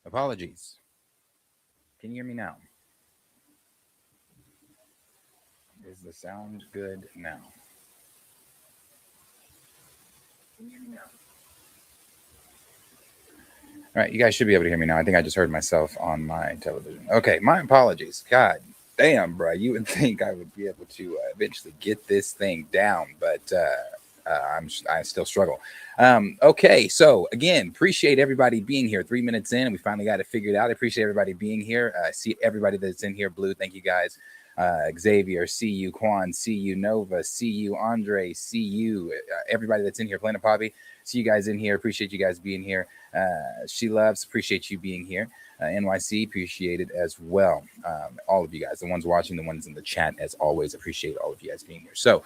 Apologies. Can you hear me now? Is the sound good now? Can you hear me now? All right, you guys should be able to hear me now. I think I just heard myself on my television. Okay, my apologies. God damn, bro. You would think I would be able to eventually get this thing down, but I still struggle. Okay, so again, appreciate everybody being here. 3 minutes in, and we finally got it figured out. I appreciate everybody being here. See everybody that's in here. Blue, thank you guys. Xavier, see you. Quan, see you. Nova, see you. Andre, see you. Everybody that's in here. Planet Poppy, see you guys in here. Appreciate you guys being here. She Loves, appreciate you being here. NYC, appreciate it as well. All of you guys, the ones watching, the ones in the chat, as always, appreciate all of you guys being here. So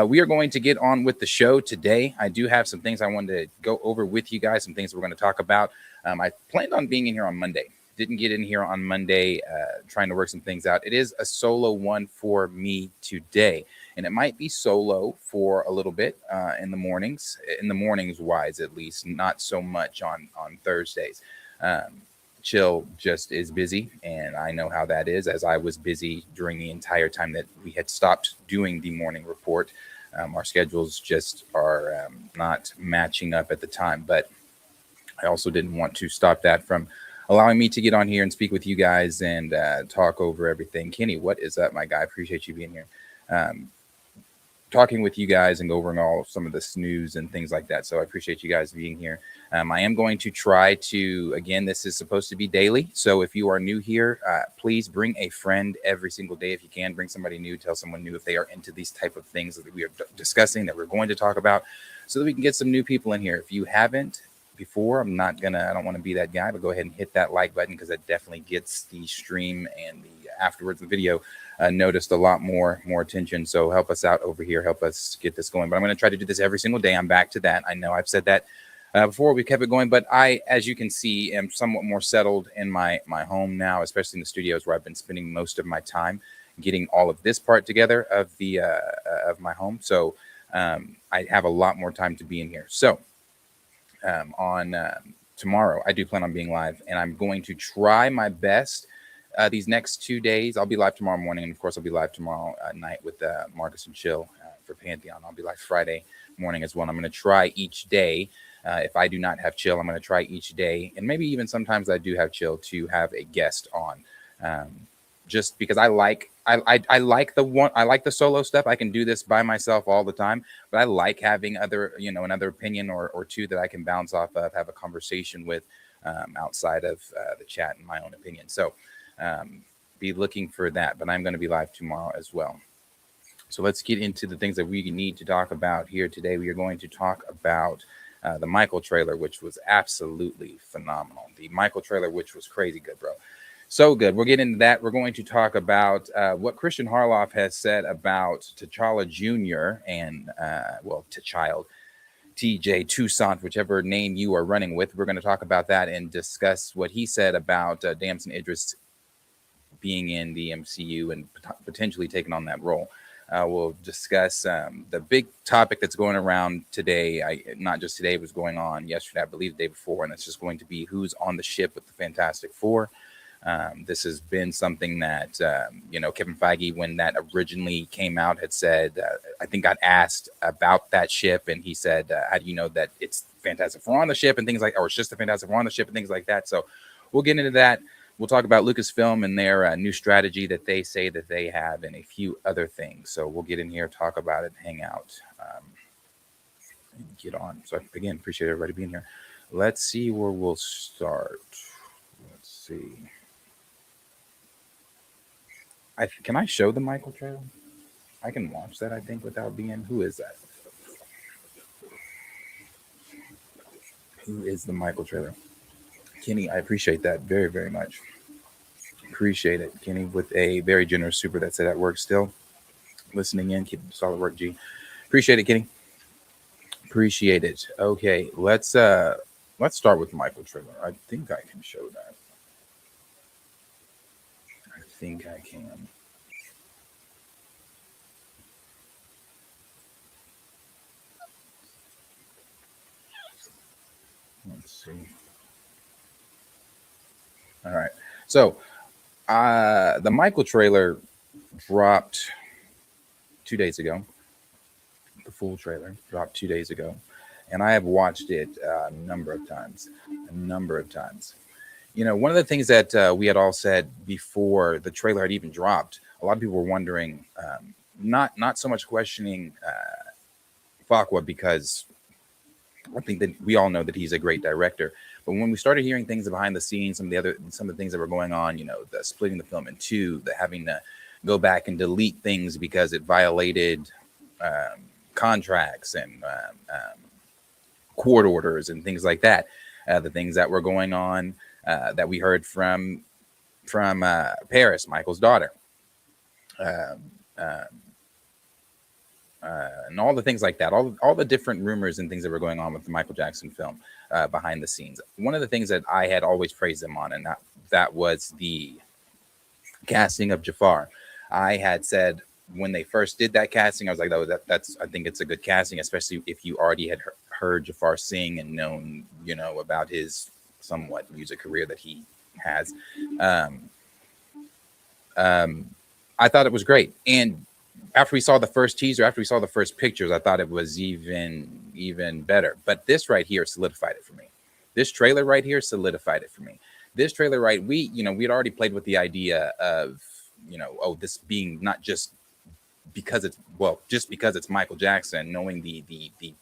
we are going to get on with the show today. I do have some things I wanted to go over with you guys, some things we're going to talk about. I planned on being in here on Monday. Didn't get in here on Monday, trying to work some things out. It is a solo one for me today, and it might be solo for a little bit in the mornings wise, at least, not so much on Thursdays. Chill just is busy, and I know how that is, as I was busy during the entire time that we had stopped doing the morning report. Our schedules just are not matching up at the time, but I also didn't want to stop that from allowing me to get on here and speak with you guys and talk over everything. Kenny, what is up, my guy? Appreciate you being here. Talking with you guys and going over all some of the snooze and things like that. So I appreciate you guys being here. I am going to try to, again, this is supposed to be daily. So if you are new here, please bring a friend every single day if you can. Bring somebody new, tell someone new if they are into these type of things that we are discussing, that we're going to talk about, so that we can get some new people in here. If you haven't before, I don't want to be that guy, but go ahead and hit that like button, because that definitely gets the stream and the afterwards the video noticed a lot more attention. So help us out over here, help us get this going. But I'm going to try to do this every single day. I'm back to that. I know I've said that before, we kept it going, but I, as you can see, am somewhat more settled in my home now, especially in the studios, where I've been spending most of my time getting all of this part together of the of my home. So I have a lot more time to be in here. So on tomorrow, I do plan on being live, and I'm going to try my best these next 2 days. I'll be live tomorrow morning, and of course I'll be live tomorrow night with Marcus and Chill for Pantheon. I'll be live Friday morning as well. I'm going to try each day. If I do not have Chill, I'm going to try each day, and maybe even sometimes I do have Chill, to have a guest on, just because I like the solo stuff. I can do this by myself all the time, but I like having another opinion or two that I can bounce off of, have a conversation with outside of the chat, in my own opinion. So be looking for that, but I'm going to be live tomorrow as well. So let's get into the things that we need to talk about here today. We are going to talk about the Michael trailer, which was absolutely phenomenal. The Michael trailer, which was crazy good, bro. So good. We'll get into that. We're going to talk about what Christian Harloff has said about T'Challa Jr. and, T'Child, TJ, Toussaint, whichever name you are running with. We're going to talk about that and discuss what he said about Damson Idris being in the MCU and potentially taking on that role. We'll discuss the big topic that's going around today. Not just today, it was going on yesterday, I believe the day before, and it's just going to be who's on the ship with the Fantastic Four. This has been something that, Kevin Feige, when that originally came out, had said, I think got asked about that ship, and he said, how do you know that it's Fantastic Four on the ship and things like, or it's just the Fantastic Four on the ship and things like that. So we'll get into that. We'll talk about Lucasfilm and their new strategy that they say that they have, and a few other things. So we'll get in here, talk about it, hang out, and get on. So again, appreciate everybody being here. Let's see where we'll start. Let's see. Can I show the Michael trailer? I can watch that, I think, without being... Who is that? Who is the Michael trailer? Kenny, I appreciate that very, very much. Appreciate it, Kenny, with a very generous super that said at work still. Listening in, keep solid work, G. Appreciate it, Kenny. Appreciate it. Okay, let's start with Michael trailer. I think I can show that. I think I can. Let's see. All right. So the Michael trailer dropped 2 days ago. The full trailer dropped 2 days ago, and I have watched it a number of times. A number of times. One of the things that we had all said before the trailer had even dropped, a lot of people were wondering, not so much questioning Fakwa, because I think that we all know that he's a great director. But when we started hearing things behind the scenes, some of the things that were going on, the splitting the film in two, the having to go back and delete things because it violated contracts and court orders and things like that. The things that were going on that we heard from Paris, Michael's daughter. Um, uh, and all the things like that, all the different rumors and things that were going on with the Michael Jackson film behind the scenes. One of the things that I had always praised them on, and that was the casting of Jafar. I had said when they first did that casting, I was like, oh, that's I think it's a good casting, especially if you already had heard Jafar sing and known, about his somewhat music career that he has. Um, I thought it was great, and after we saw the first teaser, after we saw the first pictures, I thought it was even better. But this right here solidified it for me. This trailer right here solidified it for me. This trailer, right? We had already played with the idea of, oh, this being not just just because it's Michael Jackson, knowing the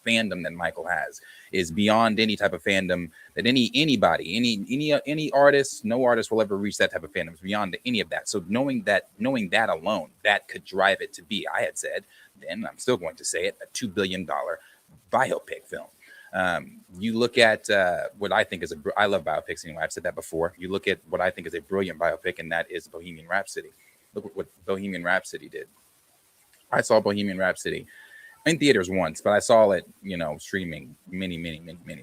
fandom that Michael has is beyond any type of fandom that anybody, any artist, no artist will ever reach that type of fandom. It's beyond any of that. So knowing that alone, that could drive it to be, I had said, then I'm still going to say it, a $2 billion biopic film. You look at what I think is I love biopics anyway. I've said that before. You look at what I think is a brilliant biopic, and that is Bohemian Rhapsody. Look what Bohemian Rhapsody did. I saw Bohemian Rhapsody in theaters once, but I saw it, streaming many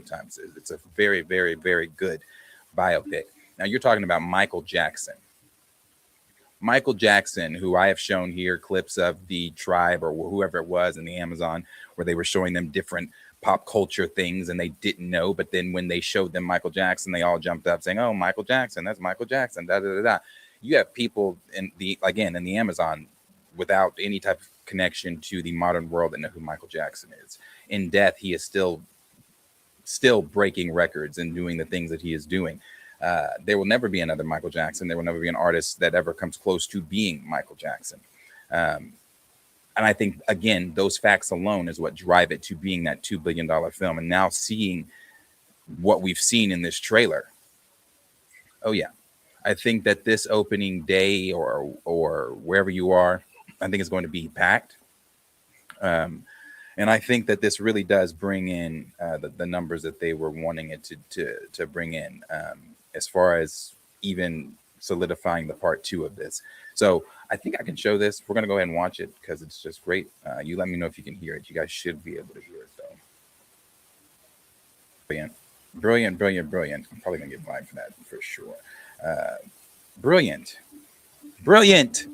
times. It's a very, very, very good biopic. Now you're talking about Michael Jackson. Michael Jackson, who I have shown here clips of the Tribe or whoever it was in the Amazon, where they were showing them different pop culture things and they didn't know. But then when they showed them Michael Jackson, they all jumped up saying, "Oh, Michael Jackson, that's Michael Jackson." Da da da da. You have people in the Amazon without any type of connection to the modern world that know who Michael Jackson is. In death, he is still breaking records and doing the things that he is doing. There will never be another Michael Jackson. There will never be an artist that ever comes close to being Michael Jackson. And I think, again, those facts alone is what drive it to being that $2 billion film. And now seeing what we've seen in this trailer. Oh, yeah. I think that this opening day or wherever you are, I think it's going to be packed. And I think that this really does bring in the numbers that they were wanting it to bring in, as far as even solidifying the part two of this. So I think I can show this. We're going to go ahead and watch it because it's just great. You let me know if you can hear it. You guys should be able to hear it, though. Brilliant. Brilliant, brilliant, brilliant. I'm probably going to get flagged for that for sure. Brilliant. Brilliant.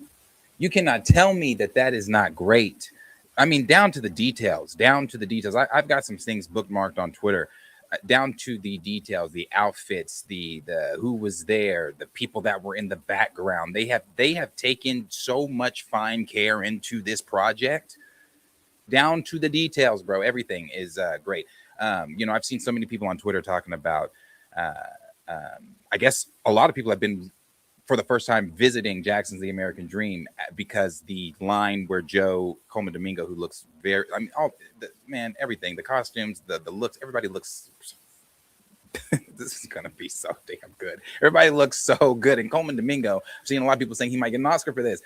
You cannot tell me that is not great. I mean, down to the details. I've got some things bookmarked on Twitter, down to the details, the outfits, the who was there, the people that were in the background. They have taken so much fine care into this project, down to the details, bro. Everything is great. I've seen so many people on Twitter talking about. I guess a lot of people have been, for the first time, visiting Jackson's The American Dream because the line where Joe Coleman Domingo, who looks very, I mean, everything, the costumes, the looks, everybody looks, this is going to be so damn good. Everybody looks so good. And Coleman Domingo, I've seen a lot of people saying he might get an Oscar for this.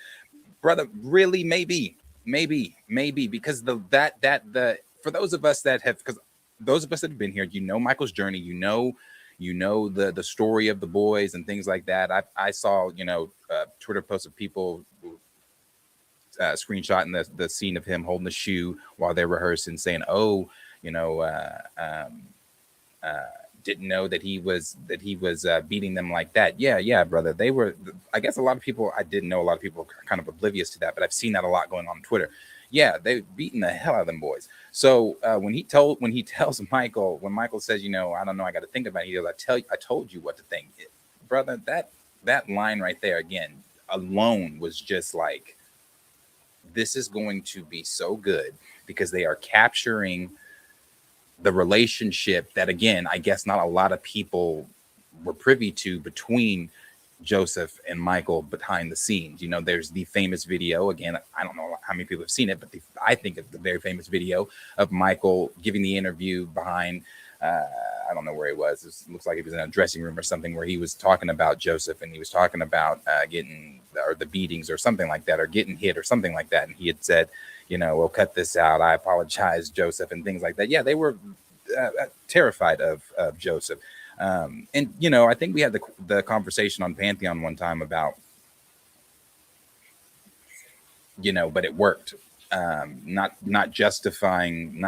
Brother, really, maybe, because for those of us that have, because those of us that have been here, Michael's journey, the story of the boys and things like that. I saw, Twitter posts of people screenshotting the scene of him holding the shoe while they're rehearsing, saying, "Oh, didn't know that he was beating them like that." Yeah, brother. They were. I guess a lot of people. I didn't know. A lot of people are kind of oblivious to that, but I've seen that a lot going on Twitter. Yeah, they beating the hell out of them boys. So when he tells Michael, when Michael says, I don't know, I got to think about it. He goes, I told you what to think. brother, that line right there again alone was just like, this is going to be so good because they are capturing the relationship that, again, I guess not a lot of people were privy to between Joseph and Michael behind the scenes. You know, there's the famous video. Again, I don't know how many people have seen it, but I think it's the very famous video of Michael giving the interview behind. I don't know where he was. It looks like he was in a dressing room or something, where he was talking about Joseph, and he was talking about getting, or the beatings or something like that, or getting hit or something like that. And he had said, you know, "Well, cut this out. I apologize, Joseph," and things like that. Yeah, they were terrified of Joseph. And you know, I think we had the conversation on Pantheon one time about, you know, but it worked. Not justifying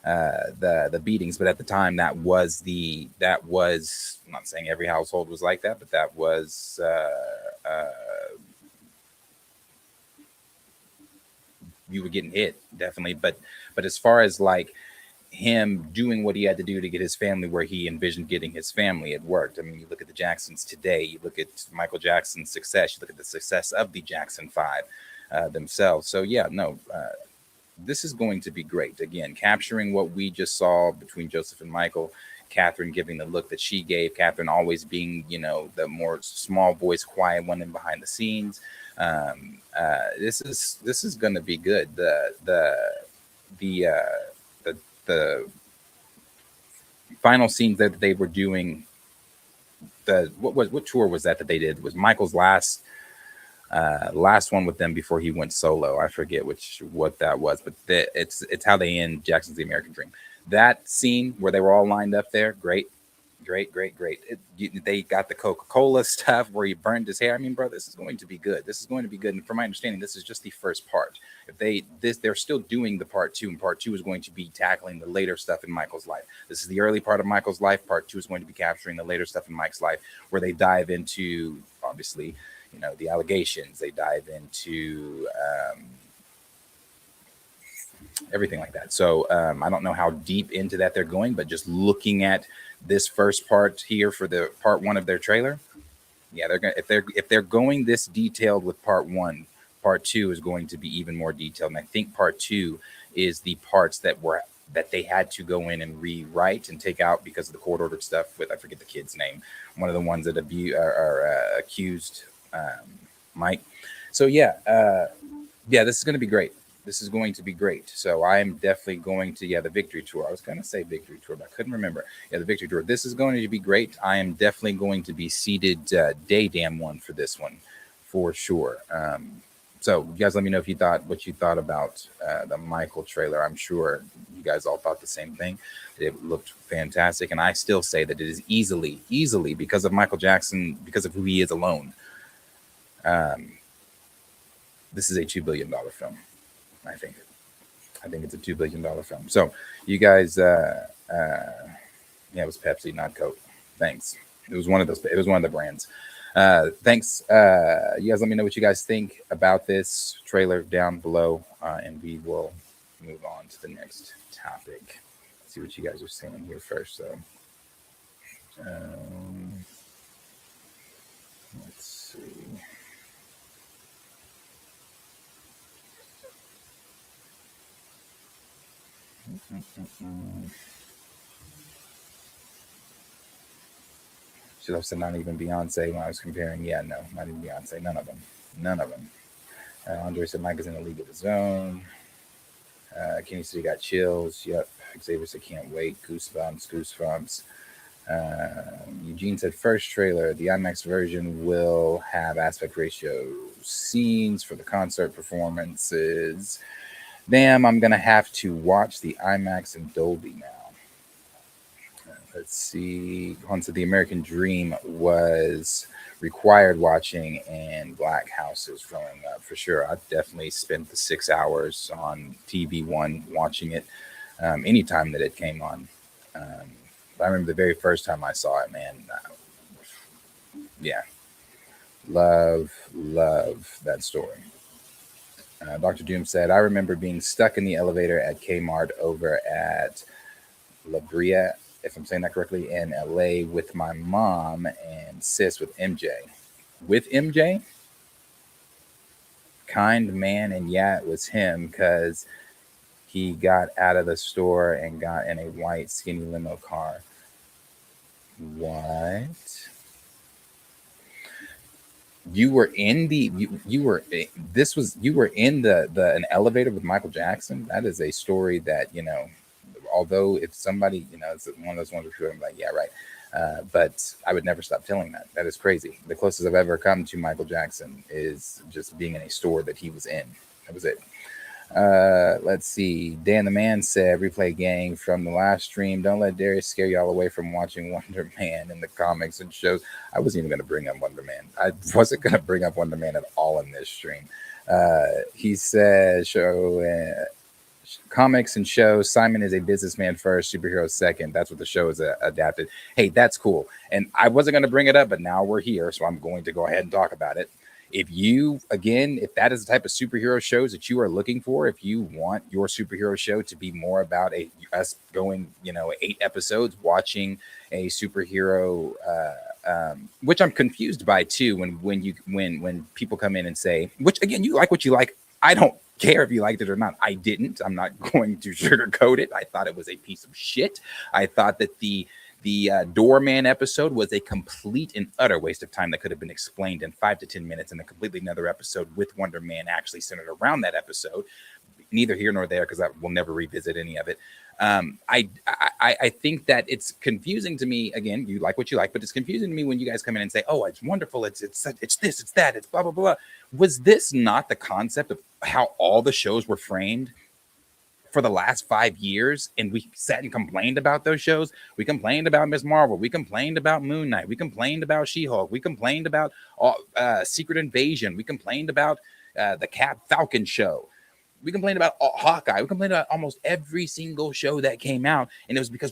the beatings, but at the time that was, I'm not saying every household was like that, but that was you were getting hit, definitely. But as far as like him doing what he had to do to get his family where he envisioned getting his family, it worked. I mean, you look at the Jacksons today, you look at Michael Jackson's success, you look at the success of the Jackson Five themselves. So yeah, no, this is going to be great. Again, capturing what we just saw between Joseph and Michael, Catherine giving the look that she gave, Catherine always being, you know, the more small voice, quiet one in behind the scenes. This is going to be good. The final scenes that they were doing, what tour was that they did? It was Michael's last one with them before he went solo. I forget what that was, but it's how they end Jackson's The American Dream. That scene where they were all lined up there, great. They got the Coca-Cola stuff where he burned his hair. I mean, bro, this is going to be good. This is going to be good. And from my understanding, this is just the first part. If they're still doing the part two, and part two is going to be tackling the later stuff in Michael's life. This is the early part of Michael's life. Part two is going to be capturing the later stuff in Mike's life, where they dive into, obviously, you know, the allegations. They dive into everything like that. So I don't know how deep into that they're going, but just looking at this first part here for the part one of their trailer, yeah, they're gonna, if they're going this detailed with part one, part two is going to be even more detailed. And I think part two is the parts that they had to go in and rewrite and take out because of the court ordered stuff with, I forget the kid's name, one of the ones that accused Mike. So yeah, this is going to be great. This is going to be great. So I am definitely going to, the Victory Tour. I was going to say Victory Tour, but I couldn't remember. Yeah, the Victory Tour. This is going to be great. I am definitely going to be seated day damn one for this one, for sure. So you guys let me know what you thought about the Michael trailer. I'm sure you guys all thought the same thing. It looked fantastic. And I still say that it is easily because of Michael Jackson, because of who he is alone. This is a $2 billion film. I think it's a $2 billion film. So you guys, it was Pepsi, not Coke. Thanks. It was one of those. It was one of the brands. Thanks. You guys let me know what you guys think about this trailer down below, and we will move on to the next topic. See what you guys are saying here first. So, let's see. Should have said not even Beyonce when I was comparing. Yeah, no, not even Beyonce. None of them. Andre said Mike is in a league of his own. Kenny said he got chills. Yep. Xavier said can't wait. Goosebumps. Eugene said first trailer. The IMAX version will have aspect ratio scenes for the concert performances. Damn, I'm going to have to watch the IMAX and Dolby now. Let's see. Hunt said The American Dream was required watching, and Black House is growing up for sure. I definitely spent the 6 hours on TV One watching it anytime that it came on. I remember the very first time I saw it, man. Love that story. Dr. Doom said, I remember being stuck in the elevator at Kmart over at La Brea if I'm saying that correctly, in LA with my mom and sis with MJ. With MJ, kind man, and yeah, it was him because he got out of the store and got in a white skinny limo car. What? You were in the you were this was you were in the an elevator with Michael Jackson. That is a story that, although if somebody, it's one of those ones where I'm like, yeah, right. But I would never stop telling that. That is crazy. The closest I've ever come to Michael Jackson is just being in a store that he was in. That was it. Let's see. Dan the Man said, replay gang from the last stream. Don't let Darius scare y'all away from watching Wonder Man in the comics and shows. I wasn't even going to bring up Wonder Man. I wasn't going to bring up Wonder Man at all in this stream. He said, comics and shows. Simon is a businessman first, superhero second. That's what the show is adapted. Hey, that's cool. And I wasn't going to bring it up, but now we're here, so I'm going to go ahead and talk about it. If that is the type of superhero shows that you are looking for, if you want your superhero show to be more about us going, 8 episodes, watching a superhero, which I'm confused by too, when people come in and say, which again, you like what you like. I don't care if you liked it or not. I didn't. I'm not going to sugarcoat it. I thought it was a piece of shit. I thought that the Doorman episode was a complete and utter waste of time that could have been explained in 5 to 10 minutes in a completely another episode with Wonder Man actually centered around that episode. Neither here nor there, because I will never revisit any of it. I think that it's confusing to me. Again, you like what you like, but it's confusing to me when you guys come in and say, "Oh, it's wonderful. It's this, it's that, it's blah blah blah." Was this not the concept of how all the shows were framed for the last 5 years? And we sat and complained about those shows. We complained about Ms. Marvel. We complained about Moon Knight. We complained about She-Hulk. We complained about Secret Invasion. We complained about the Falcon show. We complained about Hawkeye. We complained about almost every single show that came out. And it was because,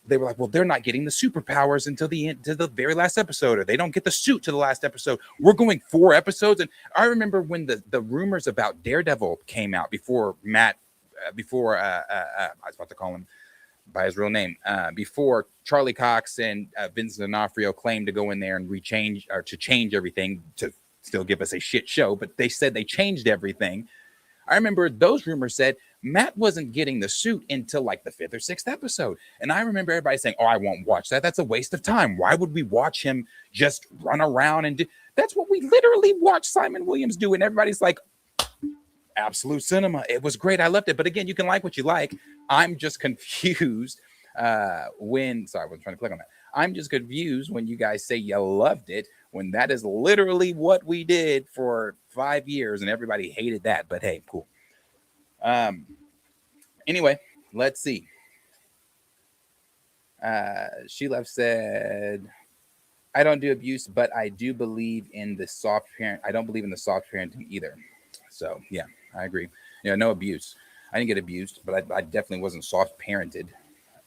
they were like, they're not getting the superpowers until the end, to the very last episode, or they don't get the suit to the last episode. We're going 4 episodes. And I remember when the rumors about Daredevil came out before I was about to call him by his real name, before Charlie Cox and Vincent D'Onofrio claimed to go in there and change everything to still give us a shit show, but they said they changed everything. I remember those rumors said Matt wasn't getting the suit until like the 5th or 6th episode. And I remember everybody saying, "Oh, I won't watch that. That's a waste of time. Why would we watch him just run around and do?" That's what we literally watched Simon Williams do. And everybody's like, absolute cinema. It was great. I loved it. But again, you can like what you like. I'm just confused I wasn't trying to click on that. I'm just confused when you guys say you loved it, when that is literally what we did for 5 years and everybody hated that. But hey, cool. Anyway, let's see. She Left said, I don't do abuse, but I do believe in the soft parent. I don't believe in the soft parenting either. So yeah, I agree. No abuse. I didn't get abused, but I definitely wasn't soft parented.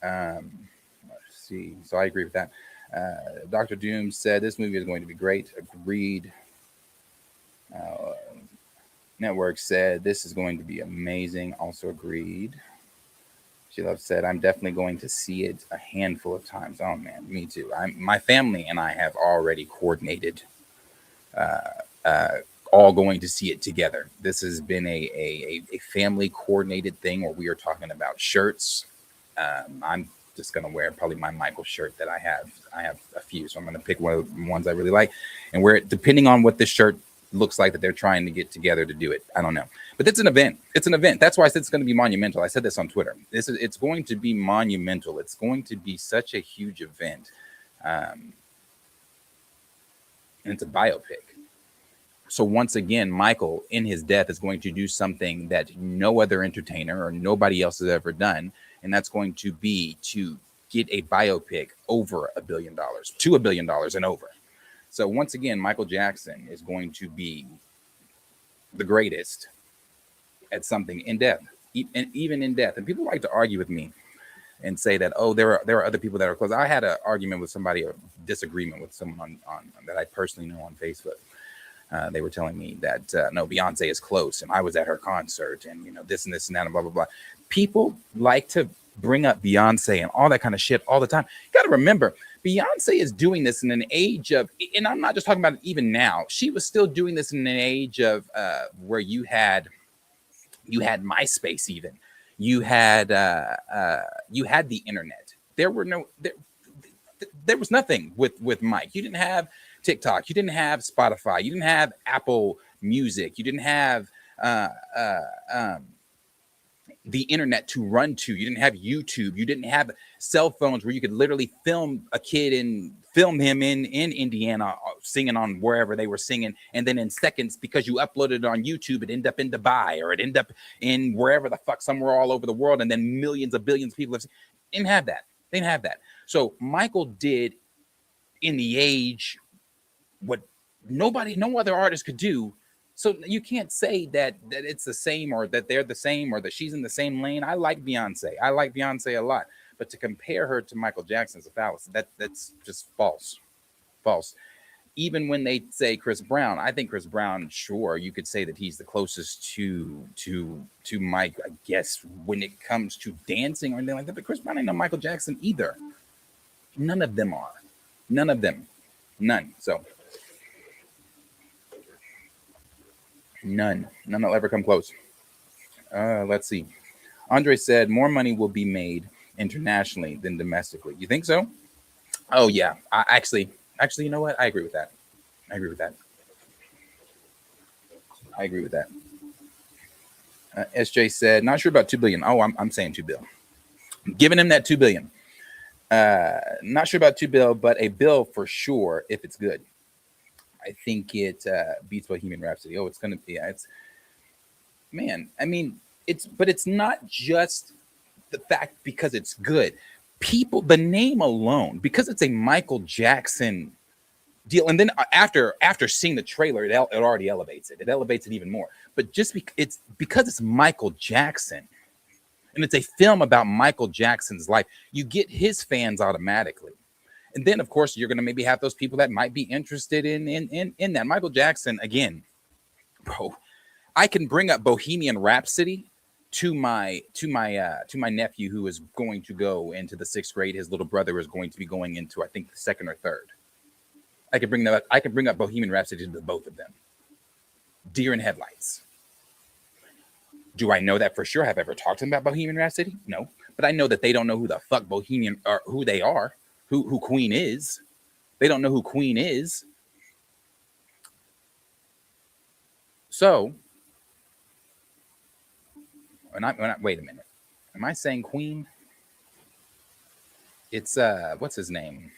Let's see. So I agree with that. Dr. Doom said this movie is going to be great. Agreed. Network said this is going to be amazing. Also agreed. She Love said, I'm definitely going to see it a handful of times. Oh man, me too. My family and I have already coordinated all going to see it together. This has been a family coordinated thing where we are talking about shirts. I'm just going to wear probably my Michael shirt that I have. I have a few, so I'm going to pick one of the ones I really like and wear it depending on what this shirt looks like that they're trying to get together to do it. I don't know, but it's an event. It's an event. That's why I said it's going to be monumental. I said this on Twitter. It's going to be monumental. It's going to be such a huge event. And it's a biopic. So once again, Michael in his death is going to do something that no other entertainer or nobody else has ever done. And that's going to be to get a biopic over $1 billion, to $1 billion and over. So once again, Michael Jackson is going to be the greatest at something in death, and even in death. And people like to argue with me and say that, oh, there are other people that are close. I had an argument with somebody, a disagreement with someone on that I personally know on Facebook. They were telling me that no, Beyonce is close, and I was at her concert, and this and this and that, and blah blah blah. People like to bring up Beyonce and all that kind of shit all the time. You got to remember, Beyonce is doing this in an age of, and I'm not just talking about it even now. She was still doing this in an age of where you had MySpace, even you had the internet. There was nothing with Mike. You didn't have TikTok. You didn't have Spotify. You didn't have Apple Music. You didn't have the internet to run to. You didn't have YouTube. You didn't have cell phones where you could literally film a kid and film him in Indiana singing on wherever they were singing, and then in seconds, because you uploaded it on YouTube, it ended up in Dubai or it ended up in wherever the fuck, somewhere all over the world, and then millions of billions of people have seen. Didn't have that. They didn't have that. So Michael did in the age what no other artist could do. So you can't say that it's the same, or that they're the same, or that she's in the same lane. I like Beyonce. I like Beyonce a lot. But to compare her to Michael Jackson is a fallacy. That's just false. False. Even when they say Chris Brown, I think Chris Brown, sure, you could say that he's the closest to Mike, I guess, when it comes to dancing or anything like that. But Chris Brown ain't no Michael Jackson either. None of them are. None of them. None. So none will ever come close. Let's see. Andre said more money will be made internationally than domestically. You think so? Oh yeah. I actually, you know what? I agree with that. I agree with that. SJ said, not sure about 2 billion. Oh, I'm saying 2 billion. I'm giving him that 2 billion. Not sure about 2 billion, but a bill for sure if it's good. I think it beats Bohemian Rhapsody. Oh, it's gonna be. Yeah, it's, man. I mean, it's not just the fact because it's good. People, the name alone, because it's a Michael Jackson deal, and then after seeing the trailer, it already elevates it. It elevates it even more. But just because it's Michael Jackson, and it's a film about Michael Jackson's life, you get his fans automatically. And then, of course, you're going to maybe have those people that might be interested in that. Michael Jackson, again, bro, I can bring up Bohemian Rhapsody to my nephew who is going to go into the 6th grade. His little brother is going to be going into, I think, the 2nd or 3rd. I can bring up Bohemian Rhapsody to the both of them. Deer in headlights. Do I know that for sure? Have I ever talked to them about Bohemian Rhapsody? No, but I know that they don't know who the fuck Bohemian or who they are. Who Queen is. They don't know who Queen is. So, wait a minute. Am I saying Queen? It's what's his name?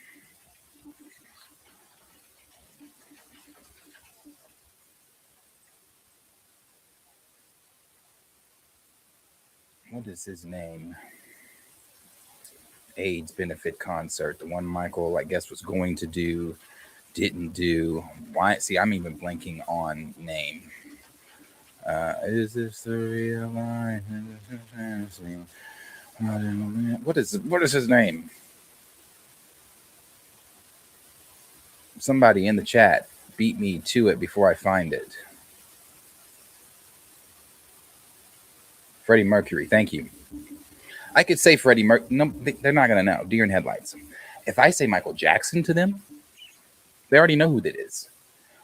What is his name? AIDS benefit concert, the one Michael, I guess, was going to do, didn't do. Why? See, I'm even blanking on name. Is this the real life? What is his name? Somebody in the chat beat me to it before I find it. Freddie Mercury, thank you. I could say Freddie Mercury. No, they're not going to know. Deer in headlights. If I say Michael Jackson to them, they already know who that is.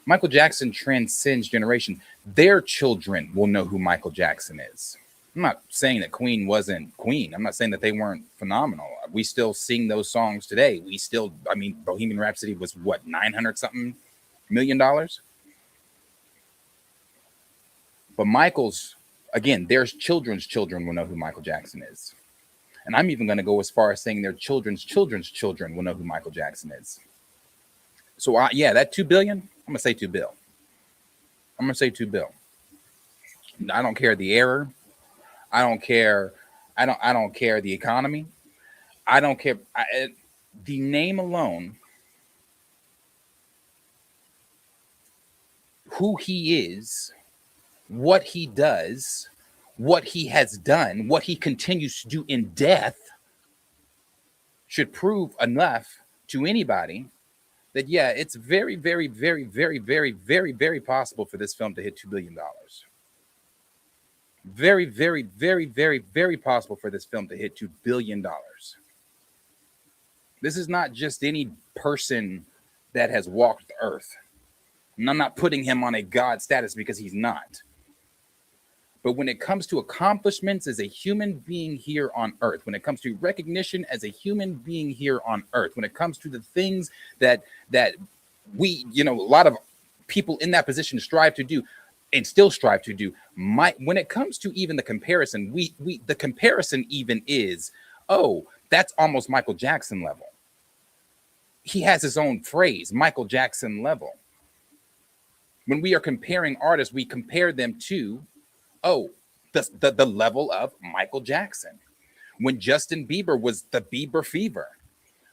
Michael Jackson transcends generation. Their children will know who Michael Jackson is. I'm not saying that Queen wasn't Queen. I'm not saying that they weren't phenomenal. We still sing those songs today. Bohemian Rhapsody was what, 900 something $million? But Michael's, again, their children's children will know who Michael Jackson is. And I'm even going to go as far as saying their children's children's children will know who Michael Jackson is. So that 2 billion, I'm going to say 2 bill. I'm going to say 2 bill. I don't care the error. I don't care. I don't care the economy. I don't care. The name alone, who he is, what he does, what he has done, what he continues to do in death, should prove enough to anybody that, yeah, it's very, very, very, very, very, very, very possible for this film to hit $2 billion. Very, very, very, very, very possible for this film to hit $2 billion. This is not just any person that has walked the earth. And I'm not putting him on a god status because he's not. But when it comes to accomplishments as a human being here on earth, when it comes to recognition as a human being here on earth, when it comes to the things that we, a lot of people in that position strive to do and still strive to do, when it comes to even the comparison, the comparison even is, oh, that's almost Michael Jackson level. He has his own phrase, Michael Jackson level. When we are comparing artists, we compare them to, the level of Michael Jackson. When Justin Bieber was the Bieber fever,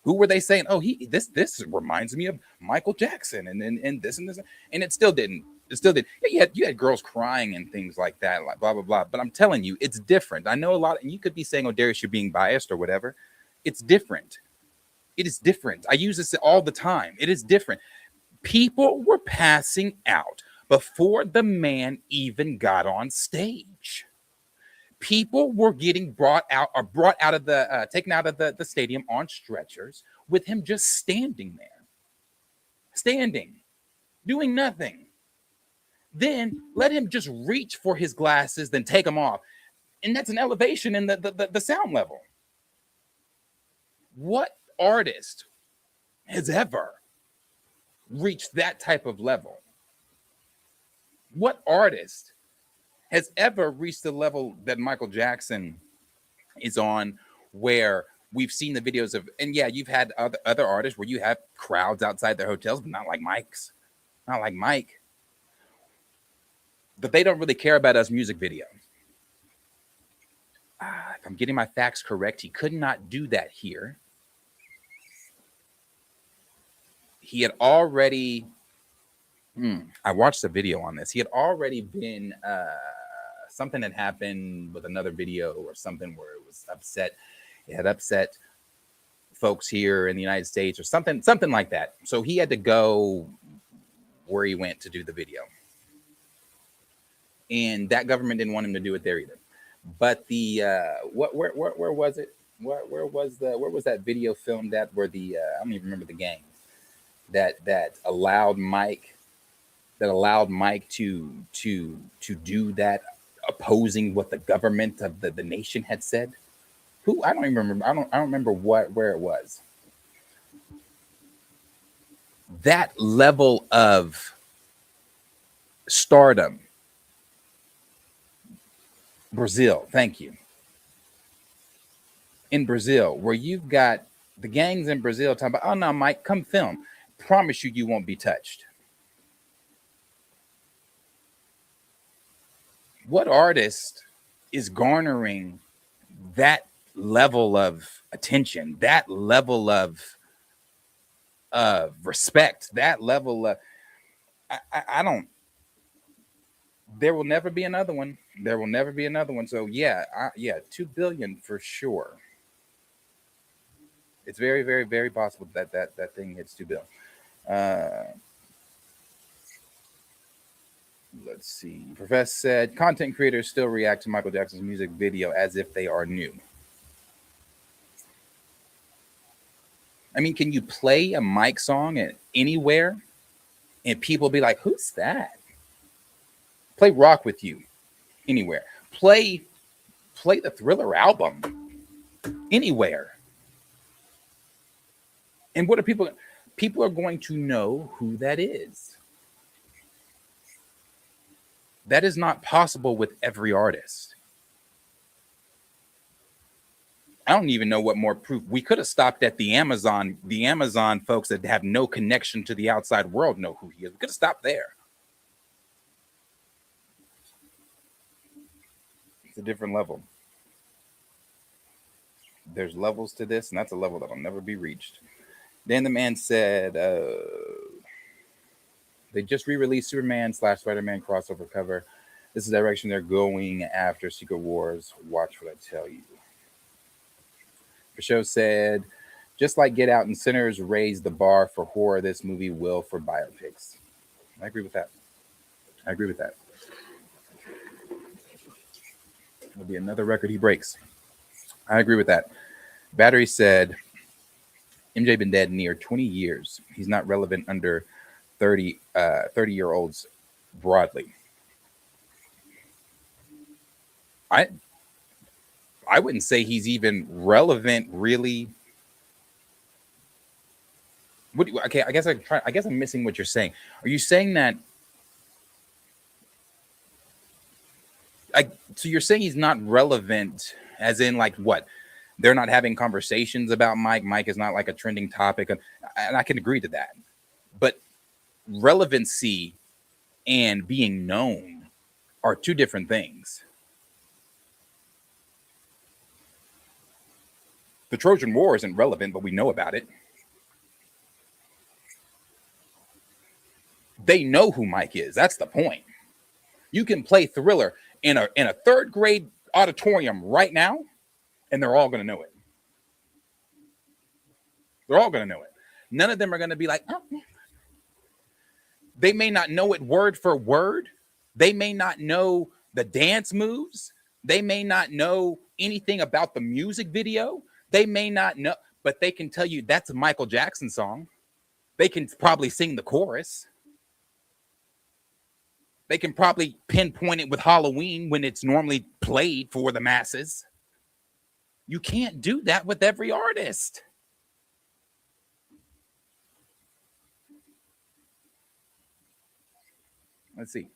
who were they saying? Oh, this reminds me of Michael Jackson, and this and this, and it still didn't. It still did. Yeah, you had girls crying and things like that, like blah blah blah. But I'm telling you, it's different. I know a lot, and you could be saying, "Oh, Darius, you're being biased or whatever." It's different. It is different. I use this all the time. It is different. People were passing out before the man even got on stage. People were getting brought out of the taken out of the stadium on stretchers with him just standing there, doing nothing. Then let him just reach for his glasses, then take them off, and that's an elevation in the sound level. What artist has ever reached that type of level? What artist has ever reached the level that Michael Jackson is on, where we've seen the videos of, and yeah, you've had other artists where you have crowds outside their hotels, but not like Mike's, not like Mike. But they don't really care about us music video. If I'm getting my facts correct, he could not do that here. He had already, I watched a video on this. He had already been, something had happened with another video or something where it was upset. It had upset folks here in the United States or something like that. So he had to go where he went to do the video. And that government didn't want him to do it there either. But the, where was it? Where was that video filmed at, where the, I don't even remember the gang that allowed Mike to do that, opposing what the government of the nation had said. Who, I don't even remember. I don't remember where it was. That level of stardom. Brazil, thank you. In Brazil, where you've got the gangs in Brazil talking about, oh no, Mike, come film. Promise you won't be touched. What artist is garnering that level of attention, that level of respect, that level of, I don't, there will never be another one. There will never be another one. So yeah, 2 billion for sure. It's very, very, very possible that thing hits 2 billion. Let's see. Professor said, content creators still react to Michael Jackson's music video as if they are new. I mean, can you play a Mike song anywhere and people be like, who's that? Play Rock With You anywhere. Play the Thriller album anywhere. And what are people are going to know who that is. That is not possible with every artist. I don't even know what more proof. We could have stopped at the Amazon. The Amazon folks that have no connection to the outside world know who he is. We could have stopped there. It's a different level. There's levels to this, and that's a level that will never be reached. Then the man said, they just re-released Superman / Spider-Man crossover cover. This is the direction they're going after Secret Wars. Watch what I tell you. The show said, just like Get Out and Sinners raised the bar for horror, this movie will for biopics. I agree with that. It'll be another record he breaks. I agree with that. Battery said, MJ been dead near 20 years. He's not relevant under 30-year-olds broadly. I wouldn't say he's even relevant, really. Okay, I guess I'm missing what you're saying. Are you saying that? So you're saying he's not relevant, as in like what? They're not having conversations about Mike. Mike is not like a trending topic, and I can agree to that. But relevancy and being known are two different things. The Trojan War isn't relevant, but we know about it. They know who Mike is. That's the point. You can play Thriller in a third grade auditorium right now, and they're all going to know it. They're all going to know it. None of them are going to be like, oh. They may not know it word for word. They may not know the dance moves. They may not know anything about the music video. They may not know, but they can tell you that's a Michael Jackson song. They can probably sing the chorus. They can probably pinpoint it with Halloween when it's normally played for the masses. You can't do that with every artist. Let's see.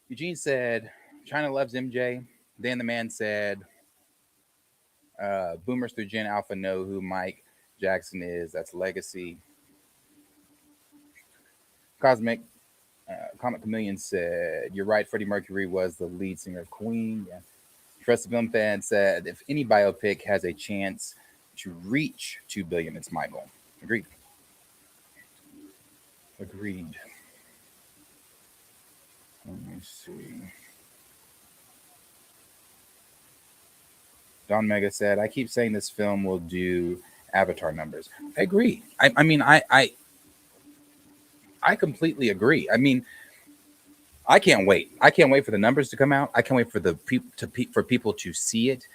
Eugene said, China loves MJ. Dan the Man said, boomers through Gen Alpha know who Mike Jackson is. That's legacy. Comic Chameleon said, you're right, Freddie Mercury was the lead singer of Queen. Yeah. Trust Film Fan said, if any biopic has a chance to reach 2 billion, it's Michael. Agreed. Agreed. Let me see. Don Mega said, I keep saying this film will do Avatar numbers. I agree. I completely agree. I mean, I can't wait. I can't wait for the numbers to come out. I can't wait for for people to see it.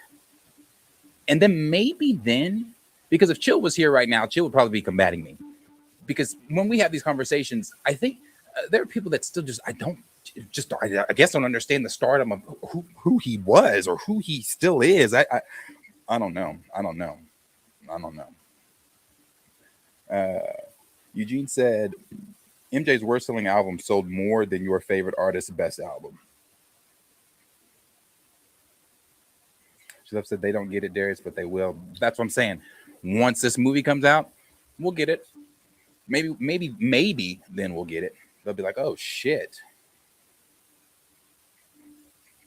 And then maybe then, because if Chill was here right now, Chill would probably be combating me. Because when we have these conversations, I think there are people that still I guess don't understand the stardom of who he was or who he still is. I don't know. Eugene said, MJ's worst selling album sold more than your favorite artist's best album. She said they don't get it, Darius, but they will. That's what I'm saying. Once this movie comes out, we'll get it. Maybe then we'll get it. They'll be like, oh shit.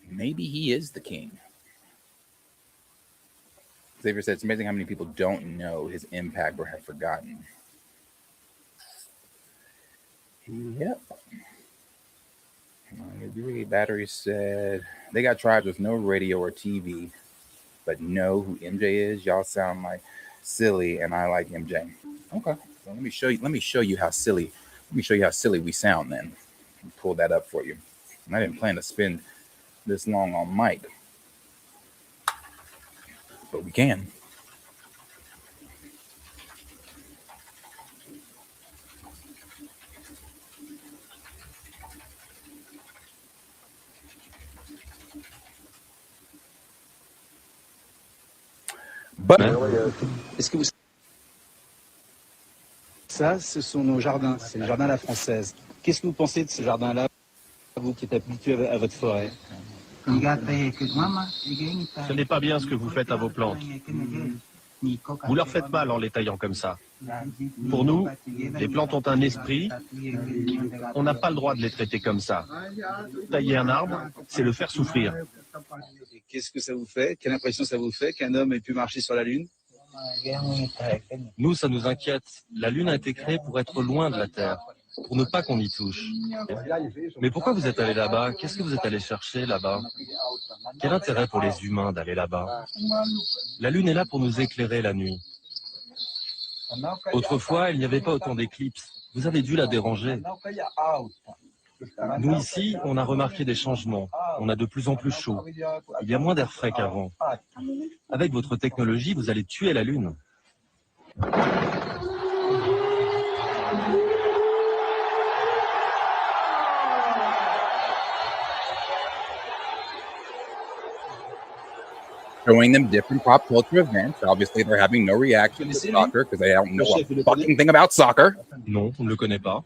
Maybe he is the king. Xavier said, it's amazing how many people don't know his impact or have forgotten. Yep. I agree. Battery said, they got tribes with no radio or TV, but know who MJ is. Y'all sound like silly, and I like MJ. Okay. So let me show you how silly. Let me show you how silly we sound then. Pull that up for you. And I didn't plan to spend this long on Mike, but we can. But est-ce que vous... Ça, ce sont nos jardins. C'est le jardin à la française. Qu'est-ce que vous pensez de ce jardin-là, vous qui êtes habitué à votre forêt? Ce n'est pas bien ce que vous faites à vos plantes. Vous leur faites mal en les taillant comme ça. Pour nous, les plantes ont un esprit. On n'a pas le droit de les traiter comme ça. Tailler un arbre, c'est le faire souffrir. Qu'est-ce que ça vous fait? Quelle impression ça vous fait qu'un homme ait pu marcher sur la Lune? Nous, ça nous inquiète. La Lune a été créée pour être loin de la Terre, pour ne pas qu'on y touche. Mais pourquoi vous êtes allé là-bas? Qu'est-ce que vous êtes allé chercher là-bas? Quel intérêt pour les humains d'aller là-bas? La Lune est là pour nous éclairer la nuit. Autrefois, il n'y avait pas autant d'éclipses. Vous avez dû la déranger. Nous, ici, on a remarqué des changements. On a de plus en plus chaud. Il y a moins d'air frais qu'avant. Avec votre technologie, vous allez tuer la Lune. Showing them different pop culture events. Obviously, they're having no reaction to soccer because they don't know a fucking thing about soccer. Non, on ne le connaît pas.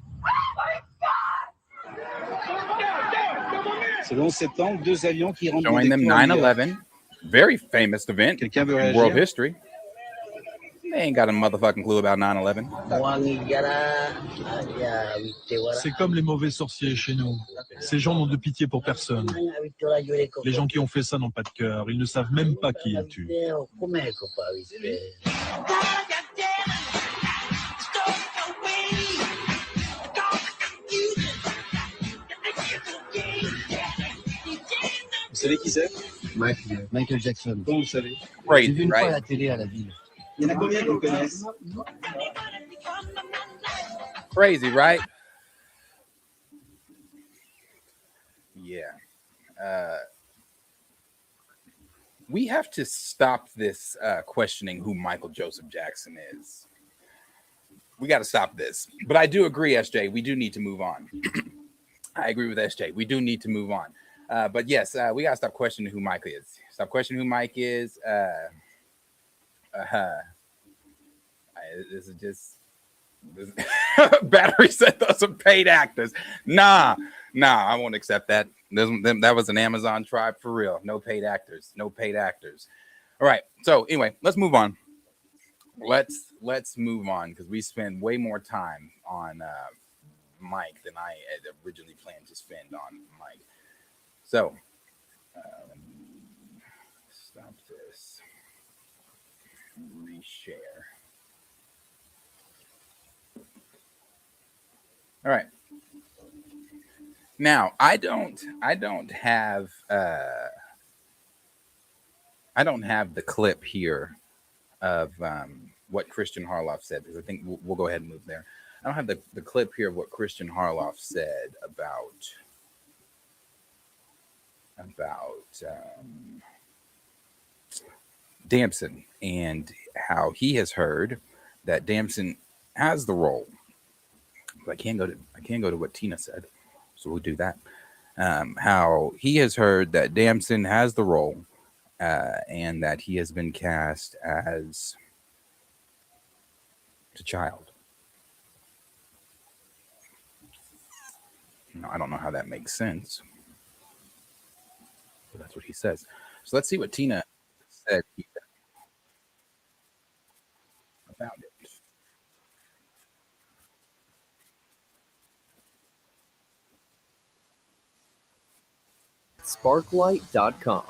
C'est le 11 septembre, 2 avions qui rentrent dans Showing des them tours en New York. 9/11, very famous event Quelqu'un in veut world réagir? history. They ain't got a motherfucking clue about 9/11. C'est comme les mauvais sorciers chez nous. Ces gens n'ont de pitié pour personne. Les gens qui ont fait ça n'ont pas de cœur. Ils ne savent même pas qui ils tuent. Vous savez qui c'est? Michael Jackson. Comment vous savez? J'ai vu Crazy, une fois à right? la télé à la ville. Il y en a combien qui le connaissent? Crazy, right? Yeah. We have to stop this questioning who Michael Joseph Jackson is. We got to stop this. But I do agree, SJ, we do need to move on. I agree with SJ. We do need to move on. But yes, we got to stop questioning who Mike is. Stop questioning who Mike is. This is just this, Battery said those are paid actors. Nah, I won't accept that. That was an Amazon tribe for real. No paid actors. No paid actors. All right. So anyway, let's move on. Let's move on because we spend way more time on Mike than I had originally planned to spend on Mike. So let me stop this. Reshare. All right. Now I don't have the clip here of what Christian Harloff said because I think we'll go ahead and move there. I don't have the clip here of what Christian Harloff said about Damson and how he has heard that Damson has the role. But I can't go to what Tina said, so we'll do that. How he has heard that Damson has the role, and that he has been cast as a child. Now, I don't know how that makes sense, but that's what he says. So let's see what Tina said about it. Sparklight.com.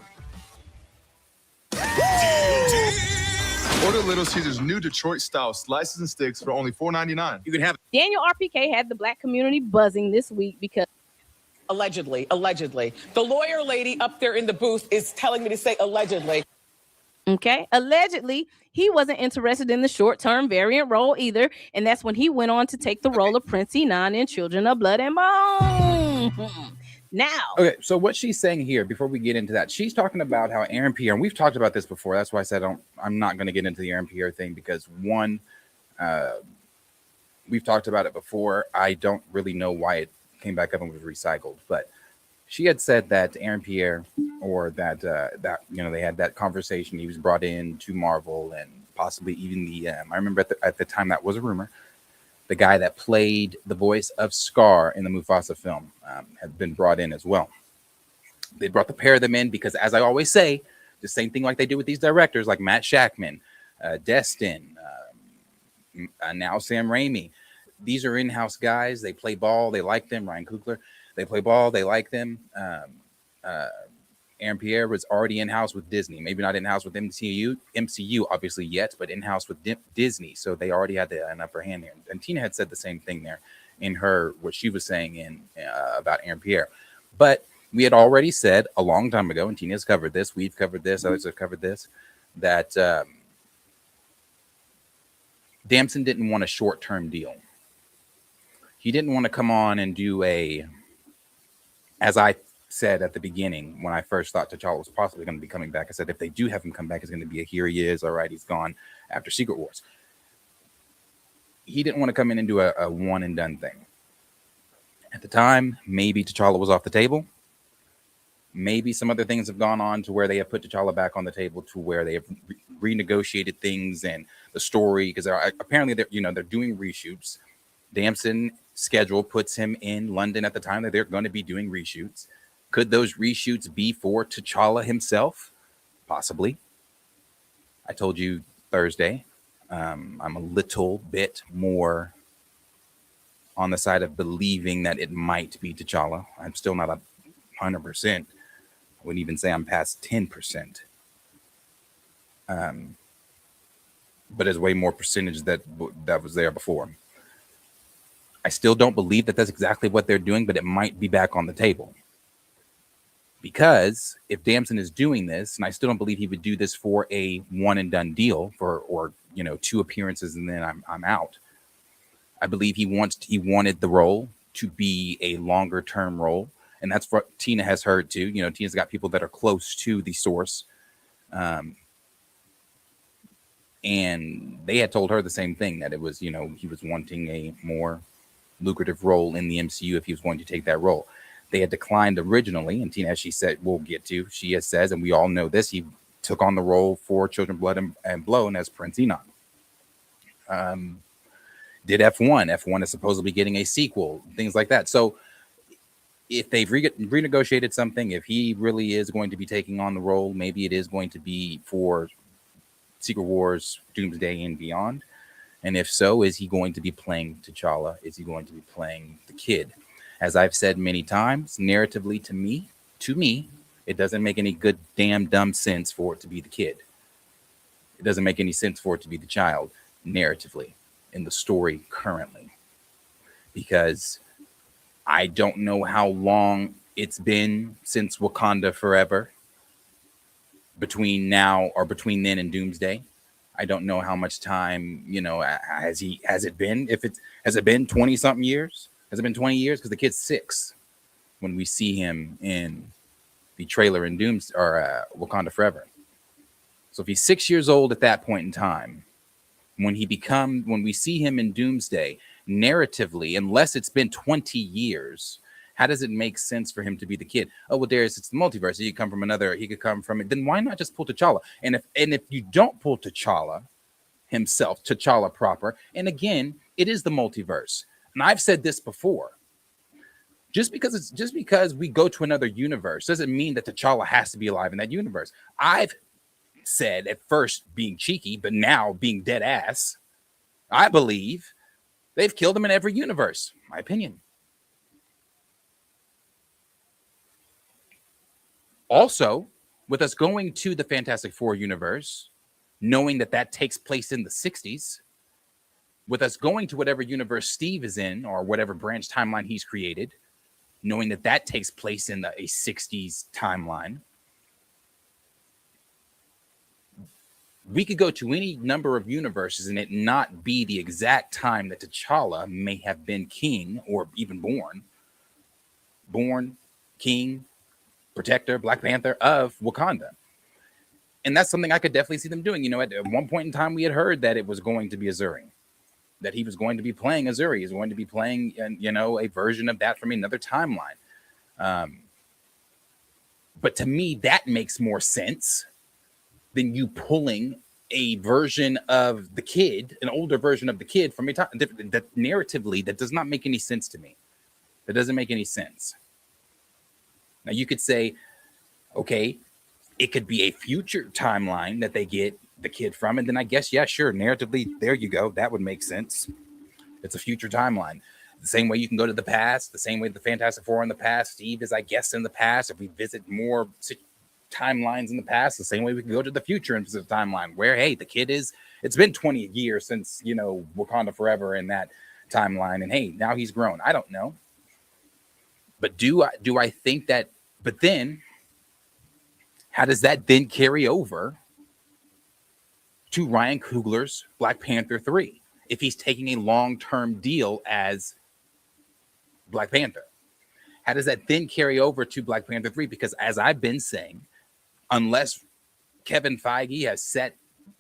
Order Little Caesars new Detroit style slices and sticks for only $4.99. You can have Daniel RPK had the black community buzzing this week because allegedly. The lawyer lady up there in the booth is telling me to say allegedly. Okay. Allegedly, he wasn't interested in the short-term variant role either. And that's when he went on to take the role of Prince Enon in Children of Blood and Bone. Now. Okay, so what she's saying here, before we get into that, she's talking about how Aaron Pierre, and we've talked about this before. That's why I said I'm not going to get into the Aaron Pierre thing because one, we've talked about it before. I don't really know why it came back up and was recycled, but she had said that Aaron Pierre, or that they had that conversation. He was brought in to Marvel, and possibly even the I remember at the time that was a rumor. The guy that played the voice of Scar in the Mufasa film had been brought in as well. They brought the pair of them in because, as I always say, the same thing like they do with these directors, like Matt Shackman, Destin, now Sam Raimi. These are in-house guys. They play ball. They like them. Ryan Coogler. They play ball. They like them. Aaron Pierre was already in-house with Disney. Maybe not in-house with MCU obviously yet, but in-house with Disney. So they already had an upper hand there. And Tina had said the same thing there in what she was saying about Aaron Pierre. But we had already said a long time ago, and Tina's covered this, we've covered this, others have covered this, that Damson didn't want a short-term deal. He didn't want to come on and do a as I said at the beginning, when I first thought T'Challa was possibly going to be coming back, I said if they do have him come back, it's going to be a here he is. All right, he's gone after Secret Wars. He didn't want to come in and do a one and done thing. At the time, maybe T'Challa was off the table. Maybe some other things have gone on to where they have put T'Challa back on the table, to where they have renegotiated things and the story, because apparently they're doing reshoots. Damson schedule puts him in London at the time that they're going to be doing reshoots. Could those reshoots be for T'Challa himself? Possibly. I told you Thursday, I'm a little bit more on the side of believing that it might be T'Challa. I'm still not 100%. I wouldn't even say I'm past 10%. But there's way more percentage that was there before. I still don't believe that that's exactly what they're doing, but it might be back on the table. Because if Damson is doing this, and I still don't believe he would do this for a one and done deal or 2 appearances and then I'm out. I believe he wanted the role to be a longer term role. And that's what Tina has heard too. Tina's got people that are close to the source. And they had told her the same thing, that it was, he was wanting a more lucrative role in the MCU if he was going to take that role. They had declined originally, and Tina, as she said, she says, and we all know this, he took on the role for Children, Blood, and Blown as Prince Enoch. Did F1. F1 is supposedly getting a sequel, things like that. So if they've renegotiated something, if he really is going to be taking on the role, maybe it is going to be for Secret Wars, Doomsday, and beyond. And if so, is he going to be playing T'Challa? Is he going to be playing the kid? As I've said many times, narratively to me, it doesn't make any good damn dumb sense for it to be the kid. It doesn't make any sense for it to be the child, narratively, in the story currently. Because I don't know how long it's been since Wakanda Forever, between then and Doomsday. I don't know how much time, has it been 20 something years? Has it been 20 years? Because the kid's 6 when we see him in the trailer in Wakanda Forever. So if he's 6 years old at that point in time, when we see him in Doomsday, narratively, unless it's been 20 years, how does it make sense for him to be the kid? Oh, well, Darius, it's the multiverse. He could come from it. Then why not just pull T'Challa? And if you don't pull T'Challa himself, T'Challa proper, and again, it is the multiverse. And I've said this before. Just because we go to another universe doesn't mean that T'Challa has to be alive in that universe. I've said, at first being cheeky, but now being dead ass, I believe they've killed him in every universe. My opinion. Also, with us going to the Fantastic Four universe, knowing that takes place in the 60s, with us going to whatever universe Steve is in or whatever branch timeline he's created, knowing that takes place in a 60s timeline, we could go to any number of universes and it not be the exact time that T'Challa may have been king or even born king, protector, Black Panther of Wakanda. And that's something I could definitely see them doing. At one point in time, we had heard that it was going to be Azuri, that he was going to be playing Azuri. He's going to be playing, a version of that from another timeline. But to me, that makes more sense than you pulling a version of the kid, an older version of the kid from a time that narratively, that does not make any sense to me. That doesn't make any sense. Now you could say, okay, it could be a future timeline that they get the kid from. And then I guess, yeah, sure. Narratively, there you go. That would make sense. It's a future timeline. The same way you can go to the past, the same way the Fantastic Four in the past, Steve is, I guess, in the past. If we visit more timelines in the past, the same way we can go to the future and visit a timeline where, hey, the kid it's been 20 years since, Wakanda Forever in that timeline. And hey, now he's grown. I don't know. But do I think that, but then how does that then carry over to Ryan Coogler's Black Panther 3 if he's taking a long-term deal as Black Panther? How does that then carry over to Black Panther 3? Because as I've been saying, unless Kevin Feige has set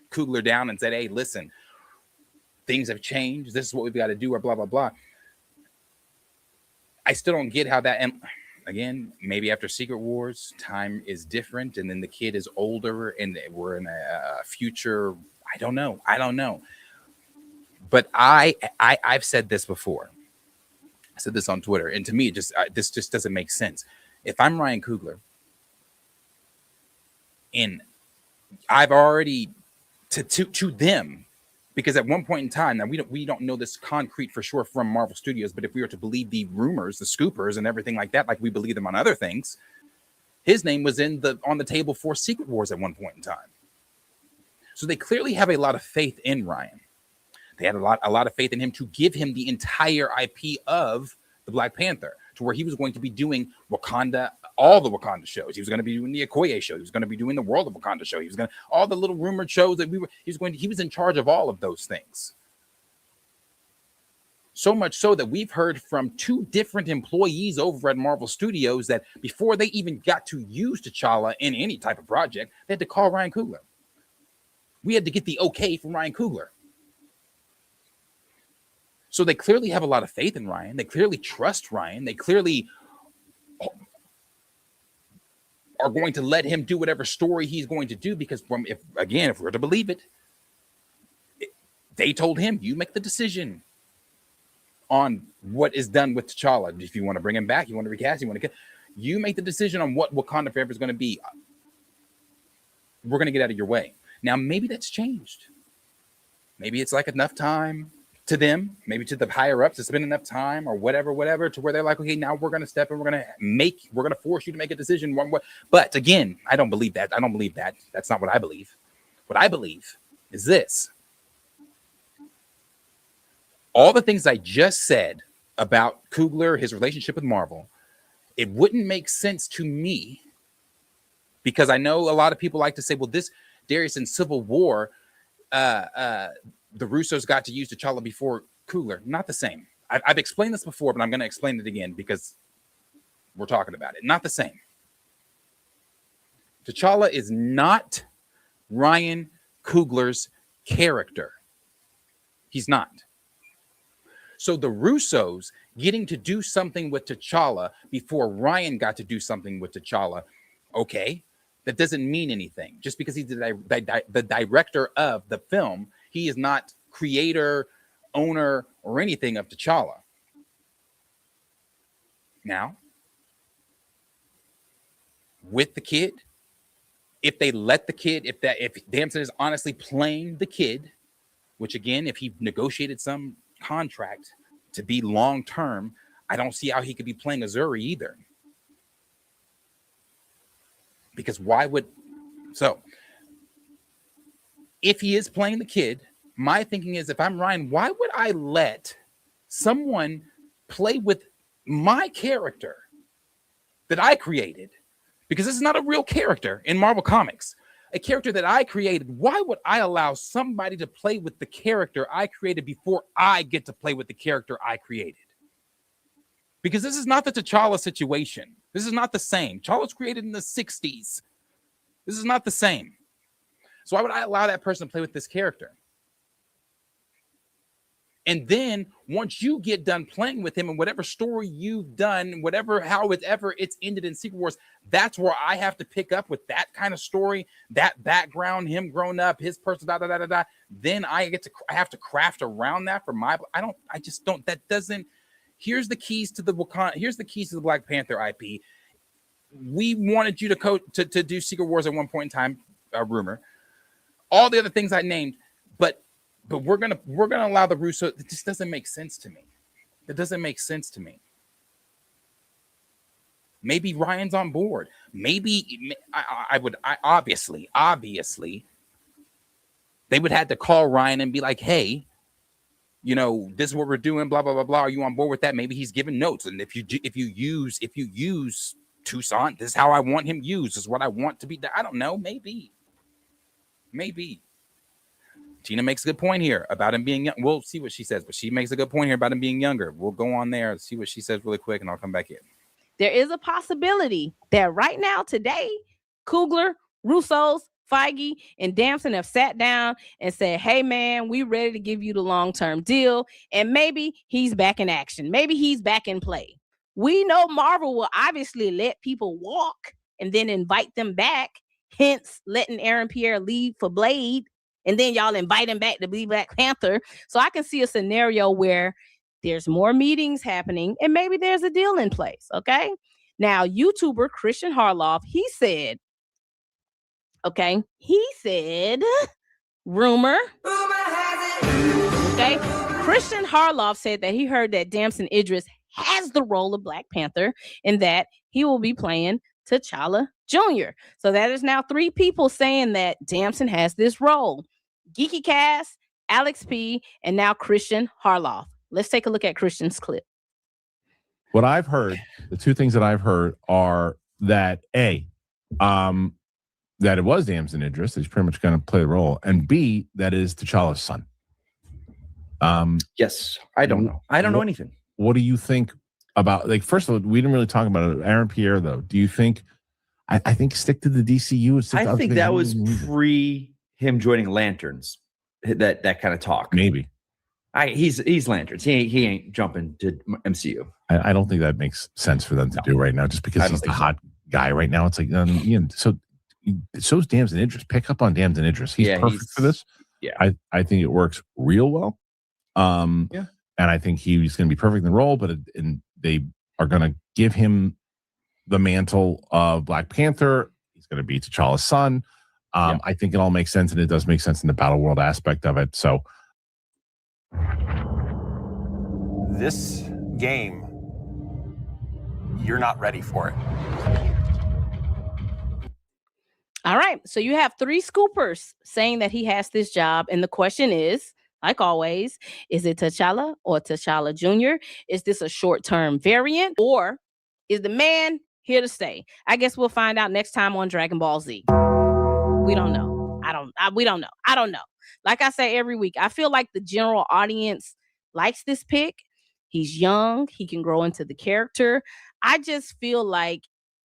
Coogler down and said, hey, listen, things have changed. This is what we've got to do, or blah, blah, blah. I still don't get how that, and again, maybe after Secret Wars, time is different, and then the kid is older, and we're in a future. I don't know. But I've said this before. I said this on Twitter, and to me, this just doesn't make sense. If I'm Ryan Coogler, and I've already to them, because at one point in time, now we don't know this concrete for sure from Marvel Studios, but if we were to believe the rumors, the scoopers, and everything like that, like we believe them on other things, his name was on the table for Secret Wars at one point in time. So they clearly have a lot of faith in Ryan. They had a lot of faith in him to give him the entire IP of the Black Panther, to where he was going to be doing Wakanda, all the Wakanda shows. He was going to be doing the Okoye show. He was going to be doing the World of Wakanda show. He was going to all the little rumored shows that he was in charge of all of those things. So much so that we've heard from 2 different employees over at Marvel Studios that before they even got to use T'Challa in any type of project, they had to call Ryan Coogler. We had to get the okay from Ryan Coogler. So they clearly have a lot of faith in Ryan. They clearly trust Ryan. They clearly are going to let him do whatever story he's going to do, because if we're to believe it, they told him, you make the decision on what is done with T'Challa. If you want to bring him back, you want to recast, you make the decision on what Wakanda Forever is going to be. We're going to get out of your way. Now, maybe that's changed. Maybe it's like enough time to them, maybe to the higher ups, it's been enough time or whatever, to where they're like, okay, now we're going to step in, we're going to force you to make a decision one way. But again, I don't believe that. That's not what I believe. What I believe is this. All the things I just said about Coogler, his relationship with Marvel, it wouldn't make sense to me, because I know a lot of people like to say, well, this Darius in Civil War, the Russos got to use T'Challa before Coogler. Not the same. I've explained this before, but I'm going to explain it again because we're talking about it. Not the same. T'Challa is not Ryan Coogler's character. He's not. So the Russos getting to do something with T'Challa before Ryan got to do something with T'Challa, okay, that doesn't mean anything. Just because he's the director of the film, he is not creator, owner, or anything of T'Challa. Now, with the kid, if they let the kid, if Damson is honestly playing the kid, which again, if he negotiated some contract to be long term, I don't see how he could be playing Azuri either. Because if he is playing the kid, my thinking is, if I'm Ryan, why would I let someone play with my character that I created? Because this is not a real character in Marvel Comics. A character that I created. Why would I allow somebody to play with the character I created before I get to play with the character I created? Because this is not the T'Challa situation. This is not the same. T'Challa was created in the 60s. This is not the same. So why would I allow that person to play with this character? And then once you get done playing with him and whatever story you've done, however it's ended in Secret Wars, that's where I have to pick up with that kind of story, that background, him growing up, his person, Then I have to craft around that for here's the keys to the Black Panther IP. We wanted you to do Secret Wars at one point in time, rumor. All the other things I named, but we're gonna allow the Russo. It just doesn't make sense to me. It doesn't make sense to me. Maybe Ryan's on board. Maybe I would obviously they would have to call Ryan and be like, hey, this is what we're doing, blah blah blah blah. Are you on board with that? Maybe he's giving notes, and if you use Toussaint, this is how I want him used. This is what I want to be done. I don't know. Maybe. Tina makes a good point here about him being young. We'll see what she says, but she makes a good point here about him being younger. We'll go on there and see what she says really quick, and I'll come back in. there is a possibility that right now, today, Coogler, Russo's, Feige, and Damson have sat down and said, hey, man, we ready to give you the long-term deal. And maybe he's back in action. Maybe he's back in play. We know Marvel will obviously let people walk and then invite them back, hence letting Aaron Pierre leave for Blade. And then y'all invite him back to be Black Panther. So I can see a scenario where there's more meetings happening and maybe there's a deal in place. Okay. Now, YouTuber Christian Harloff, he said, rumor. Okay. Christian Harloff said that he heard that Damson Idris has the role of Black Panther and that he will be playing T'Challa Jr. So that is now 3 people saying that Damson has this role. Geeky Cast, Alex P, and now Christian Harloff. Let's take a look at Christian's clip. What I've heard, the 2 things that I've heard are that A, that it was Damson Idris, he's pretty much going to play the role, and B, that is T'Challa's son. Yes, I don't know. I don't know anything. What do you think about, like, first of all, we didn't really talk about it. Aaron Pierre, though, do you think, I think stick to the DCU? I think that was pre him joining Lanterns, that kind of talk. Maybe. He's Lanterns. He ain't jumping to MCU. I don't think that makes sense for them to do right now, just because he's the hot guy right now. It's like, so's Damson Idris. Pick up on Damson Idris. He's perfect for this. Yeah. I think it works real well. And I think he's going to be perfect in the role, and they are going to give him the mantle of Black Panther. He's going to be T'Challa's son. I think it all makes sense, and it does make sense in the battle world aspect of it. So this game, you're not ready for it. All right. So you have 3 scoopers saying that he has this job. And the question is, like always, is it T'Challa or T'Challa Jr.? Is this a short-term variant, or is the man here to stay? I guess we'll find out next time on Dragon Ball Z. We don't know. We don't know. I don't know. Like I say every week, I feel like the general audience likes this pick. He's young. He can grow into the character. I just feel like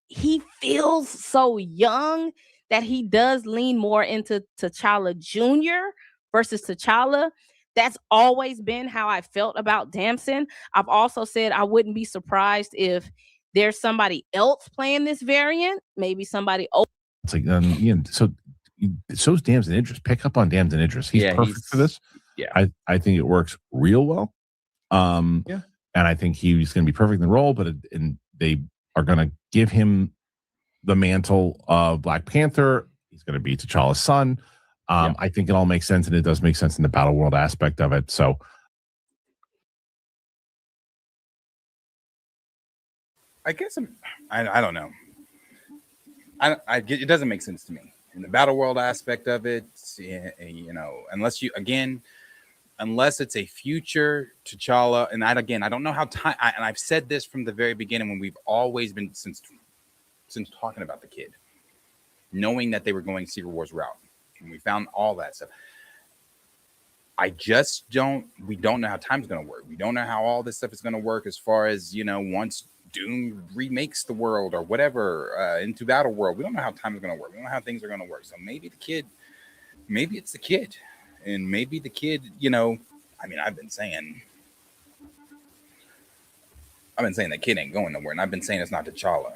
he feels so young that he does lean more into T'Challa Jr. versus T'Challa. That's always been how I felt about Damson. I've also said I wouldn't be surprised if there's somebody else playing this variant, maybe somebody old. It's like, so's Damson Idris. Pick up on Damson Idris. He's perfect for this. Yeah. I think it works real well. And I think he's going to be perfect in the role, and they are going to give him the mantle of Black Panther. He's going to be T'Challa's son. I think it all makes sense, and it does make sense in the battle world aspect of it. So I guess I don't know. It doesn't make sense to me in the battle world aspect of it. Unless it's a future T'Challa, and I don't know how time. And I've said this from the very beginning, when we've always been since talking about the kid, knowing that they were going Secret Wars route, and we found all that stuff. We don't know how time's going to work. We don't know how all this stuff is going to work as far as, once Doom remakes the world or whatever into battle world. We don't know how time is going to work. We don't know how things are going to work. So maybe it's the kid, and maybe the kid, I've been saying that kid ain't going nowhere, and I've been saying it's not T'Challa.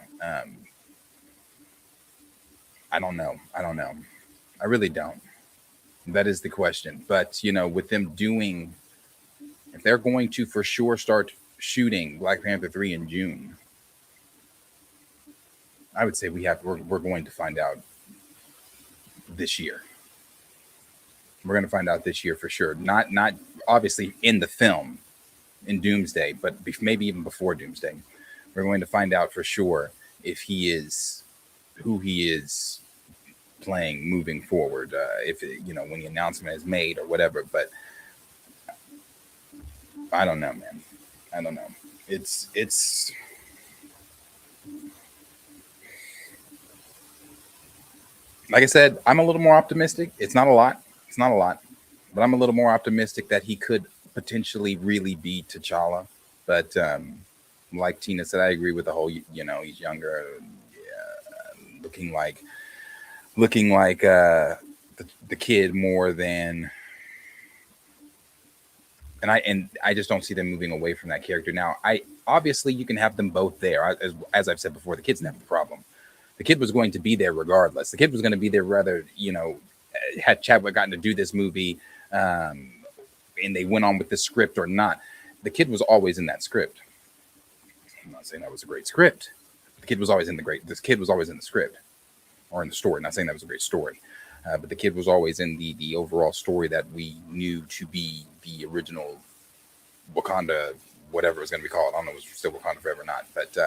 I don't know. I really don't. That is the question. But, with them if they're going to for sure start shooting Black Panther 3 in June, I would say we're going to find out this year. We're going to find out this year for sure. Not obviously in the film in Doomsday, but maybe even before Doomsday. We're going to find out for sure if he is who he is playing moving forward, when the announcement is made or whatever. But I don't know, man. I don't know. It's like I said, I'm a little more optimistic. It's not a lot, but I'm a little more optimistic that he could potentially really be T'Challa. But like Tina said, I agree with the whole, he's younger, looking like the kid more than, and I just don't see them moving away from that character. Now, obviously you can have them both there. As I've said before, the kid's never the problem. The kid was going to be there regardless. The kid was going to be there whether, had Chadwick gotten to do this movie, and they went on with the script or not. The kid was always in that script. I'm not saying that was a great script. The kid was always in this kid was always in the script or in the story. Not saying that was a great story, but the kid was always in the overall story that we knew to be the original Wakanda, whatever it was going to be called. I don't know if it was still Wakanda Forever or not, but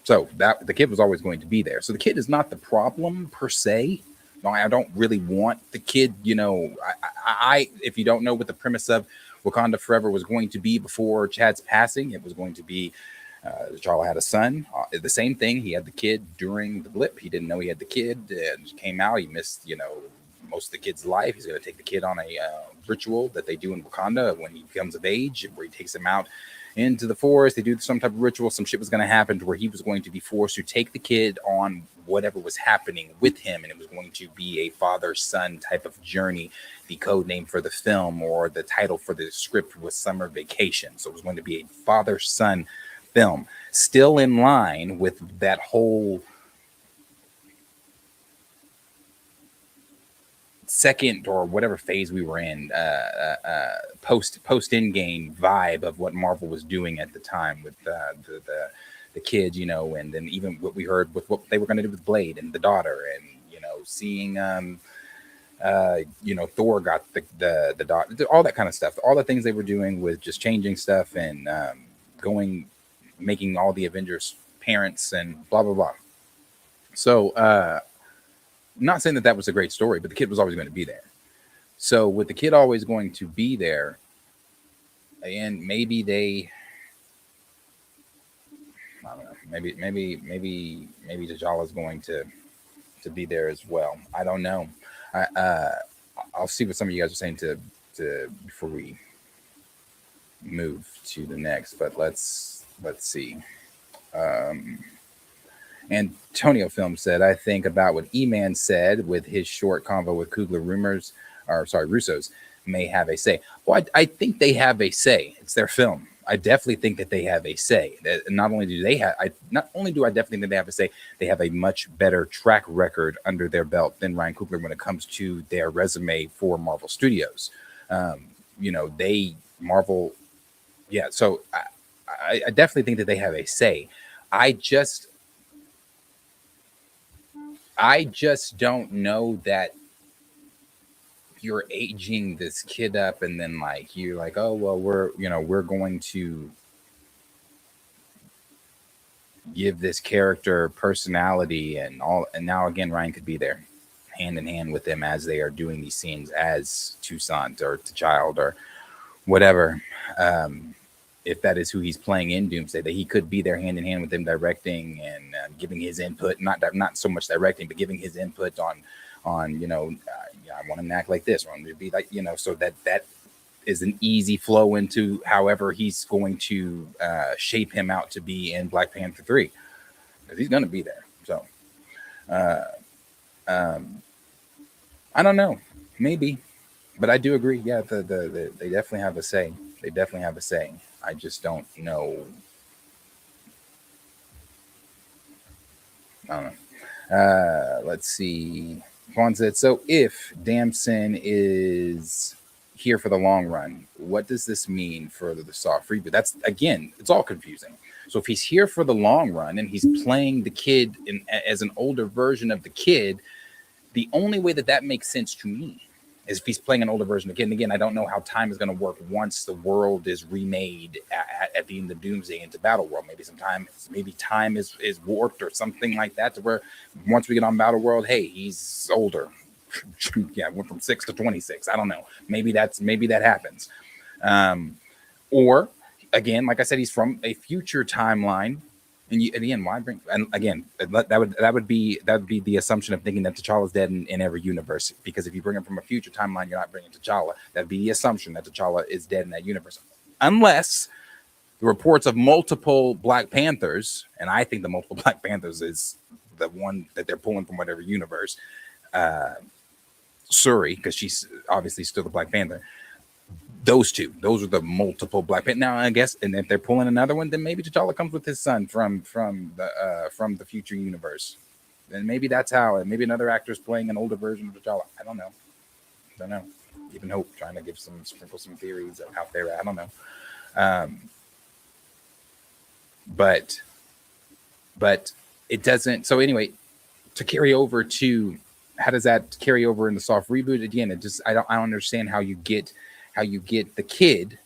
so that the kid was always going to be there. So the kid is not the problem per se. No, I don't really want the kid, if you don't know what the premise of Wakanda Forever was going to be before Chad's passing, it was going to be T'Challa had a son. The same thing. He had the kid during the blip. He didn't know he had the kid. And came out. He missed, most of the kid's life. He's going to take the kid on a ritual that they do in Wakanda when he becomes of age, where he takes him out into the forest. They do some type of ritual. Some shit was going to happen to where he was going to be forced to take the kid on whatever was happening with him, and it was going to be a father-son type of journey. The code name for the film, or the title for the script, was Summer Vacation. So it was going to be a father-son film, still in line with that whole second or whatever phase we were in, post Endgame vibe of what Marvel was doing at the time with the kids, and then even what we heard with what they were going to do with Blade and the daughter, and seeing Thor got the daughter, all that kind of stuff, all the things they were doing with just changing stuff and making all the Avengers parents and blah blah blah. So I'm not saying that was a great story, but the kid was always going to be there. So with the kid always going to be there, and maybe I don't know, maybe T'Challa's going to be there as well. I don't know. I'll see what some of you guys are saying to before we move to the next, but let's see. Antonio Film said, I think about what E-Man said with his short convo with Coogler. Russo's may have a say. Well, I think they have a say. It's their film. I definitely think that they have a say. Not only do I definitely think that they have a say, they have a much better track record under their belt than Ryan Coogler when it comes to their resume for Marvel Studios. Marvel. Yeah. So I definitely think that they have a say. I just don't know that you're aging this kid up and then you're like, oh well, we're going to give this character personality and all, and now again Ryan could be there hand in hand with them as they are doing these scenes as Toussaint or T'Child or whatever. If that is who he's playing in Doomsday, that he could be there hand in hand with them, directing and giving his input, not so much directing, but giving his input on I want him to act like this, I want him to be like, so that is an easy flow into however he's going to shape him out to be in Black Panther 3, because he's going to be there. So I don't know, maybe, but I do agree. Yeah, they definitely have a say. They definitely have a say. I just don't know. I don't know. Let's see. Juan said, so if Damson is here for the long run, what does this mean for the soft reboot? That's, again, it's all confusing. So if he's here for the long run and he's playing the kid as an older version of the kid, the only way that makes sense to me is if he's playing an older version of the kid. And again, I don't know how time is going to work once the world is remade at the end of Doomsday into Battle World. Maybe time is warped or something like that, to where once we get on Battle World, hey, he's older. Yeah, went from 6 to 26. I don't know. Maybe that happens. Or again, like I said, he's from a future timeline. And again, why bring? And again, that would be the assumption of thinking that T'Challa's dead in every universe. Because if you bring him from a future timeline, you're not bringing T'Challa. That'd be the assumption that T'Challa is dead in that universe, unless the reports of multiple Black Panthers, and I think the multiple Black Panthers is the one that they're pulling from whatever universe. Suri, because she's obviously still the Black Panther. Those are the multiple Black Panther. Now, I guess, and if they're pulling another one, then maybe T'Challa comes with his son from the future universe. And maybe that's how, and maybe another actor is playing an older version of T'Challa. I don't know. Even hope, trying to sprinkle some theories out there. I don't know. But it doesn't. So anyway, to carry over to, how does that carry over in the soft reboot? Again, I don't understand how you get the kid,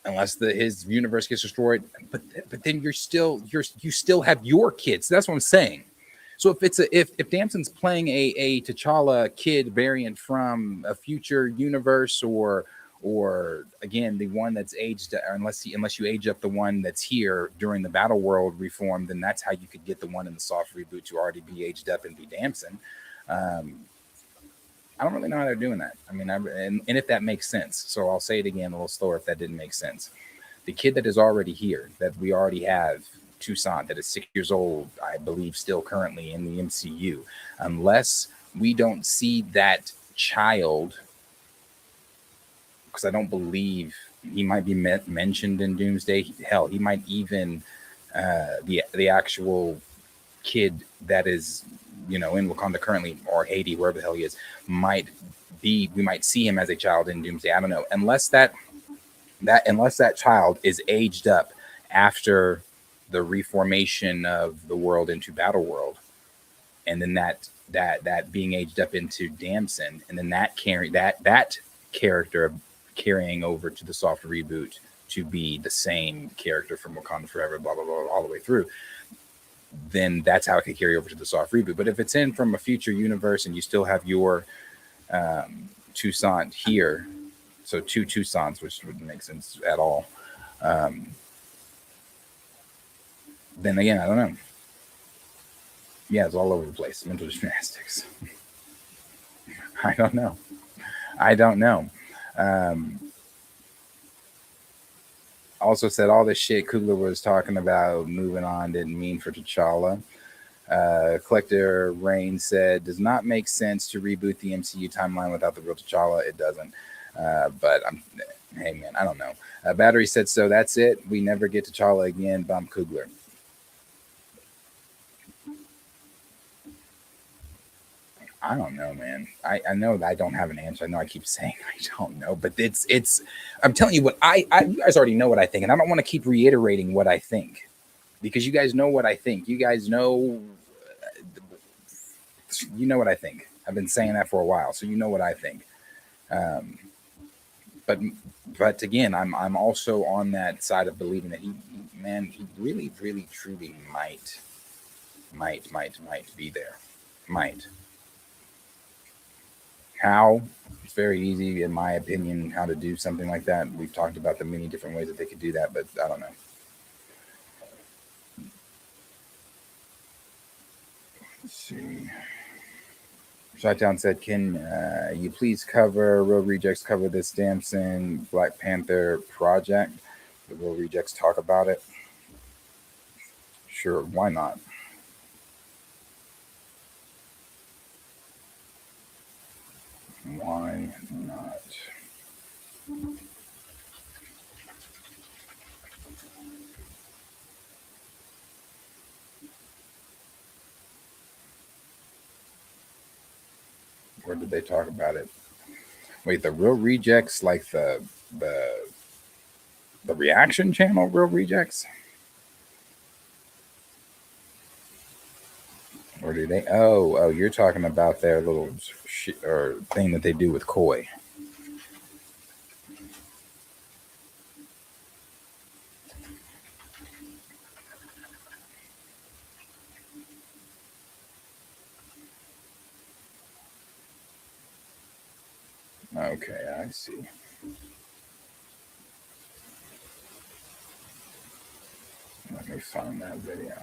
unless his universe gets destroyed. But then you still have your kids. That's what I'm saying. So if Damson's playing a T'Challa kid variant from a future universe, or again the one that's aged, unless you age up the one that's here during the Battle World reform, then that's how you could get the one in the soft reboot to already be aged up and be Damson. I don't really know how they're doing that. I mean, and if that makes sense. So I'll say it again a little slower if that didn't make sense. The kid that is already here, that we already have, Toussaint, that is 6 years old, I believe, still currently in the MCU, unless we don't see that child, because I don't believe he might be mentioned in Doomsday. Hell, he might even the actual kid that is, in Wakanda currently, or Haiti, wherever the hell he is, we might see him as a child in Doomsday. I don't know, unless that child is aged up after the reformation of the world into Battle World, and then that being aged up into Damson, and then that character carrying over to the soft reboot to be the same character from Wakanda Forever, blah blah blah, all the way through. Then that's how it could carry over to the soft reboot. But if it's in from a future universe and you still have your Toussaint here, so two Toussaints, which wouldn't make sense at all. Then again, I don't know. Yeah, it's all over the place. Mental gymnastics. I don't know. Also said all this shit Coogler was talking about moving on didn't mean for T'Challa. Collector Rain said, does not make sense to reboot the MCU timeline without the real T'Challa. It doesn't. But hey man, I don't know. Battery said, so that's it. We never get T'Challa again. Bump Coogler. I don't know, man. I know that I don't have an answer. I know I keep saying I don't know, but it's. I'm telling you what you guys already know what I think, and I don't want to keep reiterating what I think, because you guys know what I think. You guys know, what I think. I've been saying that for a while, so you know what I think. But again, I'm also on that side of believing that he really, really, truly might be there. Might. How? It's very easy, in my opinion, how to do something like that. We've talked about the many different ways that they could do that, but I don't know. Let's see. Shotdown said, can you please Real Rejects cover this Damson Black Panther project? The Real Rejects talk about it. Sure, why not? Why not? Where did they talk about it? Wait, the Real Rejects, like the reaction channel Real Rejects? Or do they? Oh, you're talking about their little or thing that they do with Koi. Okay, I see. Let me find that video.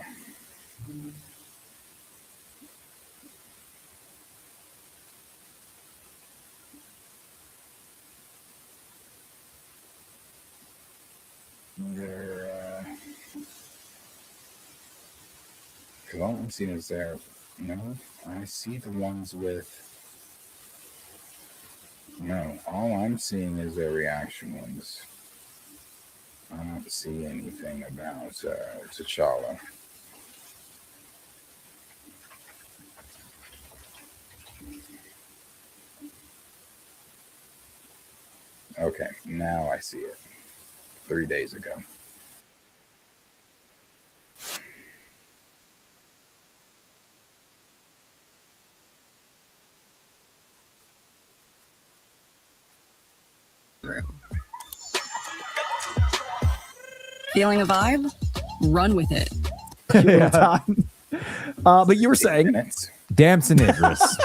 Because all I'm seeing is there. No, I see the ones with. No, all I'm seeing is their reaction ones. I don't see anything about T'Challa. Okay, now I see it. 3 days ago. Feeling a vibe? Run with it. But you were saying Damson Idris.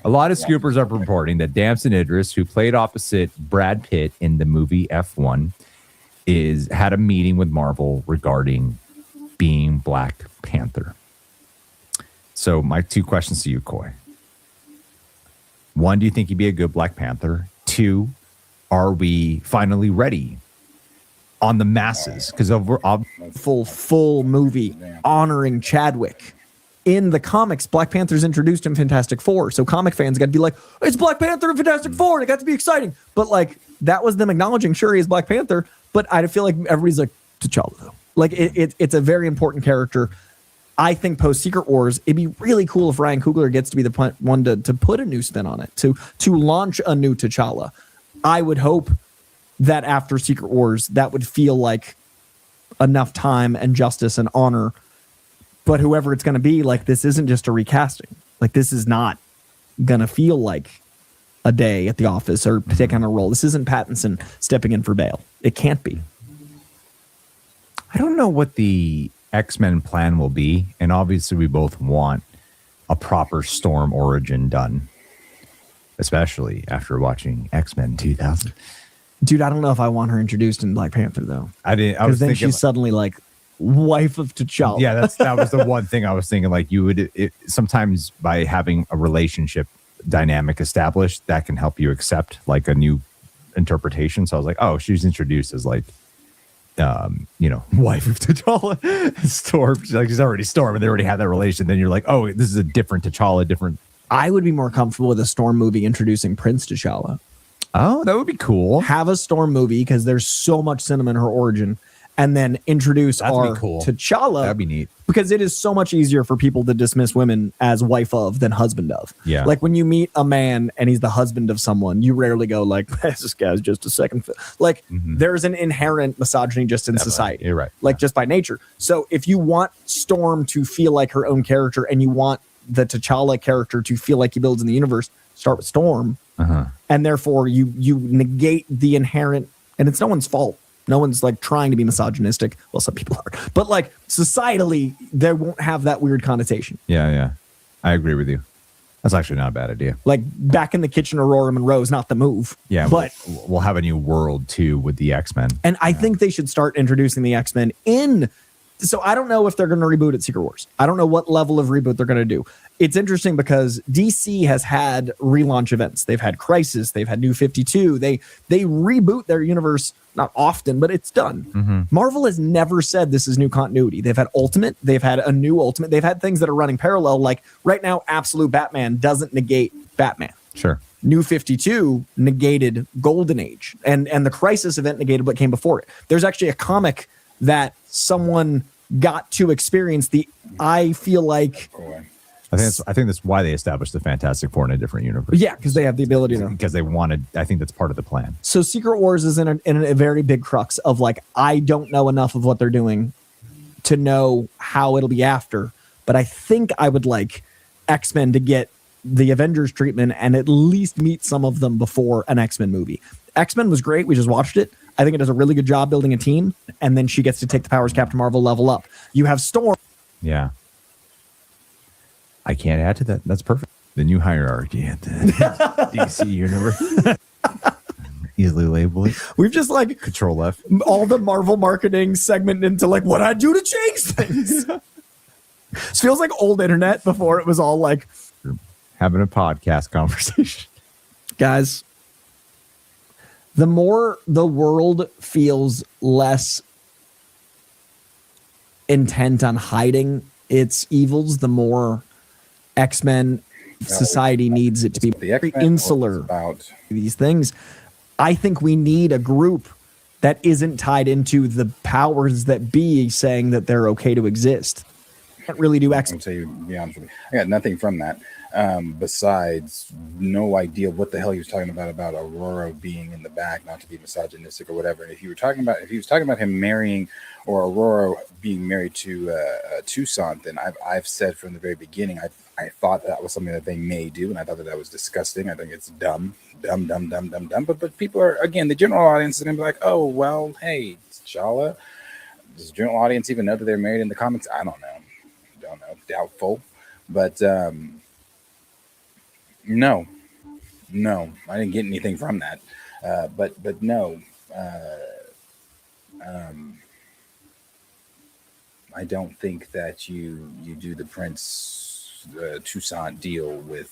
A lot of scoopers are reporting that Damson Idris, who played opposite Brad Pitt in the movie F1, had a meeting with Marvel regarding being Black Panther. So my 2 questions to you, Coy. 1, do you think he'd be a good Black Panther? 2, are we finally ready on the masses? Because full movie honoring Chadwick. In the comics, Black Panther's introduced in Fantastic Four, so comic fans got to be like, it's Black Panther in Fantastic Four, and it got to be exciting. But like, that was them acknowledging, sure, he is Black Panther, but I feel like everybody's like, T'Challa, though. Like, it's a very important character. I think post Secret Wars, it'd be really cool if Ryan Coogler gets to be the one to put a new spin on it, to launch a new T'Challa. I would hope that after Secret Wars, that would feel like enough time and justice and honor. But whoever it's going to be, like, this isn't just a recasting. Like, this is not going to feel like a day at the office or taking on a role. This isn't Pattinson stepping in for Bale. It can't be. I don't know what the X-Men plan will be. And obviously we both want a proper Storm origin done, especially after watching X-Men 2000. Dude, I don't know if I want her introduced in Black Panther, though. I was then thinking she's suddenly like wife of T'Challa. Yeah, that was the one thing I was thinking. Like, you would sometimes by having a relationship dynamic established, that can help you accept like a new interpretation. So I was like, oh, she's introduced as like, wife of T'Challa, Storm. She's already Storm, and they already had that relation. Then you're like, oh, this is a different T'Challa, different. I would be more comfortable with a Storm movie introducing Prince T'Challa. Oh, that would be cool. Have a Storm movie because there's so much cinema in her origin, and then introduce our T'Challa. That'd be neat. Because it is so much easier for people to dismiss women as wife of than husband of. Yeah. Like when you meet a man and he's the husband of someone, you rarely go like, this guy's just a second. Like there's an inherent misogyny just in society. You're right. Like just by nature. So if you want Storm to feel like her own character and you want the T'Challa character to feel like he builds in the universe, start with Storm. And therefore you negate the inherent, and it's no one's fault. No one's like trying to be misogynistic. Well, some people are, but like societally, they won't have that weird connotation. Yeah. I agree with you. That's actually not a bad idea. Like back in the kitchen, Aurora Monroe is not the move. Yeah, but we'll have a new world too with the X-Men. And I think they should start introducing the X-Men in. So I don't know if they're going to reboot at Secret Wars. I don't know what level of reboot they're going to do. It's interesting because DC has had relaunch events. They've had Crisis. They've had New 52. They reboot their universe, not often, but it's done. Marvel has never said this is new continuity. They've had Ultimate. They've had a new Ultimate. They've had things that are running parallel. Like right now, Absolute Batman doesn't negate Batman. Sure. New 52 negated Golden Age. And the Crisis event negated what came before it. There's actually a comic that someone got to experience I feel like I think that's why they established the Fantastic Four in a different universe. Yeah, because they have the ability to. Because they wanted. I think that's part of the plan. So Secret Wars is in a very big crux of like, I don't know enough of what they're doing to know how it'll be after, but I think I would like X-Men to get the Avengers treatment and at least meet some of them before an X-Men movie. X-Men was great. We just watched it. I think it does a really good job building a team, and then she gets to take the powers Captain Marvel level up. You have Storm. Yeah. I can't add to that. That's perfect. The new hierarchy at the DC universe. Easily label it. We've just like Control F. All the Marvel marketing segment into like what I do to change things. This feels like old internet before it was all like having a podcast conversation. Guys, the more the world feels less intent on hiding its evils, the more X-Men society needs it to be very insular about these things. I think we need a group that isn't tied into the powers that be saying that they're okay to exist. Can't really do X. I'll tell you, to be honest with you, I got nothing from that. Besides, no idea what the hell he was talking about Aurora being in the back, not to be misogynistic or whatever. And if he was talking about him marrying or Aurora being married to Toussaint, then I've said from the very beginning, I thought that was something that they may do, and I thought that was disgusting. I think it's dumb. But people are, again, the general audience is gonna be like, oh well, hey, T'Challa. Does the general audience even know that they're married in the comics? I don't know. Doubtful. But no, I didn't get anything from that. But no, I don't think that you do the Prince Toussaint deal with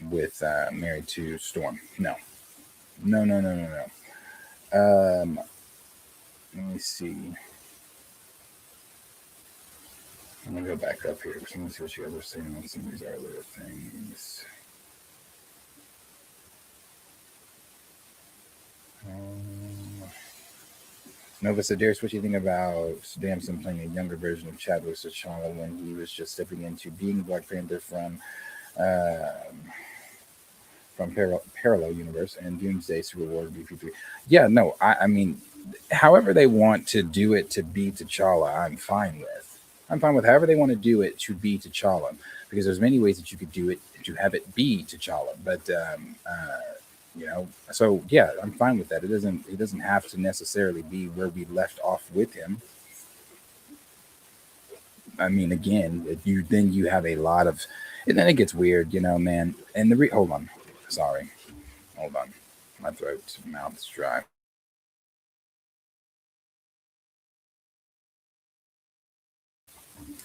Married to Storm. No. Let me see. I'm gonna go back up here because I want to see what you guys are saying on some of these earlier things. Nova said, Darius, what do you think about Damson playing a younger version of Chadwick T'Challa when he was just stepping into being Black Panther from Parallel Universe and Doomsday Superbowl BP3? Yeah, no, I mean, however they want to do it to be T'Challa, I'm fine with. However they want to do it to be T'Challa, because there's many ways that you could do it to have it be T'Challa. But so yeah, I'm fine with that. It doesn't have to necessarily be where we left off with him. I mean, again, you have a lot of, and then it gets weird, man. And hold on, my mouth is dry.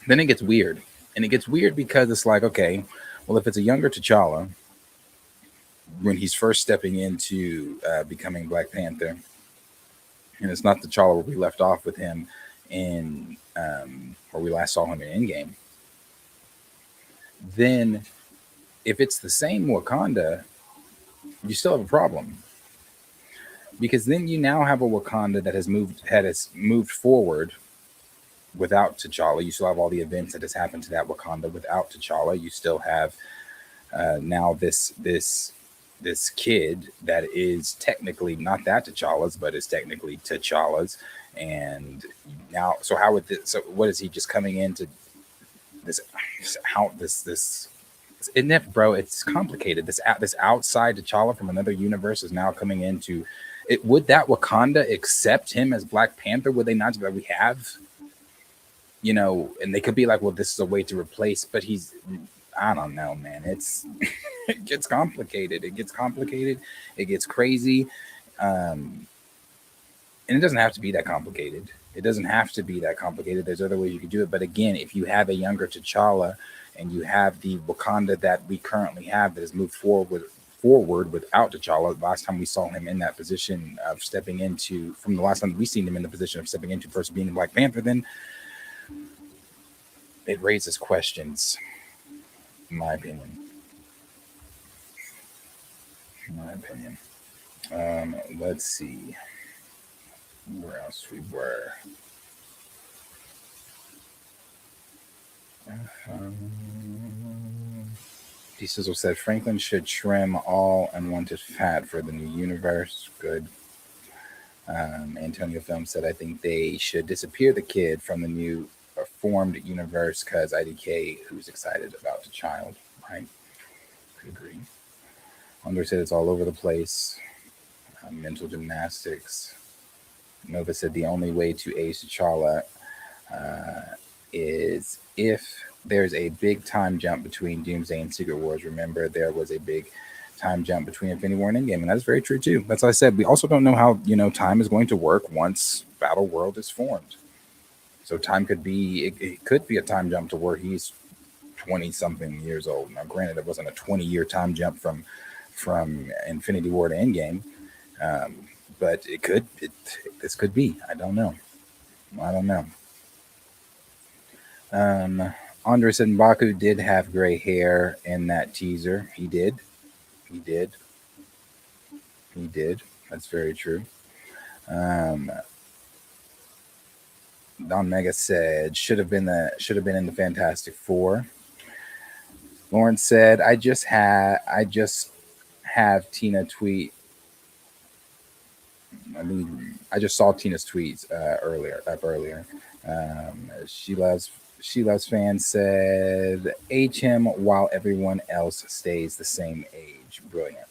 Then it gets weird. And it gets weird because it's like, okay, well, if it's a younger T'Challa, when he's first stepping into becoming Black Panther, and it's not T'Challa where we left off with him in where we last saw him in Endgame, then if it's the same Wakanda, you still have a problem. Because then you now have a Wakanda that has moved forward without T'Challa. You still have all the events that has happened to that Wakanda without T'Challa. You still have now this kid that is technically not that T'Challa's, but is technically T'Challa's. And now, so what is he just coming into this? Isn't it, bro? It's complicated. This outside T'Challa from another universe is now coming into it. Would that Wakanda accept him as Black Panther? Would they not? But we have. And they could be like, well, this is a way to replace, but I don't know, man. It gets complicated. It gets crazy. And it doesn't have to be that complicated. There's other ways you could do it. But again, if you have a younger T'Challa and you have the Wakanda that we currently have that has moved forward without T'Challa, the last time we saw him in that position of from the last time we seen him in the position of stepping into first being Black Panther, then it raises questions, in my opinion. Let's see where else we were. D Sizzle said Franklin should trim all unwanted fat for the new universe. Good. Antonio Film said, I think they should disappear the kid from the new formed universe because IDK, who's excited about the child, right? Could agree. Andre said it's all over the place. Mental gymnastics. Nova said the only way to age T'Challa is if there's a big time jump between Doomsday and Secret Wars. Remember, there was a big time jump between Infinity War and Endgame, and that's very true too. That's what I said. We also don't know how time is going to work once Battle World is formed. So time could be it could be a time jump to where he's 20 something years old. Now, granted, it wasn't a 20-year time jump from Infinity War to Endgame, but this could be. I don't know. I don't know. Andres M'Baku did have gray hair in that teaser. He did. He did. He did. That's very true. Don Mega said should have been in the Fantastic Four. Lawrence said I just have Tina tweet. I mean, I just saw Tina's tweets earlier. She loves fans said age him while everyone else stays the same age. Brilliant.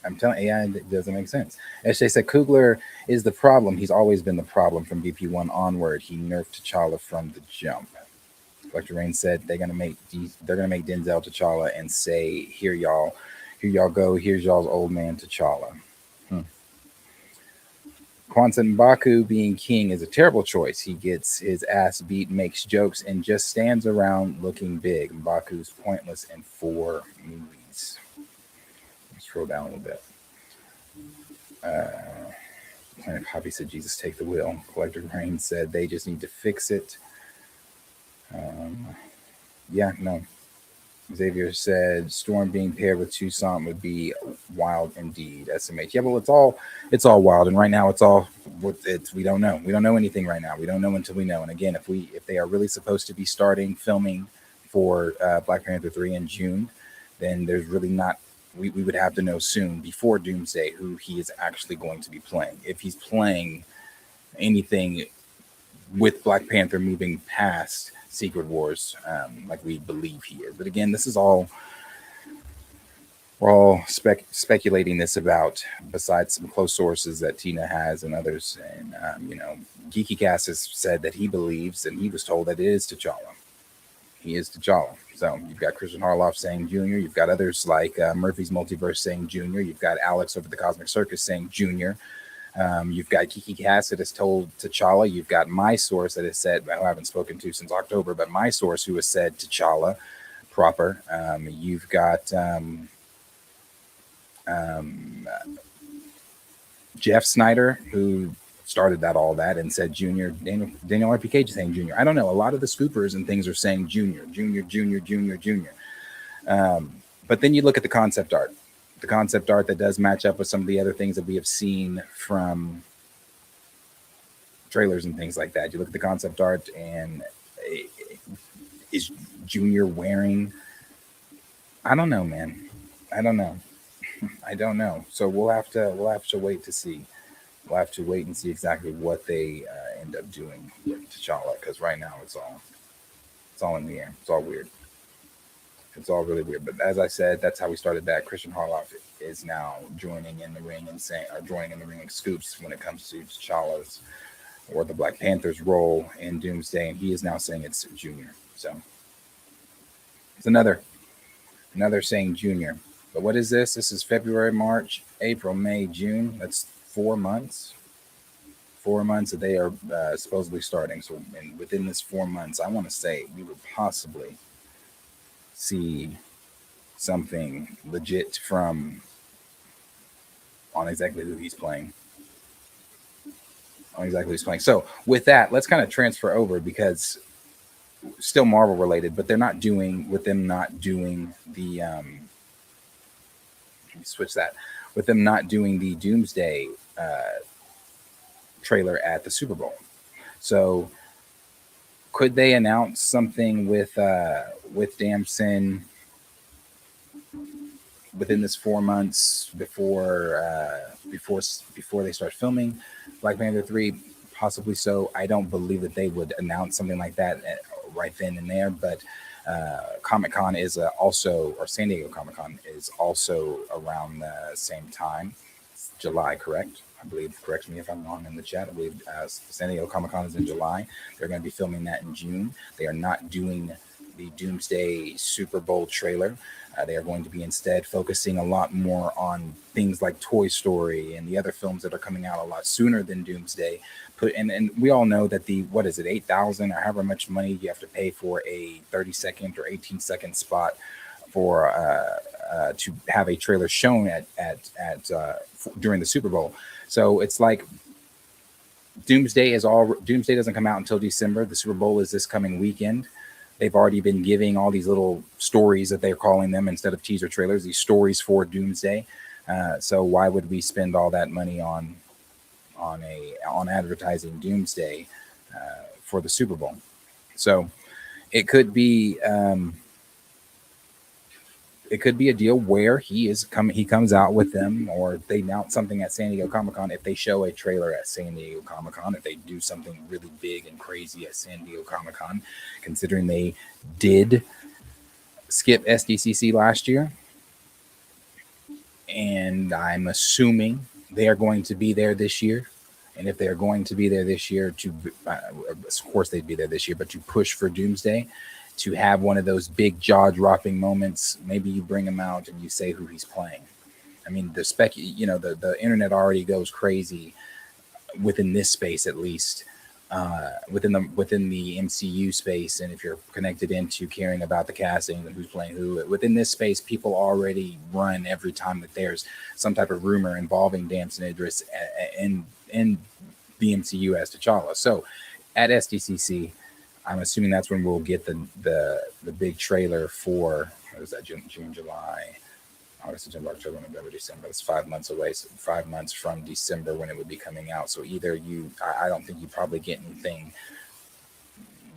I'm telling AI it doesn't make sense. SJ said Coogler is the problem. He's always been the problem from BP1 onward. He nerfed T'Challa from the jump. Collector Rain said they're gonna make Denzel T'Challa and say, here y'all go. Here's y'all's old man T'Challa. Kwanzaa M'Baku being king is a terrible choice. He gets his ass beat, makes jokes, and just stands around looking big. M'Baku's pointless in 4 movies. Scroll down a little bit. Planet Poppy said, Jesus, take the wheel. Collector Rain said they just need to fix it. Yeah, no. Xavier said Storm being paired with Tucson would be wild indeed. SMH. Yeah, well, it's all wild, and right now we don't know. We don't know anything right now. We don't know until we know. And again, if they are really supposed to be starting filming for Black Panther 3 in June, then there's really not. We would have to know soon before Doomsday who he is actually going to be playing. If he's playing anything with Black Panther moving past Secret Wars, like we believe he is. But again, this is all we're all speculating this about, besides some close sources that Tina has and others. And Geeky Cast has said that he believes, and he was told that it is T'Challa. He is T'Challa. So you've got Christian Harloff saying Junior. You've got others like Murphy's Multiverse saying Junior. You've got Alex over the Cosmic Circus saying Junior. You've got Kiki Cass that has told T'Challa. You've got my source that has said, who I haven't spoken to since October, but my source who has said T'Challa proper. You've got Jeff Snyder, who started all that and said Junior. Daniel RPK saying Junior. I don't know. A lot of the scoopers and things are saying Junior. But then you look at the concept art. The concept art that does match up with some of the other things that we have seen from trailers and things like that. You look at the concept art, and is Junior wearing? I don't know, man. I don't know. So we'll have to wait to see. We'll have to wait and see exactly what they end up doing with T'Challa, because right now it's all in the air. It's all weird. It's all really weird. But as I said, that's how we started that. Christian Harloff is now joining in the ring and scoops when it comes to T'Challa's or the Black Panther's role in Doomsday, and he is now saying it's Junior. So it's another saying Junior. But what is this? This is February, March, April, May, June. That's 4 months. 4 months that they are supposedly starting. So within this 4 months, I want to say we would possibly see something legit on exactly who he's playing. So with that, let's kind of transfer over, because still Marvel related, but with them not doing the Doomsday trailer at the Super Bowl. So could they announce something with Damson within this 4 months before they start filming Black Panther 3? Possibly so. I don't believe that they would announce something like that right then and there, but Comic-Con is also, or San Diego Comic-Con is also around the same time. It's July, correct? I believe, correct me if I'm wrong in the chat. I believe San Diego Comic-Con is in July. They're going to be filming that in June. They are not doing the Doomsday Super Bowl trailer. They are going to be instead focusing a lot more on things like Toy Story and the other films that are coming out a lot sooner than Doomsday. And we all know that $8,000 or however much money you have to pay for a 30-second or 18-second spot for to have a trailer shown at during the Super Bowl. So it's like Doomsday doesn't come out until December. The Super Bowl is this coming weekend. They've already been giving all these little stories that they're calling them instead of teaser trailers, these stories for Doomsday. So why would we spend all that money on advertising Doomsday for the Super Bowl? So it could be a deal where he comes out with them, or they announce something at San Diego Comic-Con. If they show a trailer at San Diego Comic-Con, if they do something really big and crazy at San Diego Comic-Con, considering they did skip SDCC last year, and I'm assuming they are going to be there this year. And if they're going to be there this year, of course they'd be there this year, but to push for Doomsday, to have one of those big jaw-dropping moments, maybe you bring him out and you say who he's playing. I mean, the internet already goes crazy within this space, at least within the MCU space. And if you're connected into caring about the casting and who's playing who, within this space, people already run every time that there's some type of rumor involving Damson Idris in the MCU as T'Challa. So at SDCC, I'm assuming that's when we'll get the big trailer for, what is that, June, July, August, September, October, November, December. It's 5 months away, so 5 months from December when it would be coming out. So either I don't think you probably get anything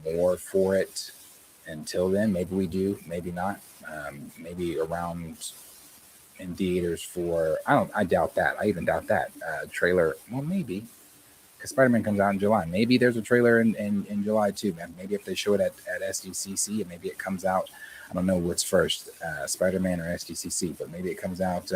more for it until then. Maybe we do, maybe not. Maybe around in theaters for, I doubt that. I even doubt that. Trailer, well, maybe. Because Spider-Man comes out in July. Maybe there's a trailer in July too, man. Maybe if they show it at SDCC, and maybe it comes out, I don't know what's first, Spider-Man or SDCC, but maybe it comes out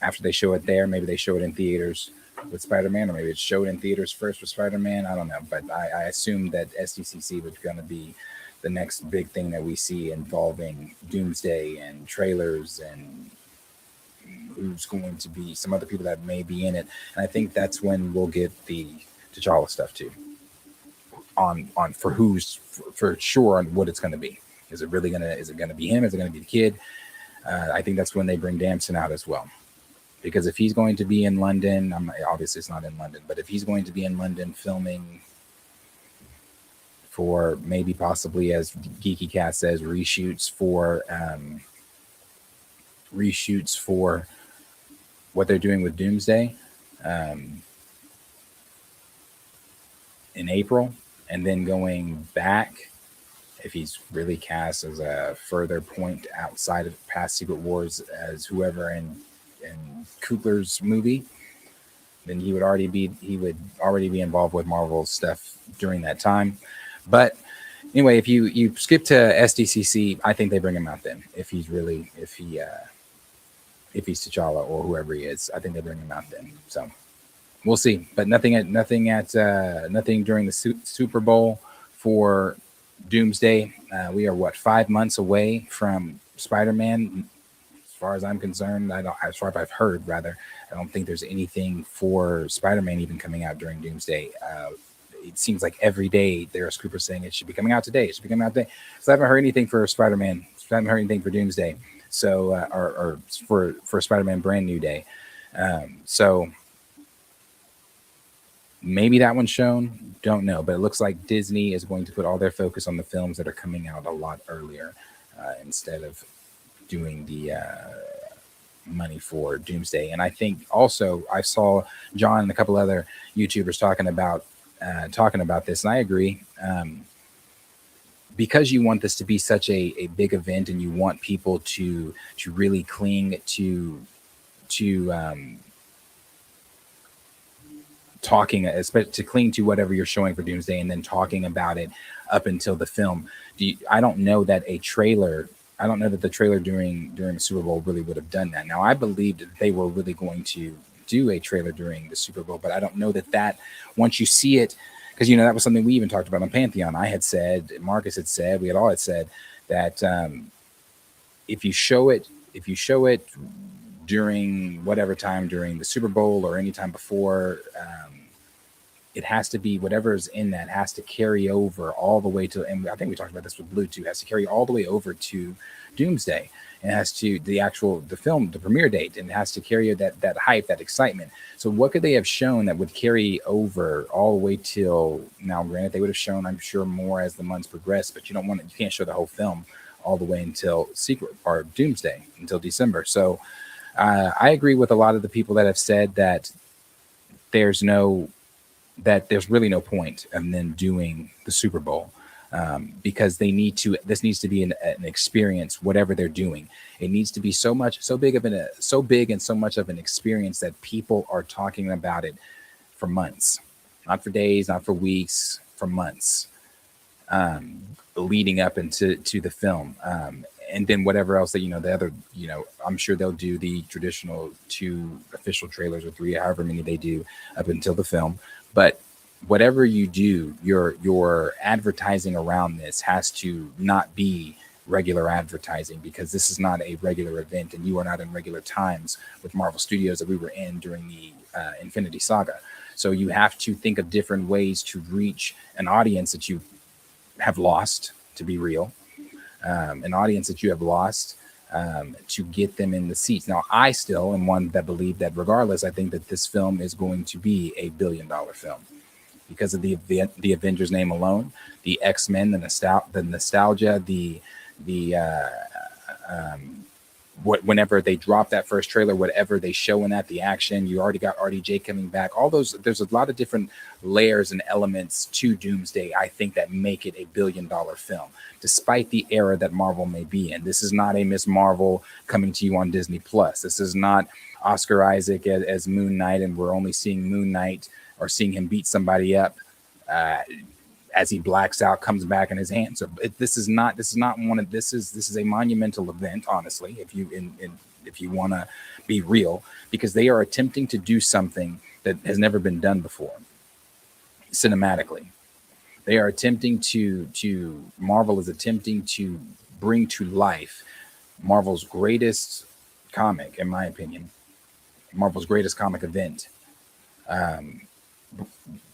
after they show it there. Maybe they show it in theaters with Spider-Man, or maybe it's showed in theaters first with Spider-Man. I don't know, but I assume that SDCC was going to be the next big thing that we see involving Doomsday and trailers and who's going to be some other people that may be in it. And I think that's when we'll get the T'Challa stuff too, on for sure on what it's going to be. Is it going to be him? Is it going to be the kid? I think that's when they bring Damson out as well, because if he's going to be in London, obviously it's not in London, but if he's going to be in London filming for maybe possibly, as Geeky Cat says, reshoots for what they're doing with Doomsday in April, and then going back, if he's really cast as a further point outside of past Secret Wars as whoever in Coogler's movie, then he would already be involved with Marvel stuff during that time. But anyway, if you skip to SDCC, I think they bring him out then. If he's T'Challa or whoever he is, I think they bring him out then. So we'll see. But nothing during the Super Bowl for Doomsday. We are 5 months away from Spider-Man. As far as I'm concerned, as far as I've heard, rather, I don't think there's anything for Spider-Man even coming out during Doomsday. It seems like every day there's Cooper saying it should be coming out today. It should be coming out today. So I haven't heard anything for Spider-Man. I haven't heard anything for Doomsday. So, or for Spider-Man Brand New Day. So maybe that one's shown. Don't know. But it looks like Disney is going to put all their focus on the films that are coming out a lot earlier instead of doing the money for Doomsday. And I think also I saw John and a couple other YouTubers talking about this, and I agree. Because you want this to be such a big event, and you want people to really cling to talking, especially to cling to whatever you're showing for Doomsday, and then talking about it up until the film. I don't know that the trailer during the Super Bowl really would have done that. Now, I believed that they were really going to do a trailer during the Super Bowl, but I don't know that once you see it, because that was something we even talked about on Pantheon. I had said, Marcus had said, we had all had said that if you show it during whatever time during the Super Bowl or any time before, it has to be whatever's in that has to carry over all the way to, and I think we talked about this with Blue too, has to carry all the way over to Doomsday. And it has to the film, the premiere date, and it has to carry that hype, that excitement. So what could they have shown that would carry over all the way till now? Granted, they would have shown, I'm sure, more as the months progress, but you can't show the whole film all the way until Secret or Doomsday until December. So I agree with a lot of the people that have said that there's really no point in them doing the Super Bowl, because this needs to be an experience, whatever they're doing. It needs to be so big and so much of an experience that people are talking about it for months, not for days, not for weeks, for months, leading up into the film. And then whatever else that, the other, I'm sure they'll do the traditional 2 official trailers or 3, however many they do up until the film. But whatever you do, your advertising around this has to not be regular advertising, because this is not a regular event, and you are not in regular times with Marvel Studios that we were in during the Infinity Saga. So you have to think of different ways to reach an audience that you have lost, to be real, an audience that you have lost, to get them in the seats. Now, I still am one that believe that regardless, I think that this film is going to be a $1 billion film because of the Avengers name alone, the X-Men, the nostalgia, whenever they drop that first trailer, whatever they show in that, the action, you already got RDJ coming back, all those, there's a lot of different layers and elements to Doomsday, I think, that make it a $1 billion film, despite the era that Marvel may be in. This is not a Miss Marvel coming to you on Disney Plus. This is not Oscar Isaac as Moon Knight, and we're only seeing Moon Knight or seeing him beat somebody up as he blacks out, comes back in his hand. So this is not one of, this is a monumental event, honestly, if you want to be real, because they are attempting to do something that has never been done before cinematically. They are attempting Marvel is attempting to bring to life Marvel's greatest comic, in my opinion, Marvel's greatest comic event,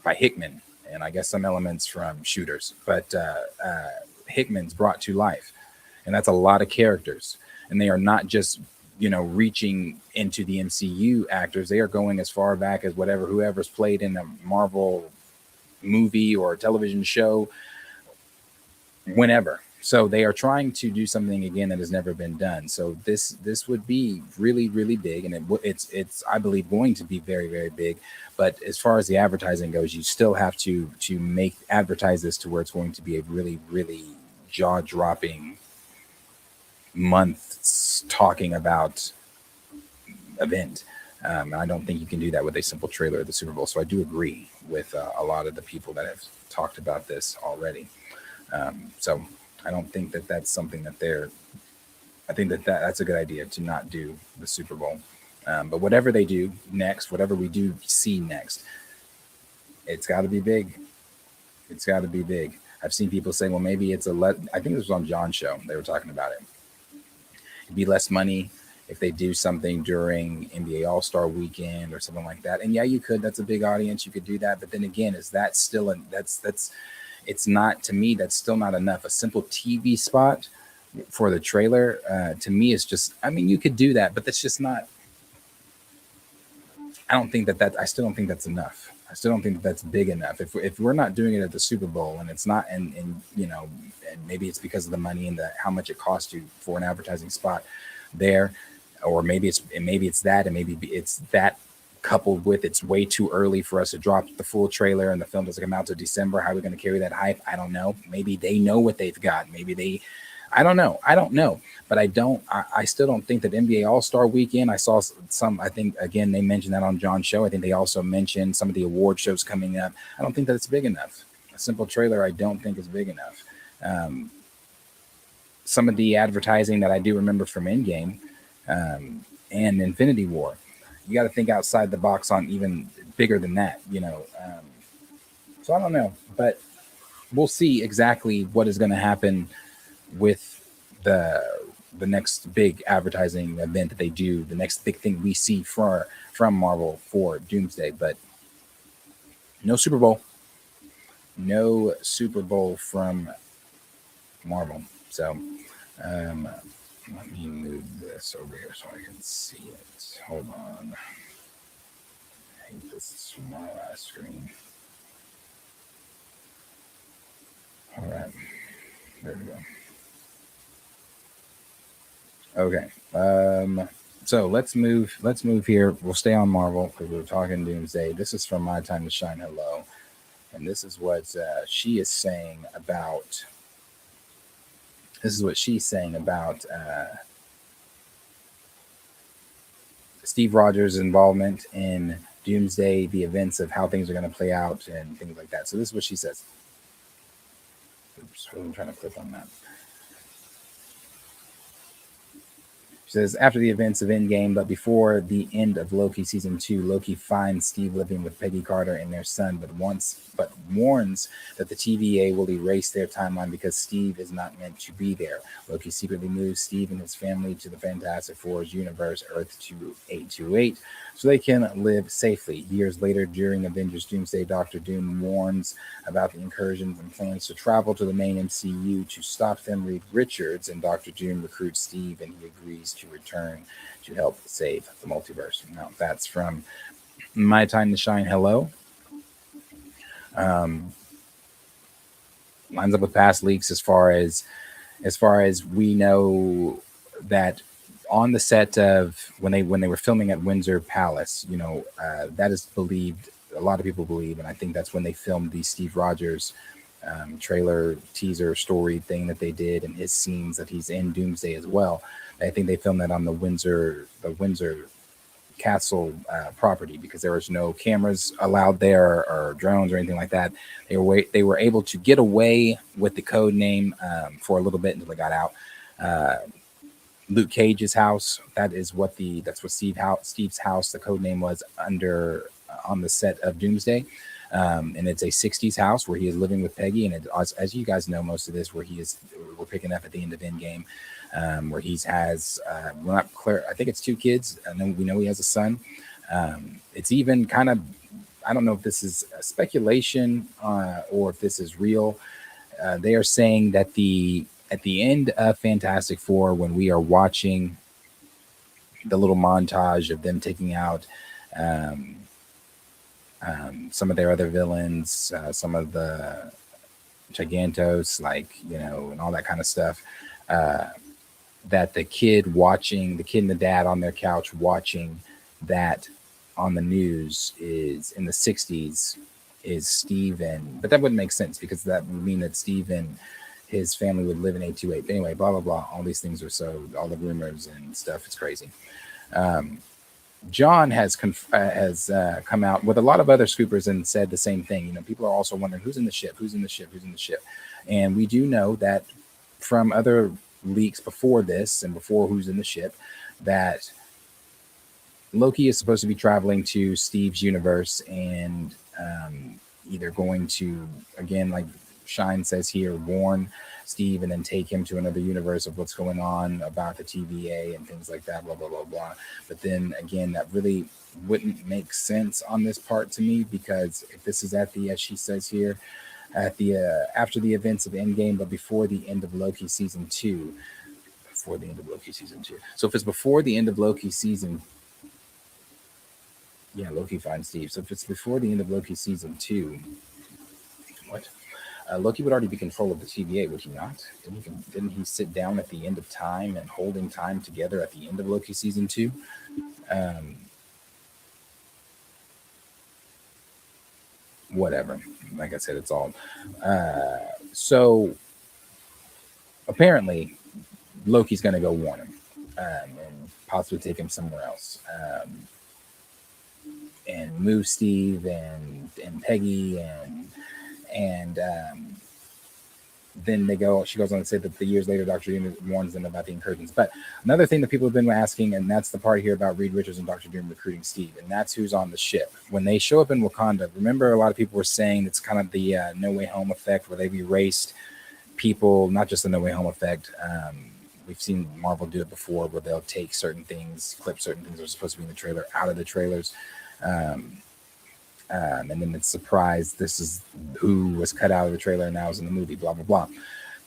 by Hickman, and I guess some elements from Shooters, but Hickman's brought to life, and that's a lot of characters, and they are not just reaching into the MCU actors. They are going as far back as whoever's played in a Marvel movie or television show, whenever. So they are trying to do something again that has never been done. So this would be really, really big, and it's I believe going to be very, very big. But as far as the advertising goes, you still have to advertise this to where it's going to be a really, really jaw-dropping months talking about event. I don't think you can do that with a simple trailer of the Super Bowl. So I do agree with a lot of the people that have talked about this already. So I don't think that that's something that I think that's a good idea to not do the Super Bowl. But whatever they do next, whatever we do see next, it's got to be big. It's got to be big. I've seen people say, well, maybe it's I think this was on John's show. They were talking about it. It'd be less money if they do something during NBA All-Star weekend or something like that. And yeah, you could. That's a big audience. You could do that. But then again, is that still it's not, to me, that's still not enough. A simple TV spot for the trailer, to me, is just, I mean, you could do that, but that's just not, I still don't think that's enough. I still don't think that that's big enough. If we're not doing it at the Super Bowl, and it's not, and maybe it's because of the money and how much it costs you for an advertising spot there, or maybe it's that, and maybe it's that coupled with it's way too early for us to drop the full trailer and the film doesn't come out till December. How are we going to carry that hype? I don't know. Maybe they know what they've got. I don't know. But I still don't think that NBA All-Star Weekend, I saw some, I think, again, they mentioned that on John's show. I think they also mentioned some of the award shows coming up. I don't think that it's big enough. A simple trailer, I don't think is big enough. Some of the advertising that I do remember from Endgame and Infinity War, you got to think outside the box on even bigger than that, So I don't know, but we'll see exactly what is going to happen with the next big advertising event that they do, the next big thing we see from Marvel for Doomsday. But No Super Bowl. No Super Bowl from Marvel. So let me move this over here so I can see it. Hold on. I hate this small ass screen. All right. There we go. Okay. So let's move here. We'll stay on Marvel because we're talking Doomsday. This is from My Time to Shine. Hello. And this is what she is saying about. This is what she's saying about Steve Rogers' involvement in Doomsday, the events of how things are going to play out, and things like that. So this is what she says. Oops, I'm trying to click on that. She says, after the events of Endgame, but before the end of Loki season 2, Loki finds Steve living with Peggy Carter and their son, but warns that the TVA will erase their timeline because Steve is not meant to be there. Loki secretly moves Steve and his family to the Fantastic Four's universe, Earth 2828, so they can live safely. Years later, during Avengers Doomsday, Doctor Doom warns about the incursions and plans to travel to the main MCU to stop them. Reed Richards and Doctor Doom recruits Steve, and he agrees to return to help save the multiverse. Now, that's from My Time to Shine. Hello. Lines up with past leaks as far as we know that on the set of when they were filming at Windsor Palace, that is believed. A lot of people believe, and I think that's when they filmed the Steve Rogers trailer teaser story thing that they did, and his scenes that he's in Doomsday as well. I think they filmed that on the Windsor Castle property because there was no cameras allowed there or drones or anything like that. They were able to get away with the code name for a little bit until they got out. Luke Cage's house. That's what Steve's house. The code name was on the set of Doomsday, and it's a '60s house where he is living with Peggy. And as you guys know, most of this we're picking up at the end of Endgame. Where he has, we're not clear. I think it's 2 kids, and then we know he has a son. It's even kind of, I don't know if this is a speculation or if this is real. They are saying that at the end of Fantastic Four, when we are watching the little montage of them taking out some of their other villains, some of the Gigantos, and all that kind of stuff. That the kid and the dad on their couch watching that on the news is in the 60s is Steve, but that wouldn't make sense because that would mean that Steve and his family would live in 828. But anyway, blah, blah, blah. All these things are all the rumors and stuff. It's crazy. John has come out with a lot of other scoopers and said the same thing. People are also wondering who's in the ship. And we do know that from other leaks before this and before who's in the ship, that Loki is supposed to be traveling to Steve's universe and either going to, again, like Shine says here, warn Steve and then take him to another universe of what's going on about the TVA and things like that, blah, blah, blah, blah. But then again, that really wouldn't make sense on this part to me, because if this is at the, as she says here, at the after the events of Endgame, but before the end of Loki season 2. So if it's before the end of Loki season, Loki finds Steve. So if it's before the end of Loki season 2, Loki would already be in control of the TVA, would he not? Didn't he sit down at the end of time and holding time together at the end of Loki season 2? Whatever. Like I said, it's all. So apparently, Loki's going to go warn him and possibly take him somewhere else, and move Steve and Peggy and then she goes on to say that the years later, Dr. Doom warns them about the incursions. But another thing that people have been asking, and that's the part here about Reed Richards and Dr. Doom recruiting Steve, and that's who's on the ship. When they show up in Wakanda, remember a lot of people were saying it's kind of the No Way Home effect, where they've erased people, not just the No Way Home effect. We've seen Marvel do it before, where they'll take certain things, clip certain things that are supposed to be in the trailer out of the trailers. and then it's surprised this is who was cut out of the trailer and now is in the movie. Blah blah blah.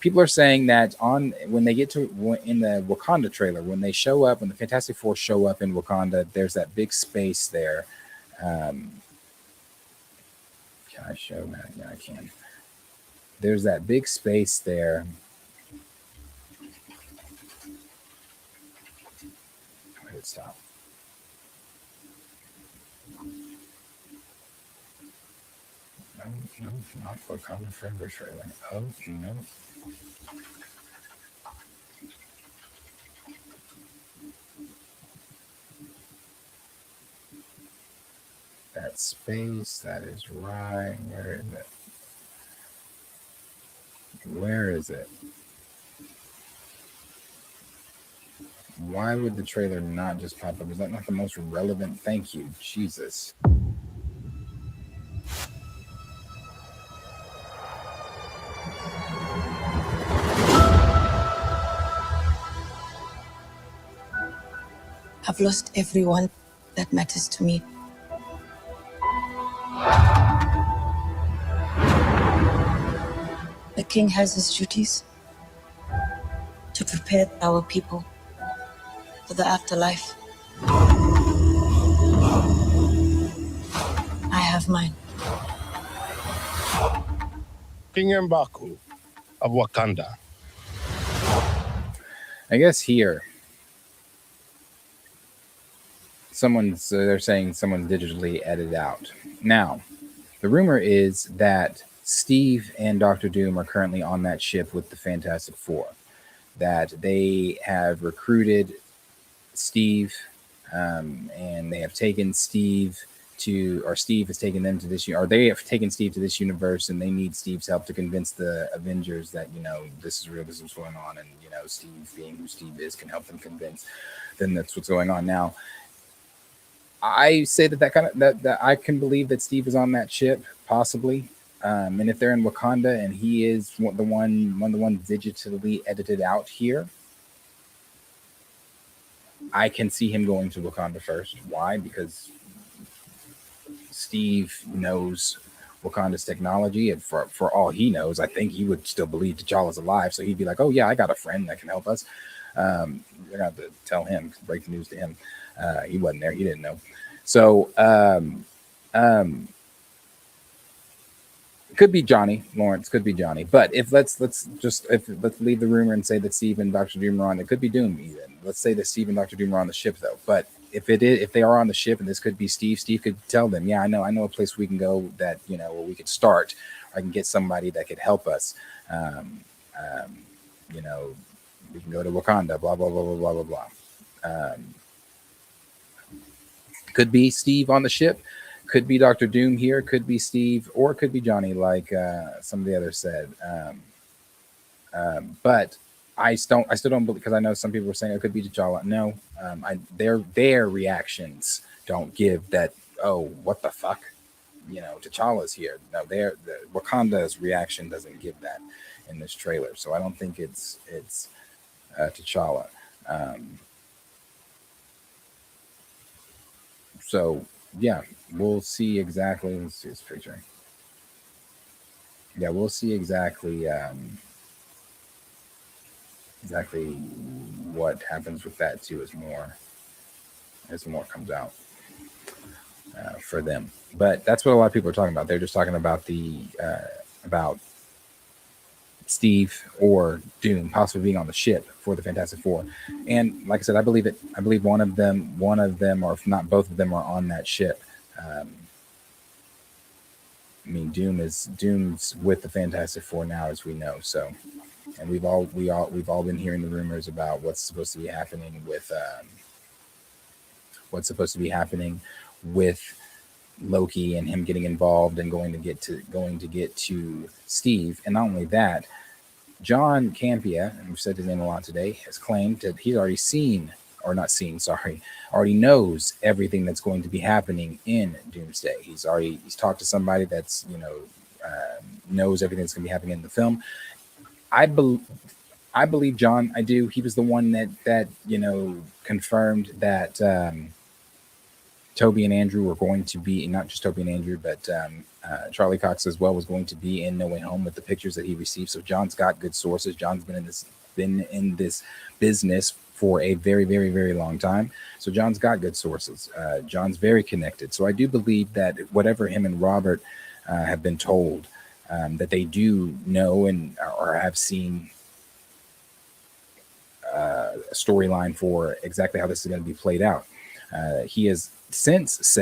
People are saying that when they get to in the Wakanda trailer, when they show up, when the Fantastic Four show up in Wakanda, there's that big space there. Can I show that? Yeah, I can. There's that big space there. Where did it stop? No, not Wakanda Forever trailer. Oh, no. That space, that is right. Where is it? Where is it? Why would the trailer not just pop up? Is that not the most relevant? Thank you, Jesus. I've lost everyone that matters to me. The king has his duties to prepare our people for the afterlife. I have mine. King M'Baku of Wakanda. I guess here, they're saying someone digitally edited out. Now, the rumor is that Steve and Doctor Doom are currently on that ship with the Fantastic Four. That they have recruited Steve, and they have taken Steve or Steve has taken them to this, or they have taken Steve to this universe, and they need Steve's help to convince the Avengers that, this is real, this is what's going on, and, Steve, being who Steve is, can help them convince them that's what's going on. Now, I say that I can believe that Steve is on that ship, possibly. And if they're in Wakanda and he is one of the one digitally edited out here, I can see him going to Wakanda first. Why? Because Steve knows Wakanda's technology, and for all he knows, I think he would still believe T'Challa's alive. So he'd be like, "Oh yeah, I got a friend that can help us." They're gonna have to tell him, break the news to him. He wasn't there; he didn't know. So, could be Johnny Lawrence, could be Johnny. But if let's leave the rumor and say that Steve and Dr. Doom are on. It could be Doom even. Let's say that Steve and Dr. Doom are on the ship though. But if they are on the ship and this could be Steve, Steve could tell them, yeah, I know a place we can go that where we could start. I can get somebody that could help us. We can go to Wakanda. Blah blah blah blah blah blah blah. Could be Steve on the ship. Could be Dr. Doom here, could be Steve, or it could be Johnny, like some of the others said. But I still don't believe, because I know some people were saying it could be T'Challa. No, their reactions don't give that. Oh, what the fuck? T'Challa's here. No, Wakanda's reaction doesn't give that in this trailer. So I don't think it's T'Challa. So. Yeah, we'll see exactly. Let's see this picture. Yeah, we'll see exactly what happens with that too as more comes out for them. But that's what a lot of people are talking about. They're just talking about about Steve or Doom possibly being on the ship for the Fantastic Four. And like I said, I believe it. I believe one of them, or if not both of them, are on that ship. Doom's with the Fantastic Four now, as we know. So, and we've all been hearing the rumors about what's supposed to be happening with Loki and him getting involved and going to get to Steve. And not only that, John Campea, and we've said his name a lot today, has claimed that he's already knows everything that's going to be happening in Doomsday. He's talked to somebody that's knows everything that's going to be happening in the film. I believe John. I do. He was the one that confirmed that Toby and Andrew were going to be, not just Toby and Andrew, but Charlie Cox as well was going to be in No Way Home with the pictures that he received. So John's got good sources. John's been in this business for a very, very, very long time. So John's got good sources. John's very connected. So I do believe that whatever him and Robert have been told, that they do know and or have seen a storyline for exactly how this is going to be played out. He has since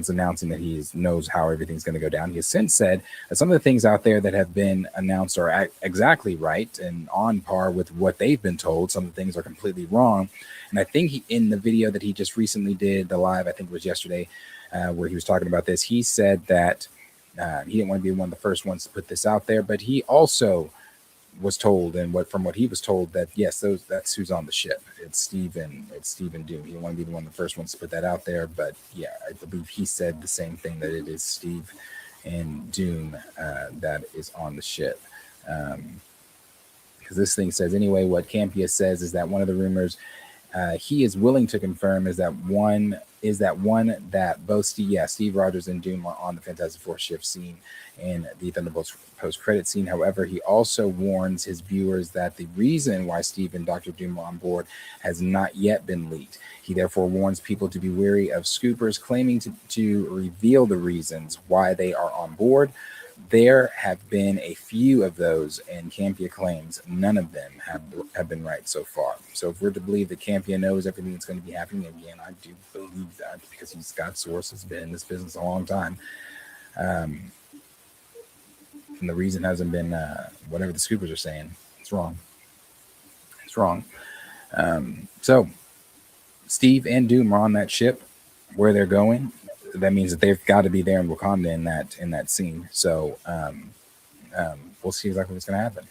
announcing that he knows how everything's going to go down, he has since said that some of the things out there that have been announced are exactly right and on par with what they've been told. Some of the things are completely wrong. And I think in the video that he just recently did, the live, I think it was yesterday, where he was talking about this, he said that he didn't want to be one of the first ones to put this out there, but he also was told, and from what he was told, that yes, that's who's on the ship. It's Steve and Doom. He didn't want to be one of the first ones to put that out there, but yeah, I believe he said the same thing, that it is Steve and Doom that is on the ship. Because this thing says anyway, what Campia says is that one of the rumors he is willing to confirm is that both Steve Rogers and Doom are on the Fantastic Four ship scene in the Thunderbolts post-credit scene. However, he also warns his viewers that the reason why Steve and Dr. Doom are on board has not yet been leaked. He therefore warns people to be wary of scoopers claiming to reveal the reasons why they are on board. There have been a few of those, and Campia claims none of them have been right so far. So if we're to believe that Campia knows everything that's going to be happening, again, I do believe that because he's got sources, been in this business a long time. And the reason hasn't been whatever the scoopers are saying. It's wrong. It's wrong. So Steve and Doom are on that ship. Where they're going, that means that they've got to be there in Wakanda in that scene. So we'll see exactly what's going to happen.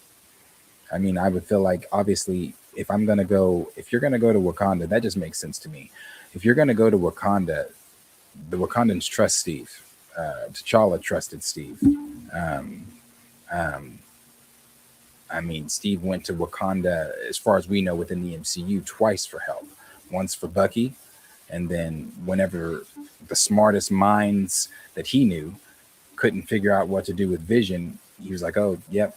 I mean, I would feel like, obviously, if you're going to go to Wakanda, that just makes sense to me. If you're going to go to Wakanda, the Wakandans trust Steve. T'Challa trusted Steve. I mean, Steve went to Wakanda, as far as we know, within the MCU twice for help. Once for Bucky, and then whenever the smartest minds that he knew couldn't figure out what to do with Vision, he was like, "Oh, yep,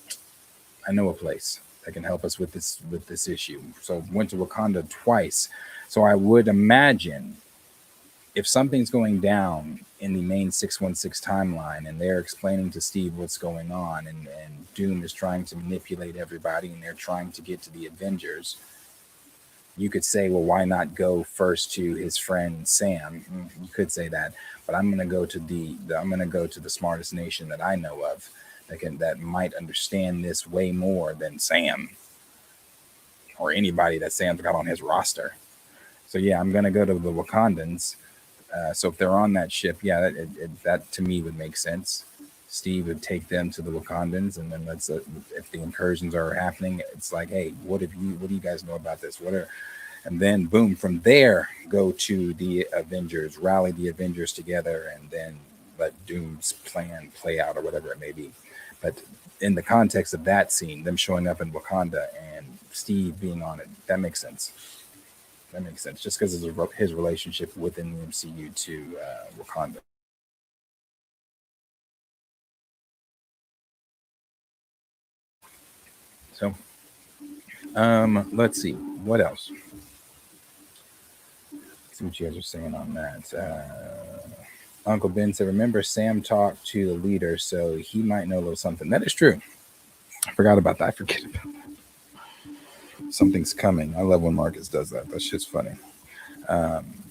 I know a place that can help us with this issue." So went to Wakanda twice. So I would imagine if something's going down in the main 616 timeline and they're explaining to Steve what's going on, and Doom is trying to manipulate everybody and they're trying to get to the Avengers, you could say, well, why not go first to his friend Sam? You could say that, but I'm going to go to the smartest nation that I know of that might understand this way more than Sam or anybody that Sam's got on his roster. So yeah, I'm going to go to the Wakandans. So if they're on that ship, yeah, that to me would make sense. Steve would take them to the Wakandans, and then if the incursions are happening, it's like, hey, what do you guys know about this? And then boom, from there, go to the Avengers, rally the Avengers together, and then let Doom's plan play out, or whatever it may be. But in the context of that scene, them showing up in Wakanda and Steve being on it, that makes sense. That makes sense, just because of his relationship within the MCU to Wakanda. So, let's see what else. Let's see what you guys are saying on that. Uncle Ben said, "Remember, Sam talked to the leader, so he might know a little something." That is true. I forgot about that. I forget about that. Something's coming. I love when Marcus does that. That's just funny.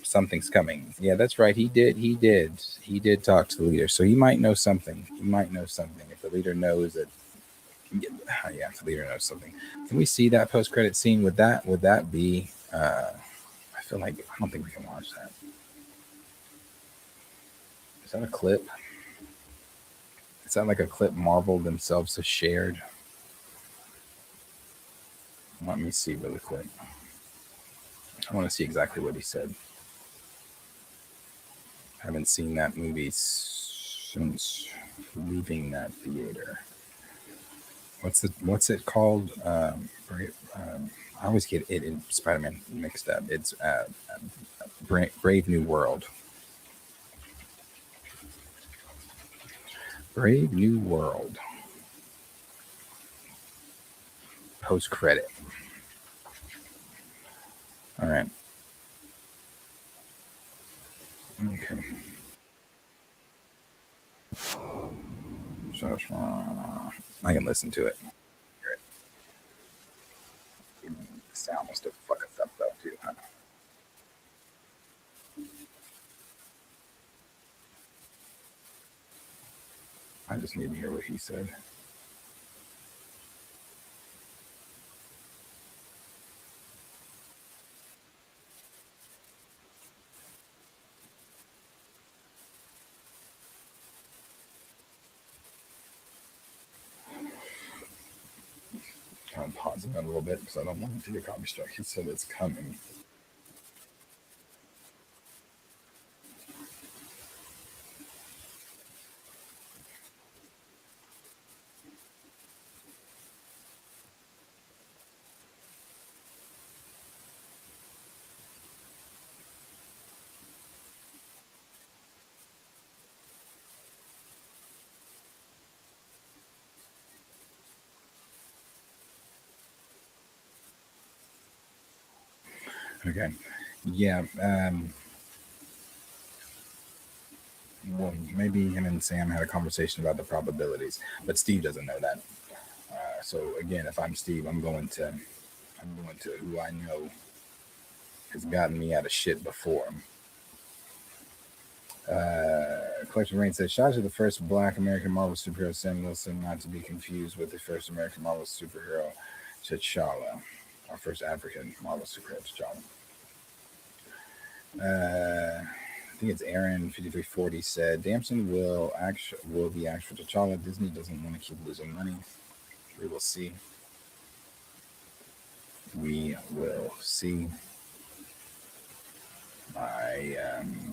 Something's coming. Yeah, that's right. He did talk to the leader, so he might know something. If the leader knows that. Yeah, if the leader knows something. Can we see that post-credit scene? Would that be? I feel like I don't think we can watch that. Is that a clip? Is that like a clip Marvel themselves has shared? Let me see really quick. I want to see exactly what he said. I haven't seen that movie since leaving that theater. What's it called? I always get it in Spider-Man mixed up. It's Brave New World. Brave New World. Post credit. All right. Okay. I can listen to it. The sound must have fucked us up though too, huh? I just need to hear what he said. Kind of pausing it a little bit because I don't want it to get copy struck. He said it's coming. Okay. Yeah. Well, maybe him and Sam had a conversation about the probabilities, but Steve doesn't know that. So again, if I'm Steve, I'm going to who I know has gotten me out of shit before. Collection Rain says, shout out to the first Black American Marvel superhero, Sam Wilson, not to be confused with the first American Marvel superhero, T'Challa. Our first African Marvel superhero, T'Challa. I think it's Aaron 5340 said Damson will be actual T'Challa. Disney doesn't want to keep losing money. We will see. We will see. I'm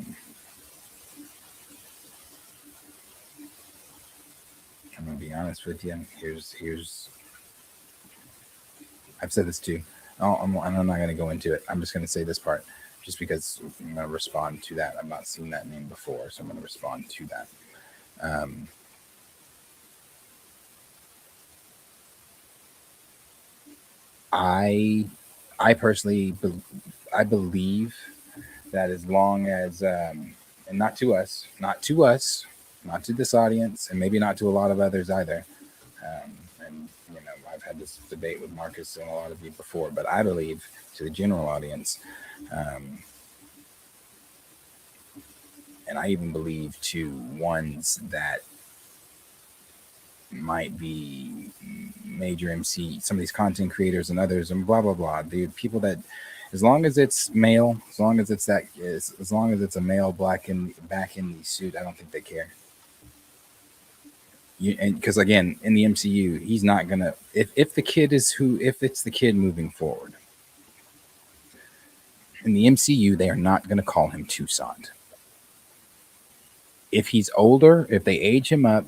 gonna be honest with you. Here's I've said this too. I'm not gonna go into it. I'm just gonna say this part. Just because I'm going to respond to that. I've not seen that name before, so I'm going to respond to that. I personally believe that as long as, and not to us, not to this audience, and maybe not to a lot of others either. And you know, I've had this debate with Marcus and a lot of you before, but I believe to the general audience. And I even believe to ones that might be major MC, some of these content creators and others, and blah blah blah. The people that, as long as it's male, as long as it's a male back in the suit, I don't think they care. And because again, in the MCU, he's not gonna. If it's the kid moving forward. In the MCU, they are not going to call him Toussaint. If he's older, if they age him up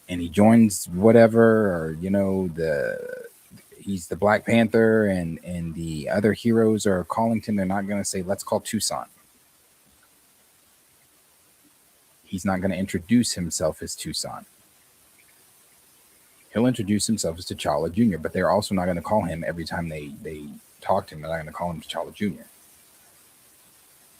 and he joins whatever, or you know, he's the Black Panther and the other heroes are calling him, they're not going to say, let's call Toussaint. He's not going to introduce himself as Toussaint. He'll introduce himself as T'Challa Jr., but they're also not going to call him every time they talk to him. They're not going to call him T'Challa Jr.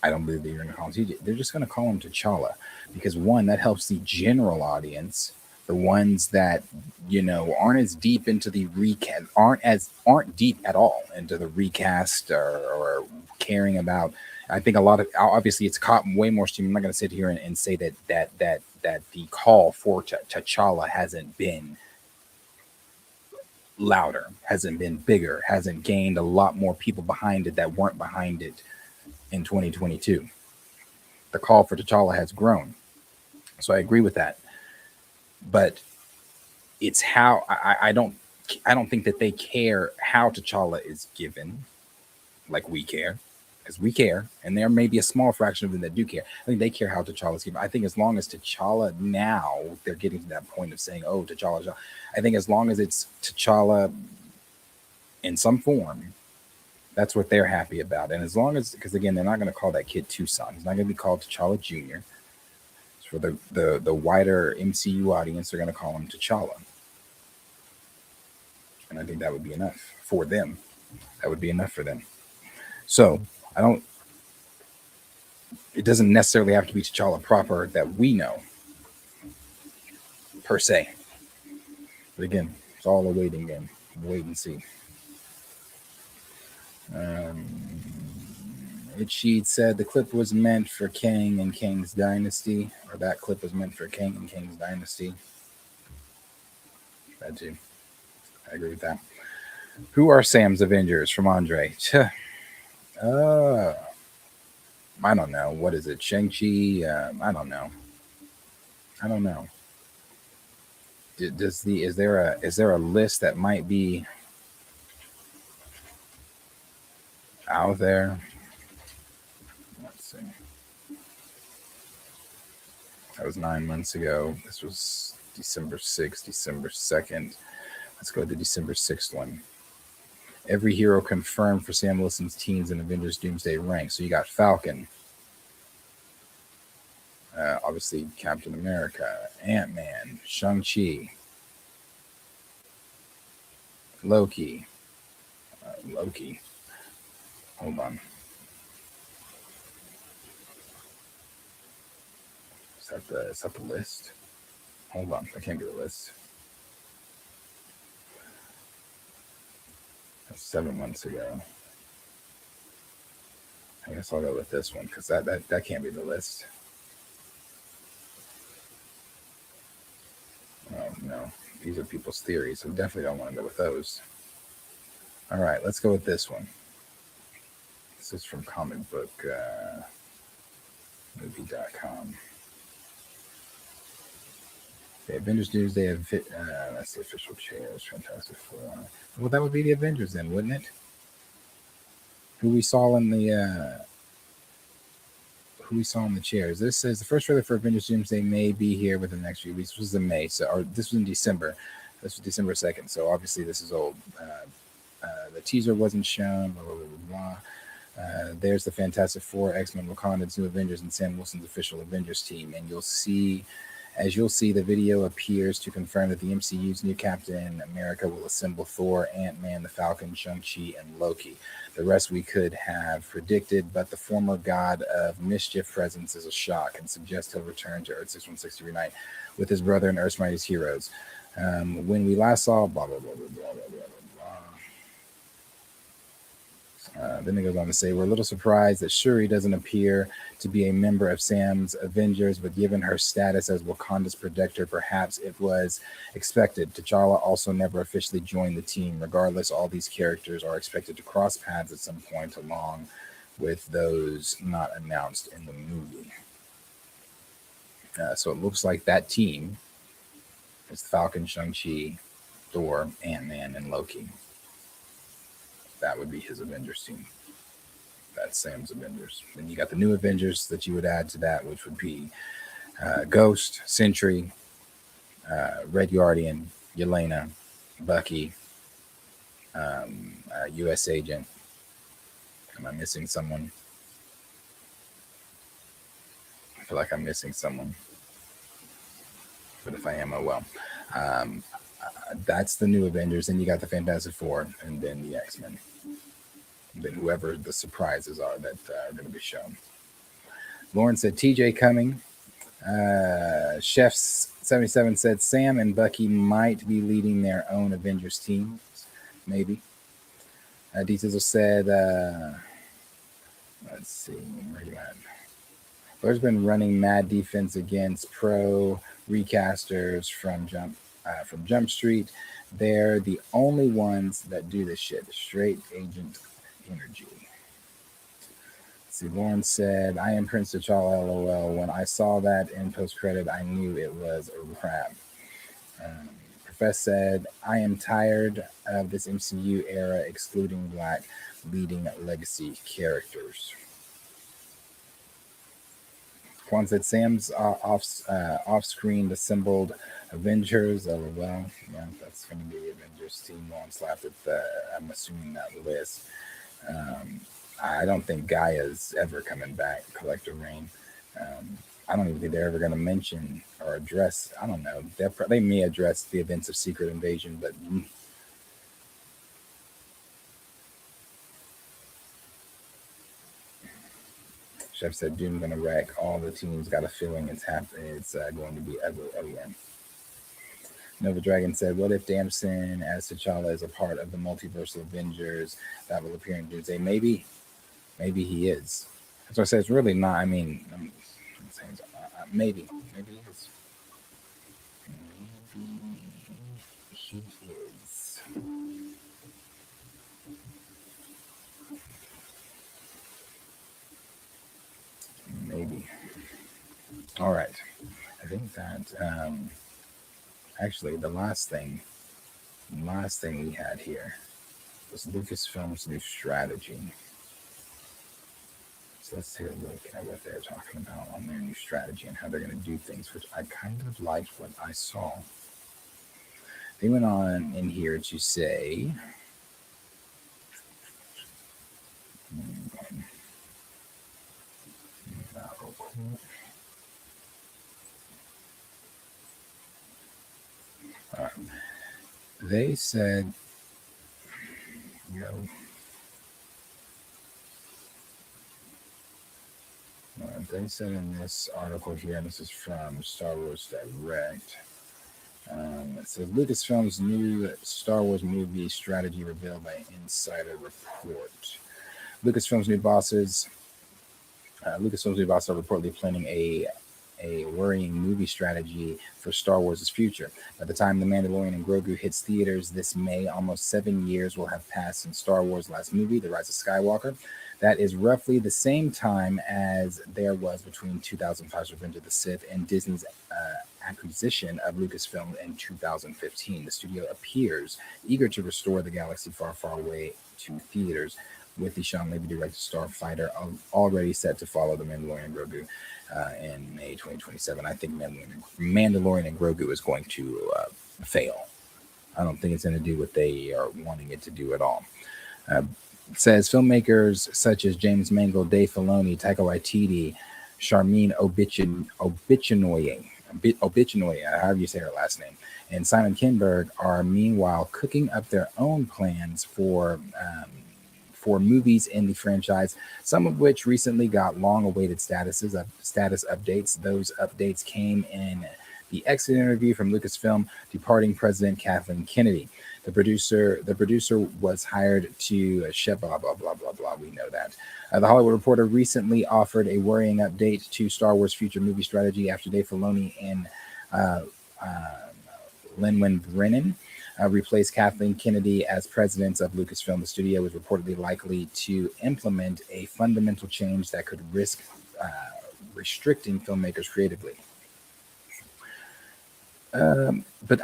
I don't believe they're going to call him TJ. They're just going to call him T'Challa because one, that helps the general audience, the ones that you know aren't as deep into the recast, aren't deep at all into the recast or caring about. I think a lot of obviously it's caught way more steam. I'm not going to sit here and say that the call for T'Challa hasn't been louder, hasn't been bigger, hasn't gained a lot more people behind it that weren't behind it in 2022. The call for T'Challa has grown. So I agree with that. But it's how I don't think that they care how T'Challa is given like we care. Because we care, and there may be a small fraction of them that do care. I think they care how T'Challa's given. I think as long as T'Challa now, they're getting to that point of saying, oh, T'Challa. I think as long as it's T'Challa in some form, that's what they're happy about. And as long as, because again, they're not going to call that kid Toussaint. He's not going to be called T'Challa Jr. For the wider MCU audience, they're going to call him T'Challa. And I think that would be enough for them. That would be enough for them. So it doesn't necessarily have to be T'Challa proper that we know, per se. But again, it's all a waiting game. Wait and see. It Sheet said the clip was meant for Kang and Kang's Dynasty, or that clip was meant for Kang and Kang's Dynasty. That too. I agree with that. Who are Sam's Avengers from Andre? I don't know. What is it? Shang-Chi? I don't know. Is there a list that might be out there? Let's see. That was 9 months ago. This was December 6th, December 2nd. Let's go to the December 6th one. Every hero confirmed for Sam Wilson's teams in Avengers Doomsday rank. So you got Falcon. Obviously Captain America, Ant-Man, Shang-Chi, Loki. Hold on. Is that the list? Hold on. That can't be the list. That's 7 months ago. I guess I'll go with this one because that can't be the list. Oh, no. These are people's theories. So definitely don't want to go with those. All right, let's go with this one. This is from comicbookmovie.com. The Avengers Doomsday, that's the official chairs. Fantastic Four. Well, that would be the Avengers then, wouldn't it? Who we saw in the chairs. This says the first trailer for Avengers Doomsday may be here within the next few weeks. This was in May, or this was in December. This was December 2nd, so obviously this is old. The teaser wasn't shown. Blah, blah, blah, blah. There's the Fantastic Four, X-Men, Wakanda's new Avengers, and Sam Wilson's official Avengers team, and you'll see the video appears to confirm that the MCU's new Captain America will assemble Thor, Ant-Man, the Falcon, Shang-Chi, and Loki. The rest we could have predicted, but the former god of mischief presence is a shock and suggests he'll return to Earth 616 to reunite with his brother and Earth's mightiest heroes. When we last saw blah, blah, blah, blah, blah, blah, blah, blah. Then it goes on to say, we're a little surprised that Shuri doesn't appear to be a member of Sam's Avengers, but given her status as Wakanda's protector, perhaps it was expected. T'Challa also never officially joined the team. Regardless, all these characters are expected to cross paths at some point, along with those not announced in the movie. So it looks like that team is Falcon, Shang-Chi, Thor, Ant-Man, and Loki. That would be his Avengers team. That's Sam's Avengers. Then you got the new Avengers that you would add to that, which would be Ghost, Sentry, Red Guardian, Yelena, Bucky, U.S. Agent. Am I missing someone? I feel like I'm missing someone. But if I am, oh well. That's the new Avengers. Then you got the Fantastic Four, and then the X-Men. And then whoever the surprises are that are going to be shown. Lauren said TJ coming. Chefs77 said Sam and Bucky might be leading their own Avengers teams. Maybe. Diesel said, let's see, where you at? There's been running mad defense against pro recasters from Jump Street. They're the only ones that do this shit. Straight agent energy. Let's see, Lauren said, I am Prince T'Challa, LOL. When I saw that in post-credit, I knew it was a wrap. Profess said, I am tired of this MCU era excluding Black leading legacy characters. Quan said, Sam's off-screen assembled Avengers. Oh, well, yeah, that's going to be the Avengers team. Lauren slapped at I'm assuming that list. I don't think Gaia's ever coming back, Collector Rain. I don't even think they're ever going to mention or address. I don't know. They may address the events of Secret Invasion, but Chef said Doom going to wreck all the teams. Got a feeling it's happening. It's going to be ugly again. Nova Dragon said, "What if Damson as T'Challa is a part of the multiversal Avengers that will appear in Doomsday? Maybe he is." That's what I said. It's really not. I mean, I'm saying maybe he is. Maybe he is. Maybe. All right. I think that actually the last thing we had here was Lucasfilm's new strategy. So let's take a look at what they're talking about on their new strategy and how they're going to do things, which I kind of liked what I saw. They went on in here to say, they said, they said in this article here, and this is from Star Wars Direct, it says Lucasfilm's new Star Wars movie strategy revealed by Insider Report. Lucasfilm's new bosses are reportedly planning a worrying movie strategy for Star Wars' future. By the time The Mandalorian and Grogu hits theaters this May, almost 7 years will have passed since Star Wars' last movie, The Rise of Skywalker. That is roughly the same time as there was between 2005's Revenge of the Sith and Disney's acquisition of Lucasfilm in 2015. The studio appears eager to restore the galaxy far, far away to theaters, with the Sean Levy-directed Starfighter already set to follow The Mandalorian and Grogu in May 2027. I think Mandalorian and Grogu is going to fail. I don't think it's going to do what they are wanting it to do at all. It says filmmakers such as James Mangold, Dave Filoni, Taika Waititi, Charmin Obichinoye, however you say her last name, and Simon Kinberg are meanwhile cooking up their own plans for movies in the franchise, some of which recently got long-awaited status updates. Those updates came in the exit interview from Lucasfilm departing President Kathleen Kennedy. The producer was hired to chef blah blah blah blah blah. We know that. The Hollywood Reporter recently offered a worrying update to Star Wars' future movie strategy after Dave Filoni and Lin-Wen Brennan replaced Kathleen Kennedy as president of Lucasfilm. The studio is reportedly likely to implement a fundamental change that could risk restricting filmmakers creatively. But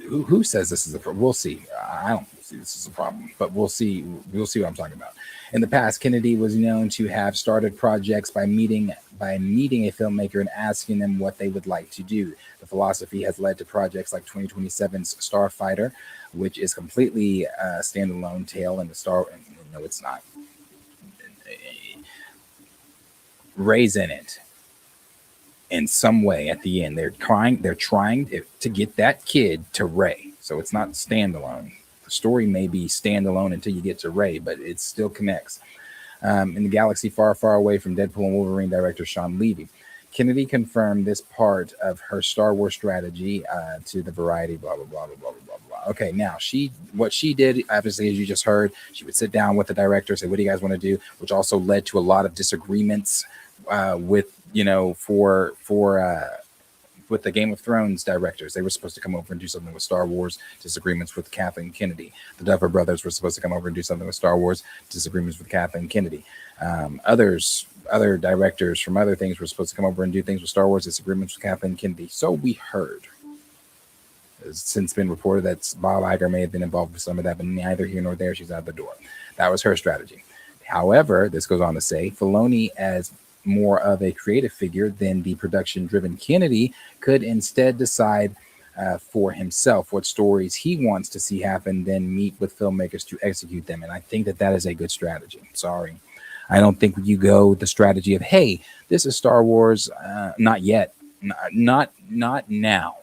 who says this is a problem? We'll see. I don't see this as a problem, but we'll see. We'll see what I'm talking about. In the past, Kennedy was known to have started projects by meeting a filmmaker and asking them what they would like to do. The philosophy has led to projects like 2027's Starfighter, which is completely a standalone tale in the Star. No, it's not. Rey's in it in some way at the end. They're trying to get that kid to Rey, so it's not standalone. The story may be standalone until you get to Rey, but it still connects. In the galaxy far, far away from Deadpool and Wolverine director Sean Levy, Kennedy confirmed this part of her Star Wars strategy to the Variety, blah, blah, blah, blah, blah, blah, blah. Okay, now what she did, obviously, as you just heard, she would sit down with the director, say, what do you guys want to do? Which also led to a lot of disagreements with the Game of Thrones directors. They were supposed to come over and do something with Star Wars, disagreements with Kathleen Kennedy. The Duffer Brothers were supposed to come over and do something with Star Wars, disagreements with Kathleen Kennedy. Other directors from other things were supposed to come over and do things with Star Wars, disagreements with Kathleen Kennedy. So we heard. It's since been reported that Bob Iger may have been involved with some of that, but neither here nor there. She's out the door. That was her strategy. However, this goes on to say, Filoni, as more of a creative figure than the production-driven Kennedy, could instead decide for himself what stories he wants to see happen, then meet with filmmakers to execute them. And I think that is a good strategy. Sorry. I don't think you go the strategy of, hey, this is Star Wars. Not yet. Not now.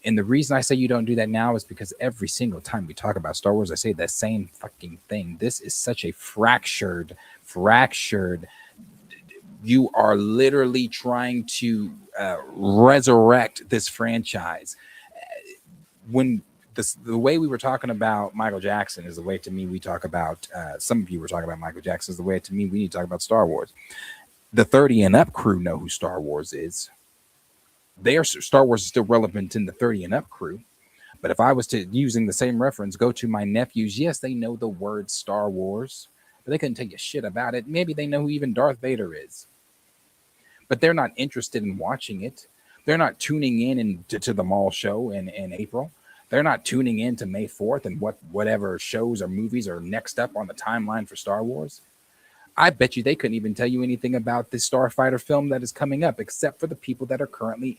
And the reason I say you don't do that now is because every single time we talk about Star Wars, I say the same fucking thing. This is such a fractured. You are literally trying to resurrect this franchise. When the way we were talking about Michael Jackson is the way to me we talk about, some of you were talking about Michael Jackson is the way to me we need to talk about Star Wars. The 30 and up crew know who Star Wars is. Star Wars is still relevant in the 30 and up crew. But if I was to, using the same reference, go to my nephews, yes, they know the word Star Wars, but they couldn't tell you shit about it. Maybe they know who even Darth Vader is, but they're not interested in watching it. They're not tuning in to the mall show in April. They're not tuning in to May 4th and whatever shows or movies are next up on the timeline for Star Wars. I bet you they couldn't even tell you anything about the Starfighter film that is coming up, except for the people that are currently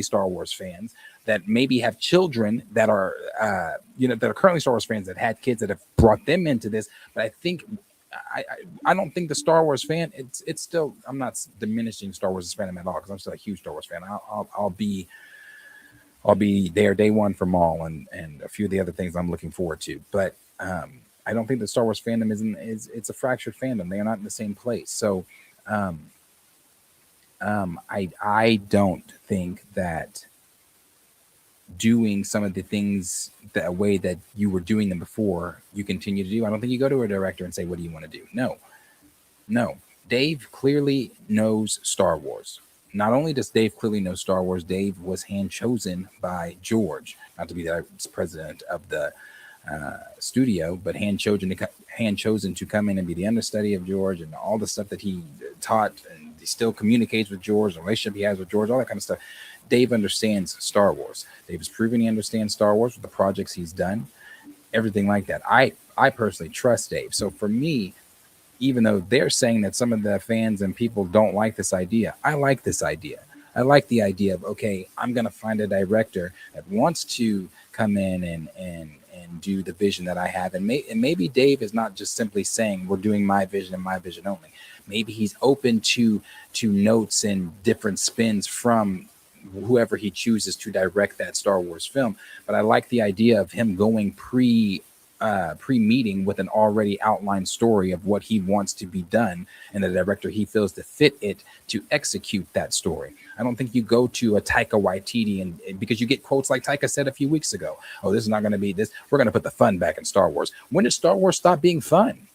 Star Wars fans that maybe have children that are, that are currently Star Wars fans that had kids that have brought them into this. But I think, I don't think the Star Wars fan, it's still, I'm not diminishing Star Wars fandom at all, because I'm still a huge Star Wars fan. I'll be there day one for Maul and a few of the other things I'm looking forward to. But I don't think the Star Wars fandom it's a fractured fandom. They are not in the same place. So I don't think that doing some of the things the way that you were doing them before you continue to do. I don't think you go to a director and say, what do you want to do? No. Dave clearly knows Star Wars. Not only does Dave clearly know Star Wars, Dave was hand chosen by George, not to be the president of the studio, but hand chosen to come in and be the understudy of George, and all the stuff that he taught, and he still communicates with George, the relationship he has with George, all that kind of stuff. Dave understands Star Wars. Dave has proven he understands Star Wars with the projects he's done, everything like that. I personally trust Dave. So for me, even though they're saying that some of the fans and people don't like this idea, I like this idea. I like the idea of, okay, I'm going to find a director that wants to come in and do the vision that I have. And maybe Dave is not just simply saying we're doing my vision and my vision only. Maybe he's open to notes and different spins from whoever he chooses to direct that Star Wars film. But I like the idea of him going pre-meeting with an already outlined story of what he wants to be done, and the director he feels to fit it to execute that story. I don't think you go to a Taika Waititi and because you get quotes like Taika said a few weeks ago, oh, this is not going to be this. We're going to put the fun back in Star Wars. When did Star Wars stop being fun?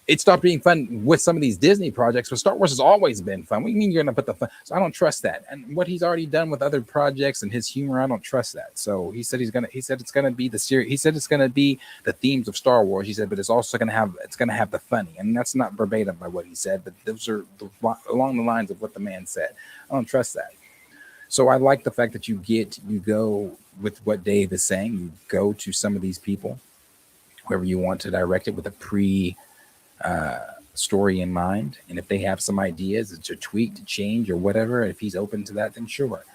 It stopped being fun with some of these Disney projects, but Star Wars has always been fun. What do you mean you're going to put the fun? So I don't trust that. And what he's already done with other projects and his humor, I don't trust that. So he said it's going to be the series. He said it's going to be the themes of Star Wars. He said, but it's also going to have the funny. And that's not verbatim by what he said, but those are along the lines of what the man said. I don't trust that. So I like the fact that you go with what Dave is saying. You go to some of these people, whoever you want to direct it, with a story in mind, and if they have some ideas to tweak, to change, or whatever, if he's open to that, then sure,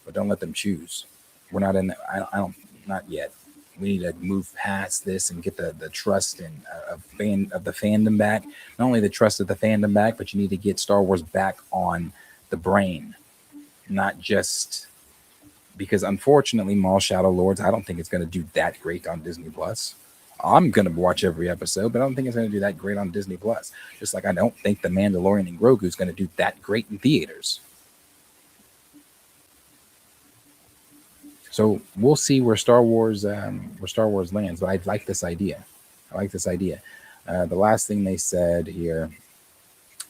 but don't let them choose. We're not in I don't not yet. We need to move past this and get the trust and of the fandom back. Not only the trust of the fandom back, but you need to get Star Wars back on the brain, not just because unfortunately Maul Shadow Lords, I don't think it's going to do that great on Disney Plus. I'm going to watch every episode, but I don't think it's going to do that great on Disney Plus. Just like I don't think The Mandalorian and Grogu is going to do that great in theaters. So we'll see where Star Wars lands. But I like this idea. The last thing they said here,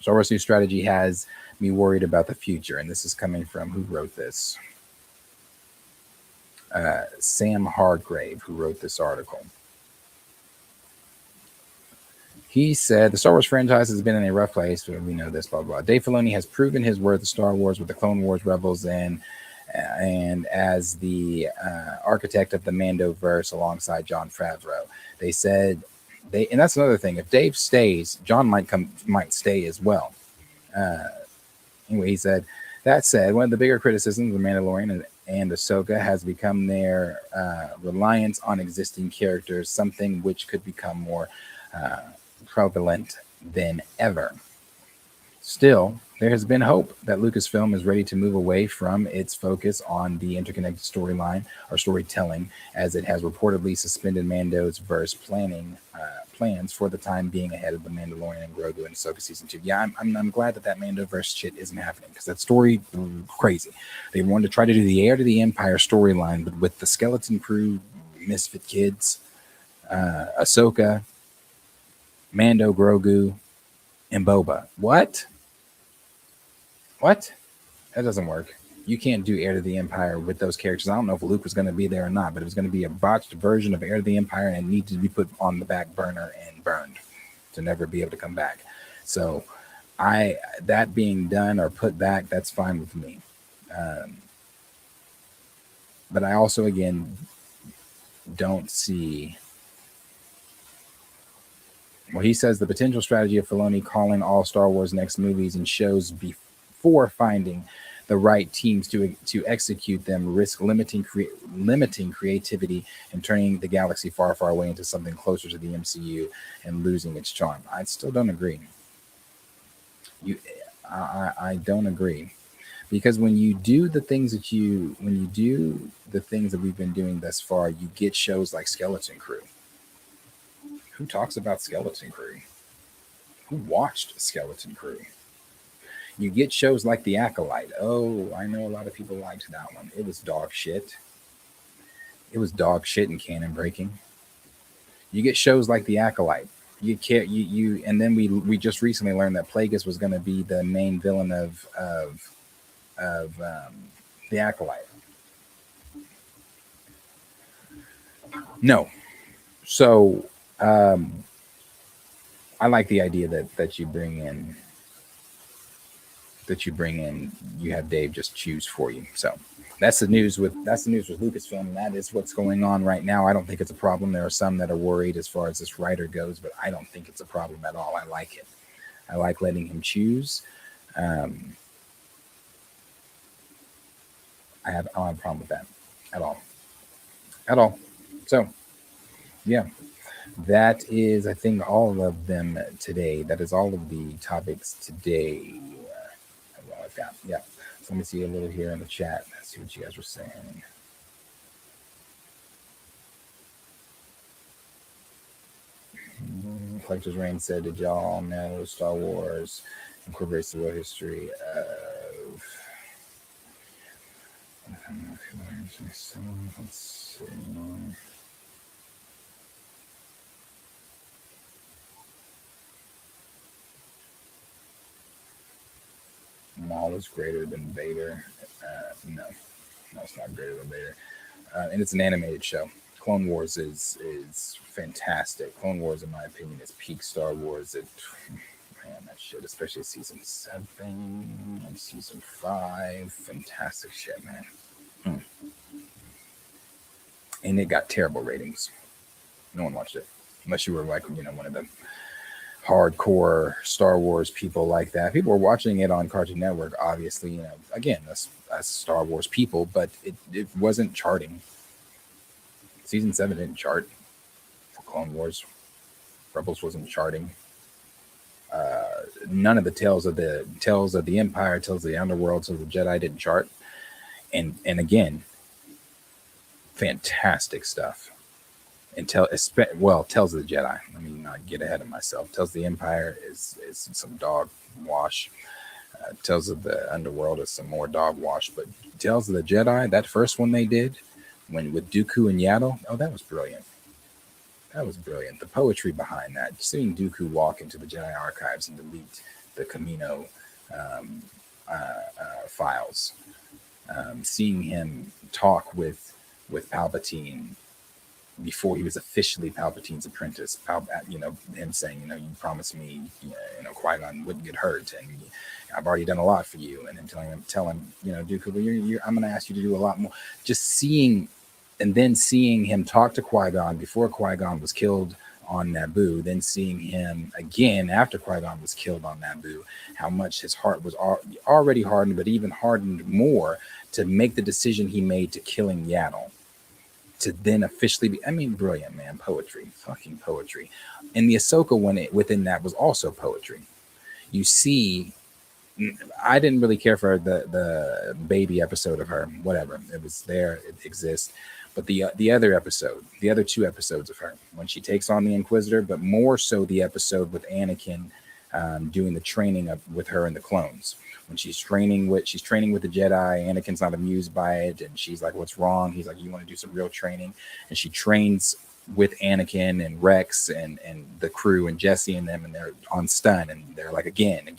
Star Wars new strategy has me worried about the future, and this is coming from who wrote this? Sam Hargrave, who wrote this article. He said, the Star Wars franchise has been in a rough place. We know this, blah, blah. Dave Filoni has proven his worth of Star Wars with the Clone Wars, Rebels, and as the architect of the Mandoverse alongside Jon Favreau. They said, and that's another thing. If Dave stays, John might stay as well. Anyway, he said, that said, one of the bigger criticisms of The Mandalorian and Ahsoka has become their reliance on existing characters, something which could become more prevalent than ever. Still, there has been hope that Lucasfilm is ready to move away from its focus on the interconnected storyline or storytelling, as it has reportedly suspended Mando's verse plans for the time being ahead of the Mandalorian and Grogu and Ahsoka season 2. Yeah, I'm glad that Mando verse shit isn't happening, because that story crazy. They wanted to try to do the Heir to the Empire storyline, but with the Skeleton Crew, Misfit Kids, Ahsoka, Mando, Grogu, and Boba. What? That doesn't work. You can't do Heir to the Empire with those characters. I don't know if Luke was going to be there or not, but it was going to be a botched version of Heir to the Empire and needed to be put on the back burner and burned to never be able to come back. So that being done or put back, that's fine with me. But I also, again, don't see... Well, he says the potential strategy of Filoni calling all Star Wars next movies and shows before finding the right teams to execute them risk limiting creativity and turning the galaxy far, far away into something closer to the MCU and losing its charm. I still don't agree. I don't agree, because when you do the things that we've been doing thus far, you get shows like Skeleton Crew. Who talks about Skeleton Crew? Who watched Skeleton Crew? You get shows like The Acolyte. Oh, I know a lot of people liked that one. It was dog shit. It was dog shit and canon breaking. You get shows like The Acolyte. And then we just recently learned that Plagueis was going to be the main villain of The Acolyte. No. So I like the idea that you bring in. You have Dave just choose for you. So that's the news with Lucasfilm, and that is what's going on right now. I don't think it's a problem. There are some that are worried as far as this writer goes, but I don't think it's a problem at all. I like it. I like letting him choose. I don't have a problem with that at all. So yeah, that is, I think, all of them today. That is all of the topics today. I've got. Yeah. So let me see a little here in the chat. Let's see what you guys were saying. Collector's Reign said, did y'all know Star Wars incorporates the real history of... Let's see. Maul is greater than Vader. No, it's not greater than Vader. And it's an animated show. Clone Wars is fantastic. Clone Wars, in my opinion, is peak Star Wars. That shit, especially season 7 and season 5, fantastic shit, man. And it got terrible ratings. No one watched it, unless you were like, one of the hardcore Star Wars people like that. People were watching it on Cartoon Network, obviously, again, that's Star Wars people, but it wasn't charting. Season 7 didn't chart for Clone Wars. Rebels wasn't charting. None of the Tales of the Empire, Tales of the Underworld, Tales of the Jedi didn't chart. And again, fantastic stuff. And Tales of the Jedi. Let me not get ahead of myself. Tales of the Empire is some dog wash. Tales of the Underworld is some more dog wash. But Tales of the Jedi, that first one they did, with Dooku and Yaddle, that was brilliant. That was brilliant. The poetry behind that, seeing Dooku walk into the Jedi archives and delete the Camino files, seeing him talk with Palpatine before he was officially Palpatine's apprentice, him saying, you promised me, Qui-Gon wouldn't get hurt, and I've already done a lot for you, and then telling him, Dooku, well, I'm going to ask you to do a lot more. Just seeing him talk to Qui-Gon before Qui-Gon was killed on Naboo, then seeing him again after Qui-Gon was killed on Naboo, how much his heart was already hardened, but even hardened more to make the decision he made to killing Yaddle. To then officially be, brilliant, man. Poetry, fucking poetry. And the Ahsoka one within that was also poetry. You see, I didn't really care for the baby episode of her. Whatever, it was there, it exists. But the other episode, the other 2 episodes of her, when she takes on the Inquisitor, but more so the episode with Anakin doing the training with her and the clones. When she's training with the Jedi, Anakin's not amused by it, and she's like, "What's wrong?" He's like, "You want to do some real training?" And she trains with Anakin and Rex and the crew and Jesse and them, and they're on stun, and they're like, again.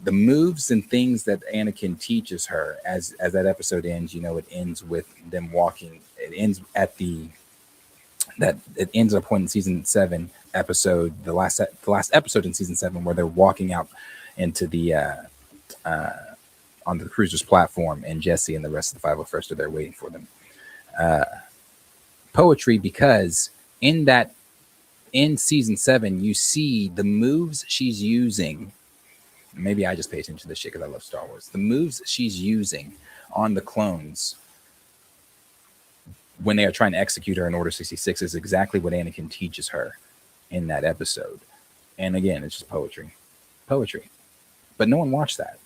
The moves and things that Anakin teaches her as that episode ends, it ends with them walking. It ends at it ends at a point in season 7 episode, the last episode in season 7, where they're walking out into the on the cruiser's platform, and Jesse and the rest of the 501st are there waiting for them. Poetry, because in season 7 you see the moves she's using. Maybe I just pay attention to this shit because I love Star Wars. The moves she's using on the clones when they are trying to execute her in Order 66 is exactly what Anakin teaches her in that episode. And again, it's just poetry. But no one watched that.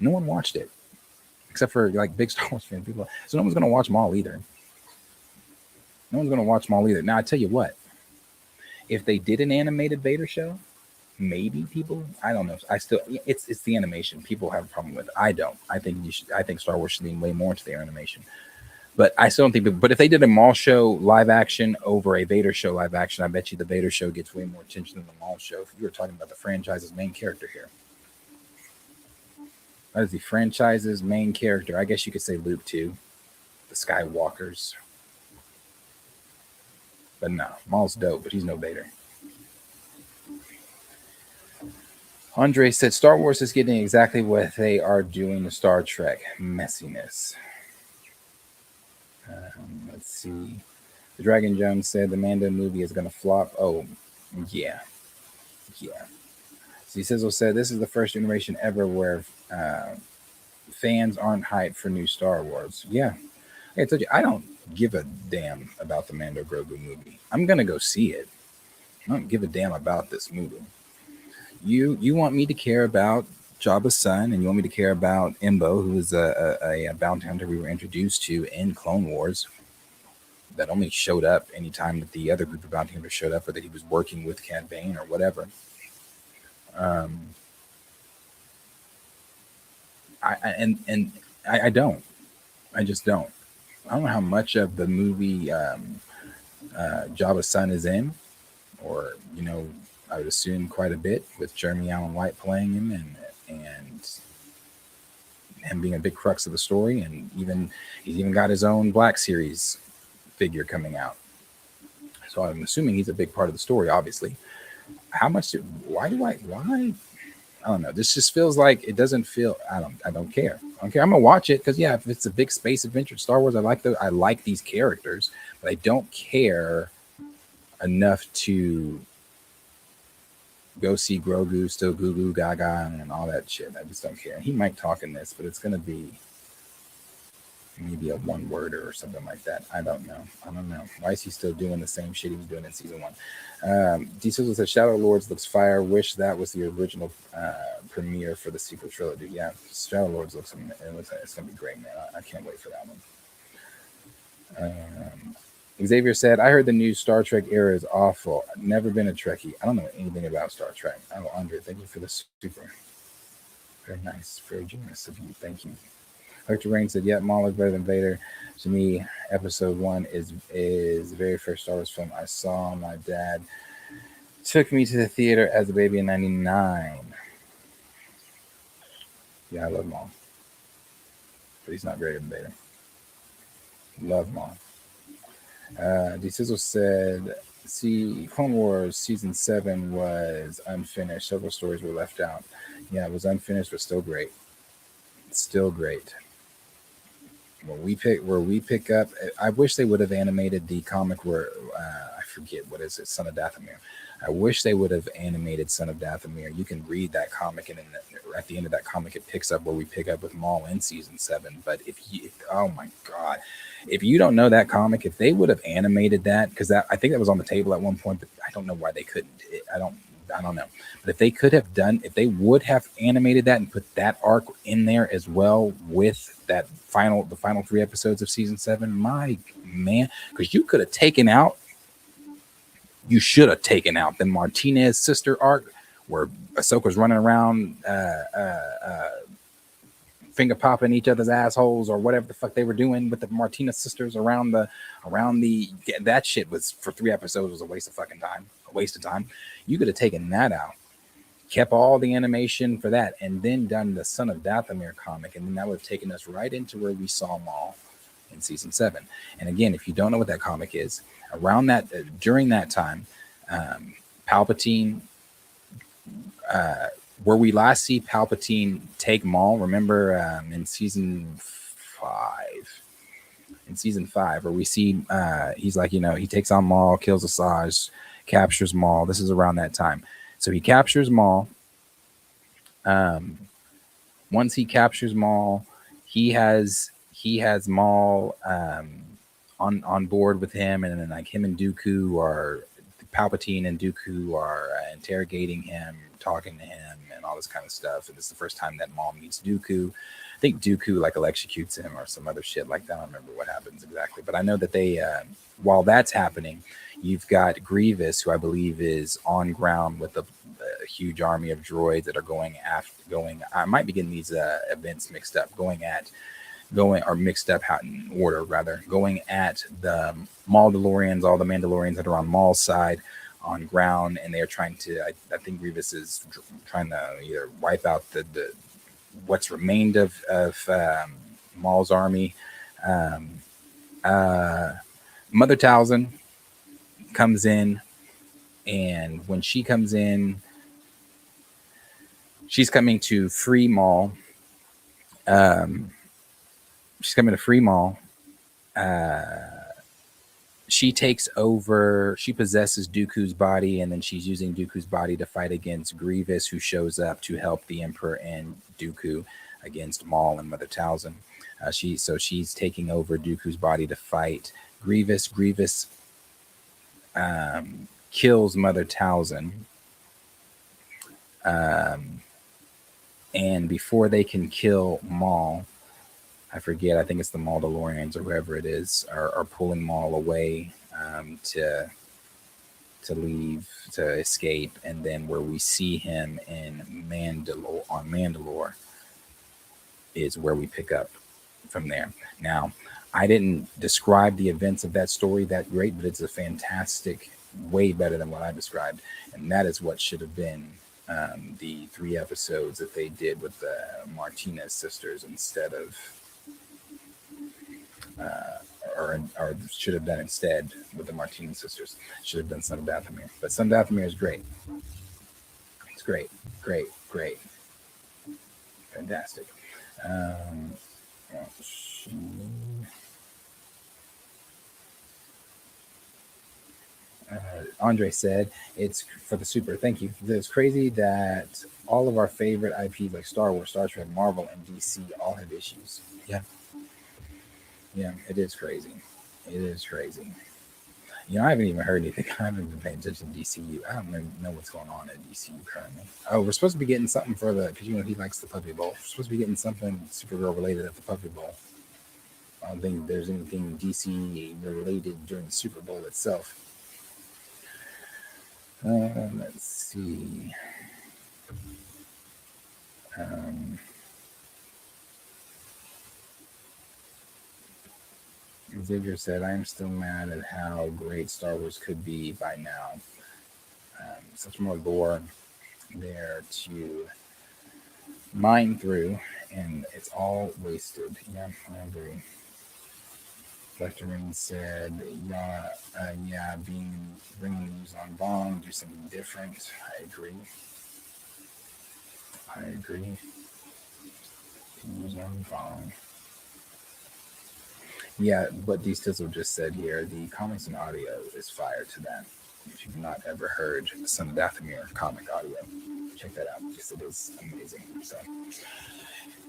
No one watched it except for like big Star Wars fan people. So no one's going to watch them all either. Now, I tell you what, if they did an animated Vader show, maybe people, I don't know. It's the animation people have a problem with. I don't. I think Star Wars should lean way more into their animation. But I still don't think. But if they did a Maul show live action over a Vader show live action, I bet you the Vader show gets way more attention than the Maul show. If you were talking about the franchise's main character here, that is the franchise's main character. I guess you could say Luke too, the Skywalkers. But no, Maul's dope, but he's no Vader. Andre said Star Wars is getting exactly what they are doing to Star Trek. Messiness. Let's see. The Dragon Jones said the Mando movie is going to flop. Oh, yeah. See, Sizzle said this is the first generation ever where fans aren't hyped for new Star Wars. Yeah. I told you, I don't give a damn about the Mando Grogu movie. I'm going to go see it. I don't give a damn about this movie. You want me to care about Jabba's son, and you want me to care about Embo, who is a bounty hunter we were introduced to in Clone Wars that only showed up anytime that the other group of bounty hunters showed up, or that he was working with Cad Bane or whatever. I don't. I just don't. I don't know how much of the movie Jabba's son is in, or I would assume quite a bit, with Jeremy Allen White playing him and him being a big crux of the story, and he's even got his own Black Series figure coming out. So I'm assuming he's a big part of the story, obviously. Why? I don't know. This just feels like it doesn't feel. I don't care. I'm gonna watch it because if it's a big space adventure Star Wars, I like these characters, but I don't care enough to go see Grogu still goo goo gaga and all that shit. I just don't care. He might talk in this, but it's gonna be maybe a one worder or something like that. I don't know. Why is he still doing the same shit he was doing in season 1? D Sizzle said Shadow Lords looks fire. Wish that was the original premiere for the sequel trilogy. Yeah, Shadow Lords looks like it's gonna be great, man. I can't wait for that one. Xavier said, I heard the new Star Trek era is awful. I've never been a Trekkie. I don't know anything about Star Trek. Oh, Andre, thank you for the super. Very nice. Very generous of you. Thank you. Dr. Rain said, Maul is better than Vader. To me, episode 1 is the very first Star Wars film I saw. My dad took me to the theater as a baby in 99. Yeah, I love Maul. But he's not greater than Vader. Love Maul. D Sizzle said, Clone Wars season 7 was unfinished. Several stories were left out. Yeah, it was unfinished, but still great. It's still great. where we pick up. I wish they would have animated the comic where I forget what is it, Son of Dathomir. I wish they would have animated Son of Dathomir. You can read that comic, and at the end of that comic, it picks up where we pick up with Maul in season 7. But oh my god, if you don't know that comic, if they would have animated that, because I think that was on the table at one point, but I don't know why they couldn't. I don't know. But if they would have animated that and put that arc in there as well with the final 3 episodes of season 7, my man, because you should have taken out the Martinez sister arc where Ahsoka's running around finger popping each other's assholes or whatever the fuck they were doing with the Martinez sisters around the that shit was for 3 episodes was a waste of time. You could have taken that out, kept all the animation for that, and then done the Son of Dathomir comic, and then that would have taken us right into where we saw Maul in season 7. And again, if you don't know what that comic is, around that during that time, Palpatine, where we last see Palpatine take Maul, remember in season 5, where we see he's like, he takes on Maul, kills Asajj, captures Maul. This is around that time. So he captures Maul. Once he captures Maul, he has Maul on board with him, and then like him and Dooku are Palpatine and Dooku are interrogating him, talking to him, and all this kind of stuff. And this is the first time that Maul meets Dooku. I think Dooku like electrocutes him or some other shit like that. I don't remember what happens exactly, but I know that they while that's happening, you've got Grievous, who I believe is on ground with a huge army of droids that are going. I might be getting these events mixed up. Going at the Mandalorians, all the Mandalorians that are on Maul's side on ground, and they're trying to. I think Grievous is trying to either wipe out the what's remained of Maul's army. Mother Talzin comes in, and when she comes in, she's coming to free Maul. She's coming to free Maul. She takes over. She possesses Dooku's body, and then she's using Dooku's body to fight against Grievous, who shows up to help the Emperor and Dooku against Maul and Mother Talzin. She's taking over Dooku's body to fight Grievous. Grievous kills Mother Talzin. And before they can kill Maul, I forget, I think it's the Mandalorians or whoever it is, are pulling Maul away to leave, to escape. And then where we see him in Mandalore is where we pick up from there. Now, I didn't describe the events of that story that great, but it's a fantastic, way better than what I described. And that is what should have been the 3 episodes that they did with the Martinez sisters instead of or should have done instead with the Martinez sisters. Should have done Son of Dathomir. But Son of Dathomir is great. It's great. Fantastic. Andre said, it's for the super. Thank you. It's crazy that all of our favorite IPs like Star Wars, Star Trek, Marvel, and DC all have issues. Yeah, it is crazy. I haven't even heard anything. I haven't been paying attention to DCU. I don't even know what's going on at DCU currently. Oh, we're supposed to be getting something for because he likes the Puppy Bowl. We're supposed to be getting something Supergirl related at the Puppy Bowl. I don't think there's anything DC related during the Super Bowl itself. Let's see. Zigger said, I am still mad at how great Star Wars could be by now. Such more lore there to mine through, and it's all wasted. Yeah, I agree. Lecterman said, bringing news on Bong, do something different. I agree. News on Bong. Yeah, what D Stizzle just said here, the comics and audio is fire to that. If you've not ever heard some Dathomir comic audio, check that out because it is amazing.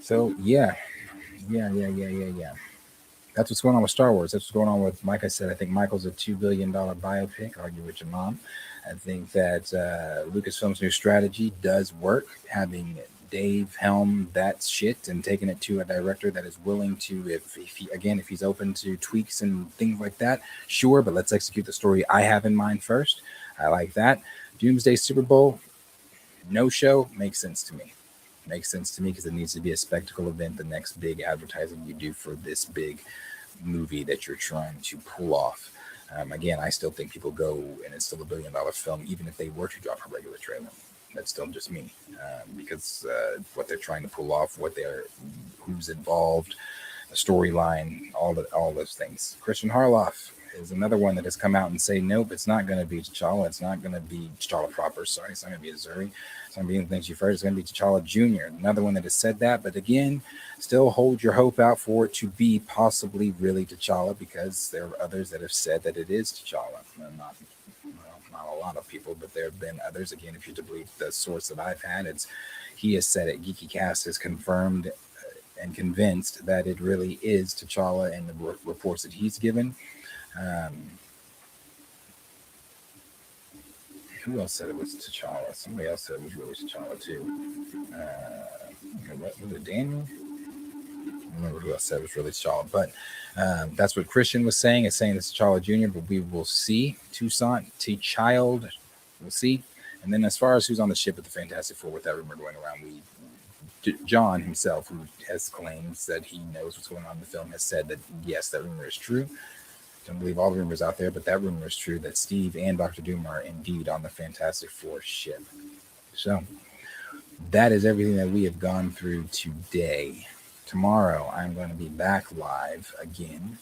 So yeah. That's what's going on with Star Wars. That's what's going on with, like I said, I think Michael's a $2 billion biopic. Argue with your mom. I think that Lucasfilm's new strategy does work, having Dave helm that shit and taking it to a director that is willing to, if he's open to tweaks and things like that, sure, but let's execute the story I have in mind first. I like that. Doomsday Super Bowl, no show, makes sense to me. Makes sense to me because it needs to be a spectacle event, the next big advertising you do for this big movie that you're trying to pull off. Again, I still think people go, and it's still $1 billion film, even if they were to drop a regular trailer. That's still just me, because what they're trying to pull off, who's involved, the storyline, all those things. Christian Harloff is another one that has come out and say, nope, it's not going to be T'Challa. It's not going to be T'Challa proper. Sorry, it's not going to be Azuri. It's going to be the things you've heard. It's going to be T'Challa Jr. Another one that has said that, but again, still hold your hope out for it to be possibly really T'Challa, because there are others that have said that it is T'Challa. Not a lot of people, but there have been others. Again, if you believe the source that I've had, he has said it. Geeky Cast has confirmed and convinced that it really is T'Challa, and the reports that he's given. Who else said it was T'Challa? Somebody else said it was really T'Challa too. Was it Daniel? I don't remember who else said it was really T'Challa, but that's what Christian was saying. It's saying it's T'Challa Jr., but we will see. T-Child, we'll see. And then as far as who's on the ship with the Fantastic Four, with that rumor going around, John himself, who has claims that he knows what's going on in the film, has said that yes, that rumor is true. Don't believe all the rumors out there, but that rumor is true that Steve and Dr. Doom are indeed on the Fantastic Four ship. So that is everything that we have gone through today. Tomorrow, I'm going to be back live again.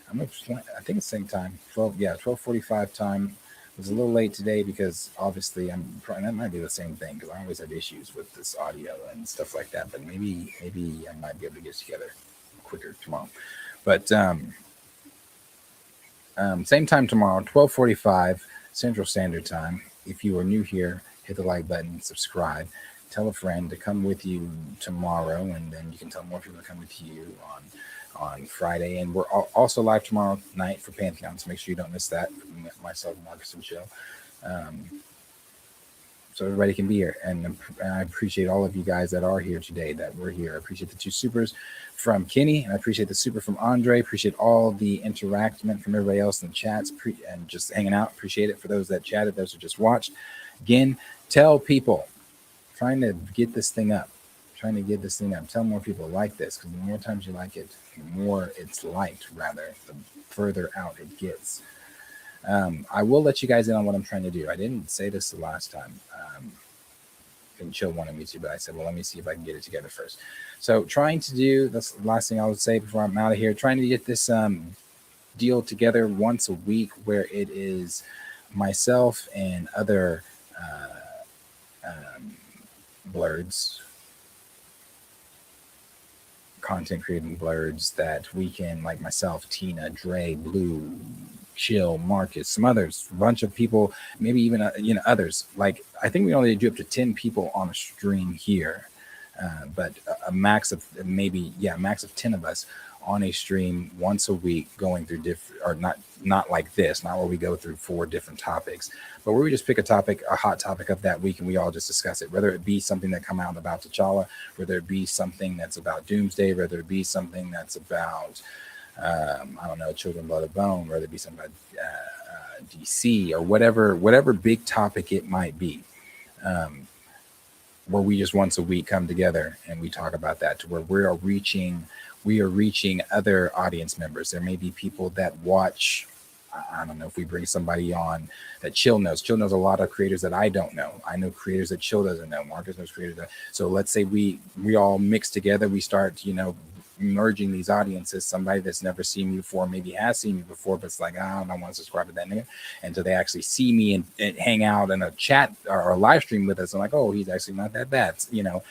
I think it's the same time, 12:45 time. It was a little late today because obviously that might be the same thing because I always have issues with this audio and stuff like that. But maybe I might be able to get it together quicker tomorrow. But same time tomorrow, 12:45 Central Standard Time. If you are new here, hit the like button, subscribe, tell a friend to come with you tomorrow, and then you can tell more people to come with you on Friday. And we're also live tomorrow night for Pantheon, so make sure you don't miss that. Myself, Marcus, and Joe. So everybody can be here. And I appreciate all of you guys that are here today, that were here. I appreciate the 2 supers from Kenny, and I appreciate the super from Andre. Appreciate all the interaction from everybody else in the chats and just hanging out. Appreciate it for those that chatted, those who just watched. Again, tell people, trying to get this thing up. Tell more people like this, because the more times you like it, the more it's liked, rather, the further out it gets. I will let you guys in on what I'm trying to do. I didn't say this the last time. And Chill wanted me to, but I said, well, let me see if I can get it together first. So trying to do, that's the last thing I would say before I'm out of here, trying to get this deal together once a week where it is myself and other blurs, content creating blurs, that we can, like myself, Tina, Dre, Blue, Chill, Marcus, some others, a bunch of people, maybe even others. Like I think we only do up to 10 people on a stream here, but a max of 10 of us on a stream once a week, going through different, or not like this, not where we go through 4 different topics, but where we just pick a topic, a hot topic of that week, and we all just discuss it, whether it be something that come out about T'Challa, whether it be something that's about Doomsday, whether it be something that's about Children, Blood, and Bone, whether it be something about DC or whatever big topic it might be, where we just once a week come together and we talk about that, to where we are reaching other audience members. There may be people that watch. I don't know if we bring somebody on that Chill knows. Chill knows a lot of creators that I don't know. I know creators that Chill doesn't know. Marcus knows creators that. So let's say we all mix together. We start, merging these audiences, somebody that's never seen me before, maybe has seen me before, but it's like, I don't want to subscribe to that nigga. Until they actually see me and hang out in a chat or a live stream with us. I'm like, oh, he's actually not that bad. You know,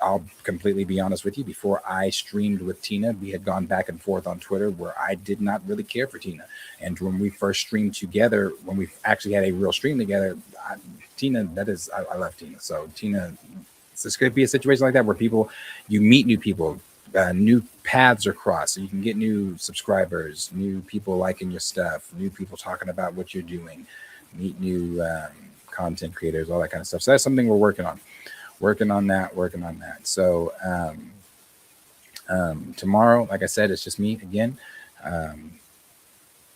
I'll completely be honest with you. Before I streamed with Tina, we had gone back and forth on Twitter where I did not really care for Tina. And when we first streamed together, when we actually had a real stream together, Tina, I love Tina. So Tina, this could be a situation like that where you meet new people, new paths are crossed, so you can get new subscribers, new people liking your stuff, new people talking about what you're doing, meet new content creators, all that kind of stuff. So that's something we're working on that. So tomorrow, like I said, it's just me again. And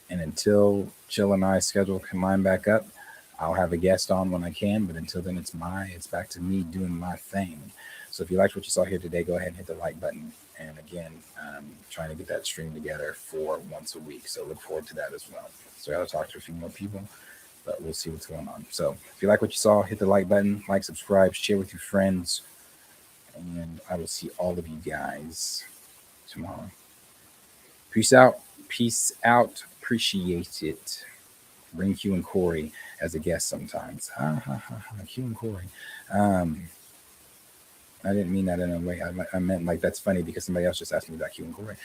until Chill and I's schedule can line back up, I'll have a guest on when I can, but until then, it's back to me doing my thing. So if you liked what you saw here today, go ahead and hit the like button. And again, trying to get that stream together for once a week. So look forward to that as well. So I got to talk to a few more people, but we'll see what's going on. So if you like what you saw, hit the like button, subscribe, share with your friends. And I will see all of you guys tomorrow. Peace out. Appreciate it. Bring Q and Corey as a guest sometimes. Q and Corey. I didn't mean that in a way. I meant like that's funny because somebody else just asked me about Q and Corey.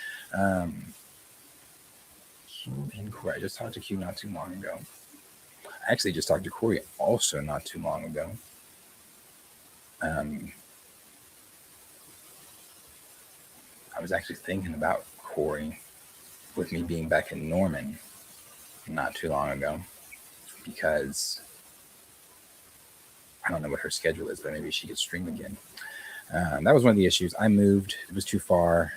Q and Corey. I just talked to Q not too long ago. I actually just talked to Corey also not too long ago. I was actually thinking about Corey with me being back in Norman not too long ago because I don't know what her schedule is, but maybe she could stream again. That was one of the issues. I moved. It was too far.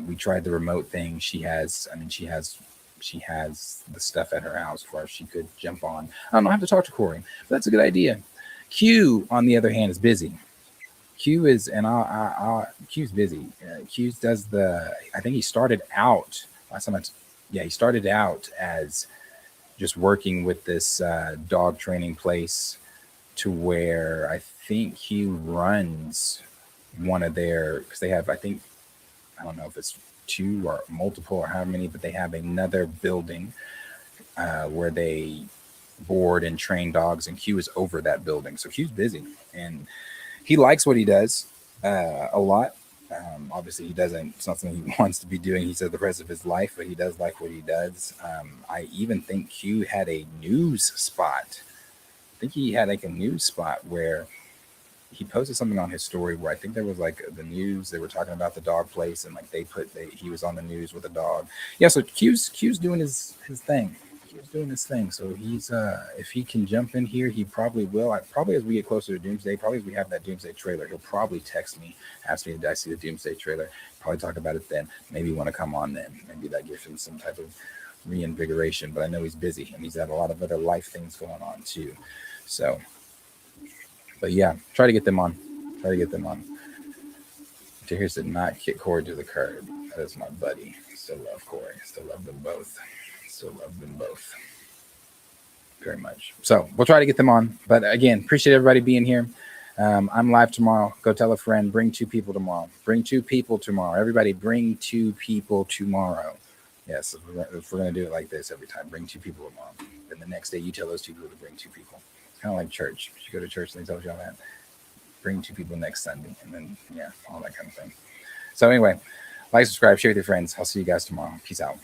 We tried the remote thing. She has the stuff at her house where she could jump on. I don't have to talk to Corey, but that's a good idea. Q, on the other hand, is busy. Q is, and Q's busy. Q does I think he started out last time. He started out as just working with this dog training place to where I think he runs one of their, because they have, I don't know if it's 2 or multiple or how many, but they have another building where they board and train dogs, and Q is over that building. So Q's busy and he likes what he does a lot. Obviously, it's not something he wants to be doing, he said, the rest of his life, but he does like what he does. I even think Q had a news spot. I think he had like a news spot where he posted something on his story where I think there was like the news, they were talking about the dog place, and like he was on the news with a dog. Yeah, so Q's doing his thing. Q's doing his thing. So he's if he can jump in here, he probably will. Probably as we get closer to Doomsday, probably as we have that Doomsday trailer, he'll probably text me, ask me, did I see the Doomsday trailer? Probably talk about it then. Maybe want to come on then. Maybe that gives him some type of reinvigoration. But I know he's busy and he's had a lot of other life things going on too. So, but yeah, try to get them on. Tahir said not kick Corey to the curb. That is my buddy. Still love Corey. Still love them both. Very much. So we'll try to get them on. But again, appreciate everybody being here. I'm live tomorrow. Go tell a friend. Bring 2 people tomorrow. Everybody bring 2 people tomorrow. Yes, if we're going to do it like this every time. Bring 2 people tomorrow. Then the next day you tell those 2 people to bring 2 people. It's kind of like church. You go to church and they tell you all that. Bring 2 people next Sunday. And then, all that kind of thing. So anyway, like, subscribe, share with your friends. I'll see you guys tomorrow. Peace out.